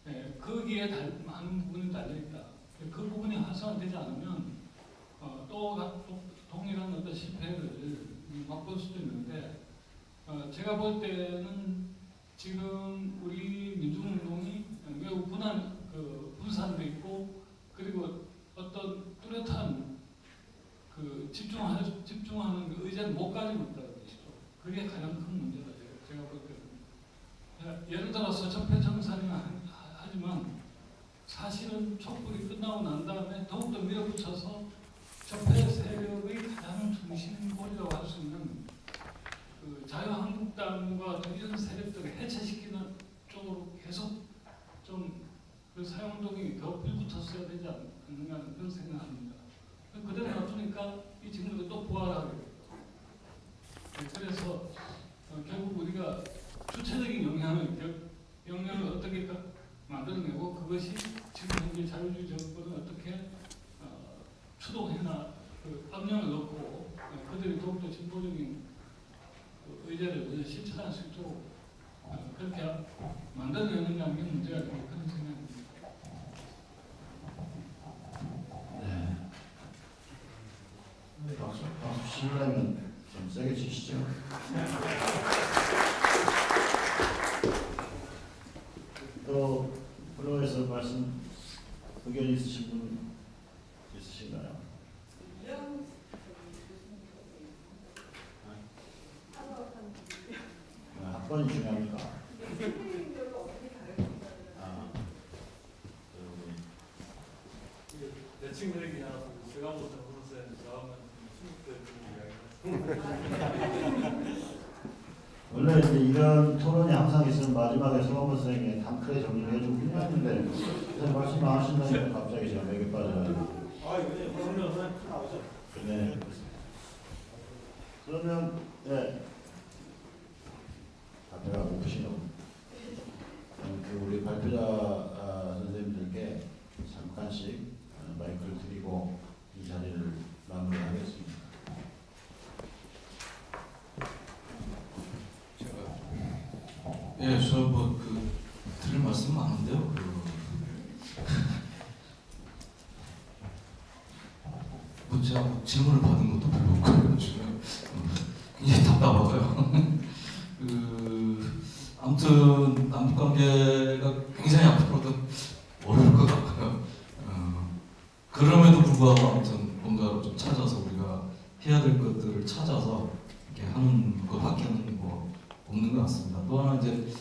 Speaker 8: 예, 거기에 많은 부분이 달려있다. 그 부분이 활성화되지 않으면 또 동일한 어떤 실패를 맛볼 수도 있는데 제가 볼 때는 지금 우리 민중운동이 매우 분산돼 있고 그리고 어떤 뚜렷한 그 집중하는 그 의지를 못 가지고 있다는 것이죠. 그게 가장 큰 문제다. 제가 볼 때는. 예를 들어서 적폐청산이나 하지만 사실은 촛불이 끝나고 난 다음에 더욱더 밀어붙여서 적폐 세력의 가장 중심골이라고 할 수 있는 그 자유한국당과 이런 세력들을 해체시키는 쪽으로 계속 좀 그 사용동이 더 빌붙었어야 되지 않는가 하는 그런 생각합니다. 그대로 놔두니까 이 친구들이 또 부활하게 돼요. 그래서 결국 우리가 주체적인 영향을 어떻게 만들어내고 그것이 지금 현재 자유주의 정권을 어떻게 추동해나 그 압력을 넣고 그들이 더욱더 진보적인 의제를 실천할 수 있도록 그렇게 만들어내느냐 하는 게 문제가 되고 그런 생각입니다.
Speaker 1: 네. 박수 치려면 좀 세게 치시죠. 또 플로에서 말씀 의견 있으신 분 있으신가요? 학번이 중요합니까?
Speaker 9: 내 친구 얘기 나와서 제가 못한 선생님 저하면 20대
Speaker 1: 원래 이제 이런 토론이 항상 있으면 마지막에 서원근 선생님이 단크에 정리를 해주고 끝났는데 선생님 말씀 안 하신다니까 갑자기 제가 맥에 빠져가지고.
Speaker 9: 이번에 허성명 선생님 나오죠?
Speaker 1: 네. 그러면 네. 배가 고프시나요? 그 우리 발표자 선생님들께 잠깐씩 마이크를 드리고 이 자리를 마무리하겠습니다.
Speaker 3: 예, 저 드릴 말씀 많은데요. 제가 질문을 받은 것도 별로 없고요. 지금 굉장히 답답하고요. 아무튼 남북 관계가 굉장히 앞으로도 어려울 것 같고요. 그럼에도 불구하고 아무튼 뭔가를 좀 찾아서 우리가 해야 될 것들을 찾아서 이렇게 하는 것밖에는 뭐 없는 것 같습니다. 또 하나 이제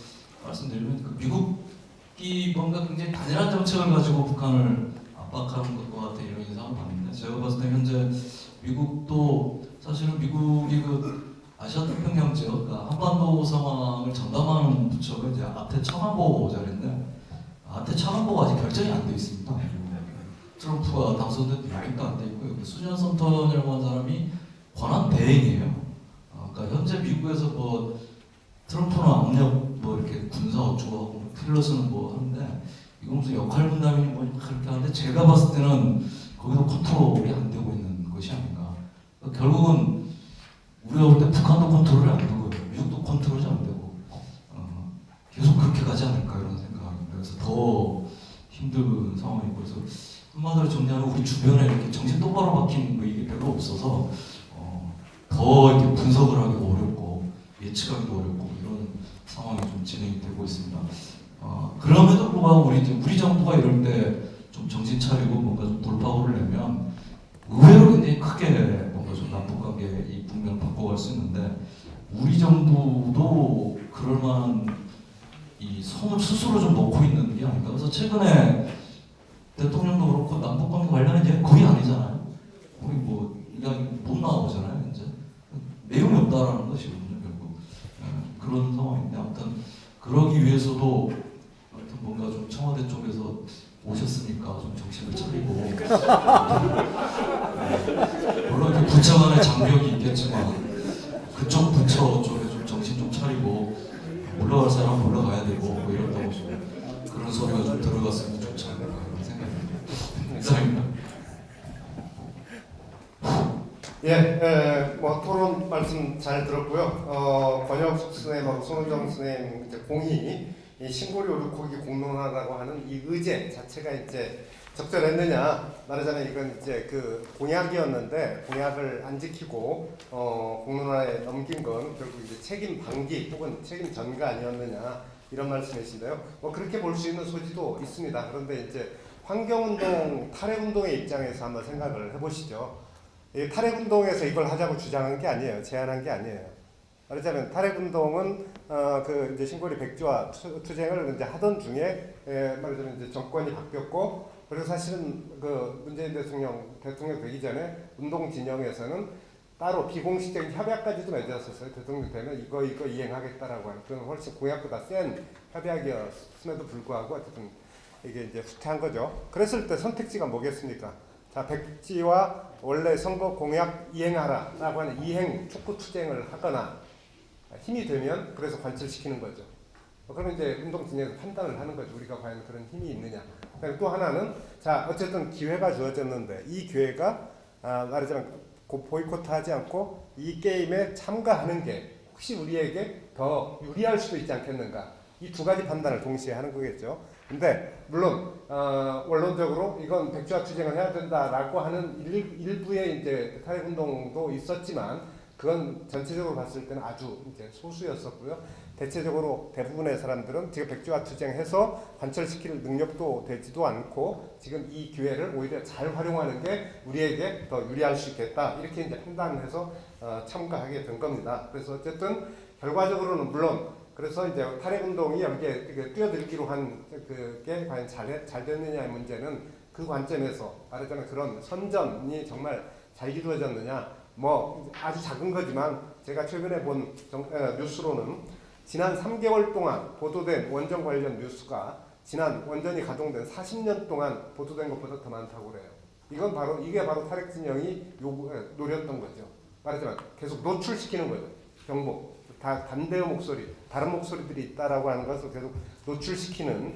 Speaker 3: 말씀드리면 그 미국이 뭔가 굉장히 단일한 정책을 가지고 북한을 압박하는 것과 같은 이런 인상을 받는데 제가 봤을 때 현재 미국도 사실은 미국이 그 아시아 태평양 지역, 그러니까 한반도 상황을 전담하는 부처가 이제 아태 차관보 자리인데 아태 차관보가 아직 결정이 안 돼 있습니다. 트럼프가 당선된 여기도 안 돼 있고요. 수잔 선턴이라고 하는 사람이 권한 대행이에요. 그러니까 현재 미국에서 뭐 트럼프는 압력 뭐 이렇게 군사 어쩌고 틸러스는 뭐 하는데 이건 무슨 역할 분담이니 뭐 그렇게 하는데 제가 봤을 때는 거기도 컨트롤이 안 되고 있는 것이 아닌가. 그러니까 결국은 우리가 볼 때 북한도 컨트롤이 안 되고 미국도 컨트롤이 안 되고 계속 그렇게 가지 않을까 이런 생각합니다. 그래서 더 힘든 상황이고 그래서 한마디로 정리하면 우리 주변에 이렇게 정신 똑바로 박힌 뭐 이게 별로 없어서 더 이렇게 분석을 하기도 어렵고 예측하기도 어렵고 이런 상황이 좀 진행이 되고 있습니다. 그럼에도 불구하고 우리 정부가 이럴 때 좀 정신 차리고 뭔가 좀 돌파구를 내면 의외로 굉장히 크게 뭔가 좀 남북관계 이 국면을 바꿔갈 수 있는데 우리 정부도 그럴 만한 이 손을 스스로 좀 놓고 있는 게 아닌가. 그래서 최근에 대통령도 그렇고 남북관계 관련 이제 거의 아니잖아요. 거의 뭐 이야기 못 나오잖아요. 이제 내용이 없다라는 것이거든요. 결국 그런 상황인데 아무튼 그러기 위해서도 아무튼 뭔가 좀 청와대 쪽에서 오셨으니까 좀 정신을 차리고 물론 부처 간의 장벽이 있겠지만 그쪽 부처 쪽에 좀 정신 좀 차리고 놀러갈 사람 놀러가야 되고 뭐 이런다고 그런 소리가 좀 들어갔으면 좋지 않을까 그런 생각이 듭니다. 이상입니다.
Speaker 4: 뭐 토론 말씀 잘 들었고요. 권혁숙 선생님하고 손은정 선생님 이제 공히 이 신고리 오르코기 공론화라고 하는 이 의제 자체가 이제 적절했느냐, 말하자면 이건 이제 그 공약이었는데 공약을 안 지키고 공론화에 넘긴 건 결국 이제 책임 방기 혹은 책임 전가 아니었느냐 이런 말씀이신데요. 뭐 그렇게 볼 수 있는 소지도 있습니다. 그런데 이제 환경운동, 탈핵운동의 입장에서 한번 생각을 해보시죠. 이 탈핵운동에서 이걸 하자고 주장한 게 아니에요. 제안한 게 아니에요. 말하자면 탈핵운동은 그 이제 신고리 백지화 투쟁을 이제 하던 중에 말하자면 이제 정권이 바뀌었고, 그리고 사실은 그 문재인 대통령 되기 전에 운동 진영에서는 따로 비공식적인 협약까지도 맺었었어요. 대통령 되면 이거 이행하겠다라고 하는 그런 훨씬 공약보다 센 협약이었음에도 불구하고 어쨌든 이게 이제 후퇴한 거죠. 그랬을 때 선택지가 뭐겠습니까? 자, 백지와 원래 선거 공약 이행하라라고 하는 이행 촉구 투쟁을 하거나 힘이 되면 그래서 관철시키는 거죠. 그러면 이제 운동 진영에서 판단을 하는 거죠. 우리가 과연 그런 힘이 있느냐. 또 하나는 자, 어쨌든 기회가 주어졌는데 이 기회가 말하자면 보이콧하지 않고 이 게임에 참가하는 게 혹시 우리에게 더 유리할 수도 있지 않겠는가. 이 두 가지 판단을 동시에 하는 거겠죠. 근데 물론 원론적으로 이건 백지화 투쟁을 해야 된다라고 하는 일부의 이제 탈핵운동도 있었지만 그건 전체적으로 봤을 때는 아주 이제 소수였었고요. 대체적으로 대부분의 사람들은 지금 백지화 투쟁해서 관철시킬 능력도 되지도 않고 지금 이 기회를 오히려 잘 활용하는 게 우리에게 더 유리할 수 있겠다 이렇게 이제 판단해서 참가하게 된 겁니다. 그래서 어쨌든 결과적으로는 물론 그래서 이제 탈핵운동이 여기에 뛰어들기로 한 그게 과연 잘 됐느냐의 문제는 그 관점에서 말하자면 그런 선전이 정말 잘 이루어졌느냐, 뭐 아주 작은 거지만 제가 최근에 본 뉴스로는 지난 3개월 동안 보도된 원전 관련 뉴스가 지난 원전이 가동된 40년 동안 보도된 것보다 더 많다고 그래요. 이게 바로 탈핵 진영이 노렸던 거죠. 말하자면 계속 노출시키는 거죠. 경고, 다 반대의 목소리, 다른 목소리들이 있다라고 하는 것을 계속 노출시키는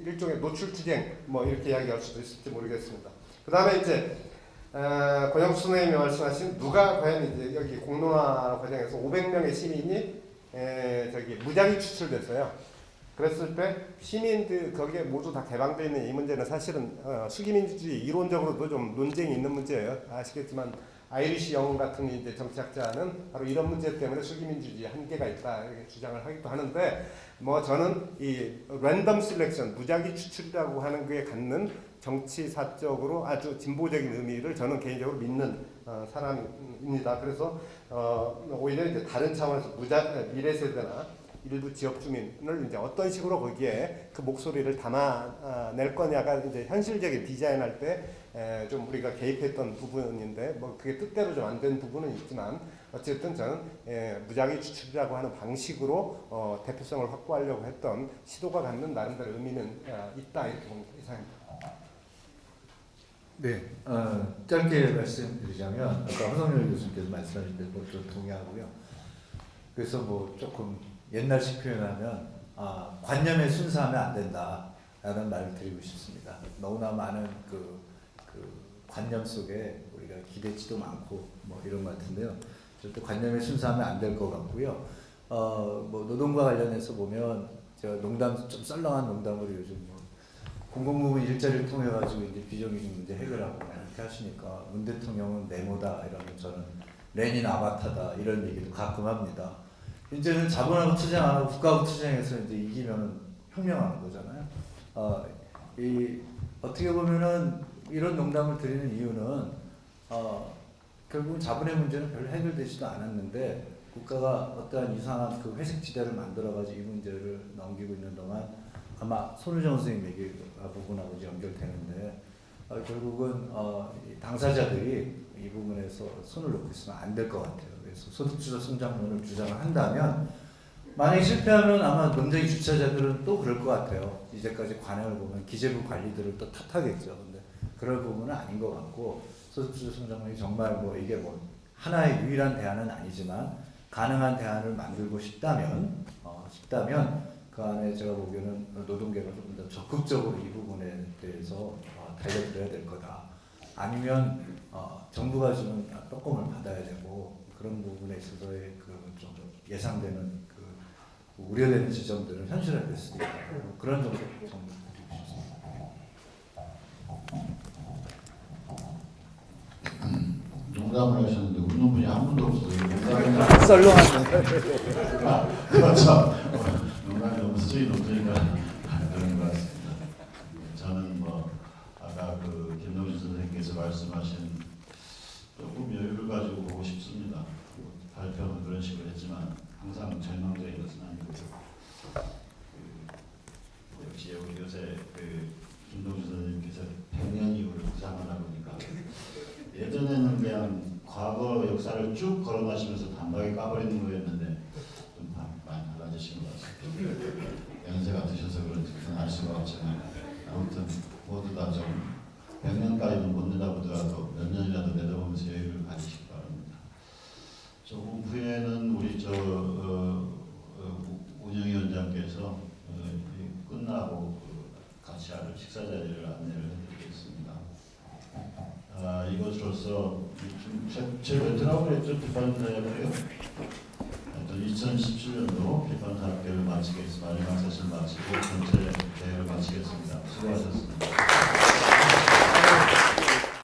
Speaker 4: 일종의 노출 투쟁 뭐 이렇게 이야기할 수도 있을지 모르겠습니다. 그 다음에 이제 권영수 선생님이 말씀하신 누가 과연 이제 여기 공론화 과정에서 500명의 시민이 무작위 추출됐어요. 그랬을 때 시민들 거기에 모두 다 개방되어 있는 이 문제는 사실은 수기민주주의 이론적으로도 좀 논쟁이 있는 문제예요. 아시겠지만 아이리시 영 같은 이제 정치학자는 바로 이런 문제 때문에 수기민주주의 한계가 있다 이렇게 주장을 하기도 하는데, 뭐 저는 이 랜덤 셀렉션 무작위 추출이라고 하는 게 갖는 정치사적으로 아주 진보적인 의미를 저는 개인적으로 믿는 사람입니다. 그래서 오히려 이제 다른 차원에서 미래 세대나 일부 지역 주민을 이제 어떤 식으로 거기에 그 목소리를 담아낼 거냐가 이제 현실적인 디자인할 때 좀 우리가 개입했던 부분인데, 뭐 그게 뜻대로 좀 안 된 부분은 있지만 어쨌든 저는 무작위 추출이라고 하는 방식으로 대표성을 확보하려고 했던 시도가 갖는 나름대로 의미는 있다 이렇게 봅니다. 이상입니다.
Speaker 2: 네, 짧게 말씀드리자면 아까 허성열 교수님께서 말씀하신 것도 동의하고요. 그래서 뭐 조금 옛날식 표현하면 관념에 순수하면 안 된다라는 말을 드리고 싶습니다. 너무나 많은 그 관념 속에 우리가 기대치도 많고 뭐 이런 것 같은데요. 절대 관념에 순수하면 안 될 것 같고요. 뭐 노동과 관련해서 보면 제가 농담 좀 썰렁한 농담으로 요즘 뭐 공공부문 일자리를 통해 가지고 이제 비정규직 문제 해결하고 이렇게 하시니까 문 대통령은 네모다 이러면 저는 레닌 아바타다 이런 얘기도 가끔 합니다. 이제는 자본하고 투쟁 안 하고 국가하고 투쟁해서 이제 이기면은 혁명하는 거잖아요. 이 어떻게 보면은 이런 농담을 드리는 이유는 결국 자본의 문제는 별로 해결되지도 않았는데 국가가 어떠한 이상한 그 회색 지대를 만들어가지고 이 문제를 넘기고 있는 동안 아마 손우정 선생님 얘기 부분하고 연결되는데 결국은 당사자들이 이 부분에서 손을 놓고 있으면 안 될 것 같아요. 그래서 소득주도 성장론을 주장을 한다면 만약에 실패하면 아마 논쟁의 주체자들은 또 그럴 것 같아요. 이제까지 관행을 보면 기재부 관리들을 또 탓하겠죠. 근데 그럴 부분은 아닌 것 같고 소득주도 성장론이 정말 뭐 이게 뭐 하나의 유일한 대안은 아니지만 가능한 대안을 만들고 싶다면 그 안에 제가 보기에는 노동계가 좀 더 적극적으로 이 부분에 대해서 달려들어야 될 거다. 아니면 정부가 주는 떡공을 받아야 되고 그런 부분에 있어서의 좀 예상되는 우려되는 지점들은 현실화될 수도 있다. 그런 정도 드리고 싶습니다.
Speaker 1: 농담을 하셨는데 웃는 분이 한 분도 없어요.
Speaker 2: 썰렁한
Speaker 1: 그렇죠. 농담이 너무 수준이 높으니까 그런 것 같습니다. 저는 뭐 아까 김동준 선생님께서 말씀하신 조금 여유를 가지고 보고 싶습니다. 발표는 그런 식으로 했지만 항상 절망적인 것은 아니고요. 역시 우리 요새 김동준 선생님께서 100년 이후를 구상하다 보니까 예전에는 그냥 과거 역사를 쭉 걸어가시면서 단박에 까버리는 거였는데 좀 많이 달라지신 것 같습니다. 연세가 드셔서 그런지 그건 알 수가 없지만 아무튼 모두 다 좀 100년까지는 못 내다보더라도 몇 년이라도 내다보면서 여유를 가지시기 바랍니다. 조금 후에는 우리 운영위원장께서 끝나고 같이 할 식사 자리를 안내를 해드리겠습니다. 이것으로서 제가 뭐라고 그랬죠? 비판사역이요? 2017년도 비판사역회를 마치겠습니다. 마지막 세션 마치고 전체 대회를 마치겠습니다. 수고하셨습니다.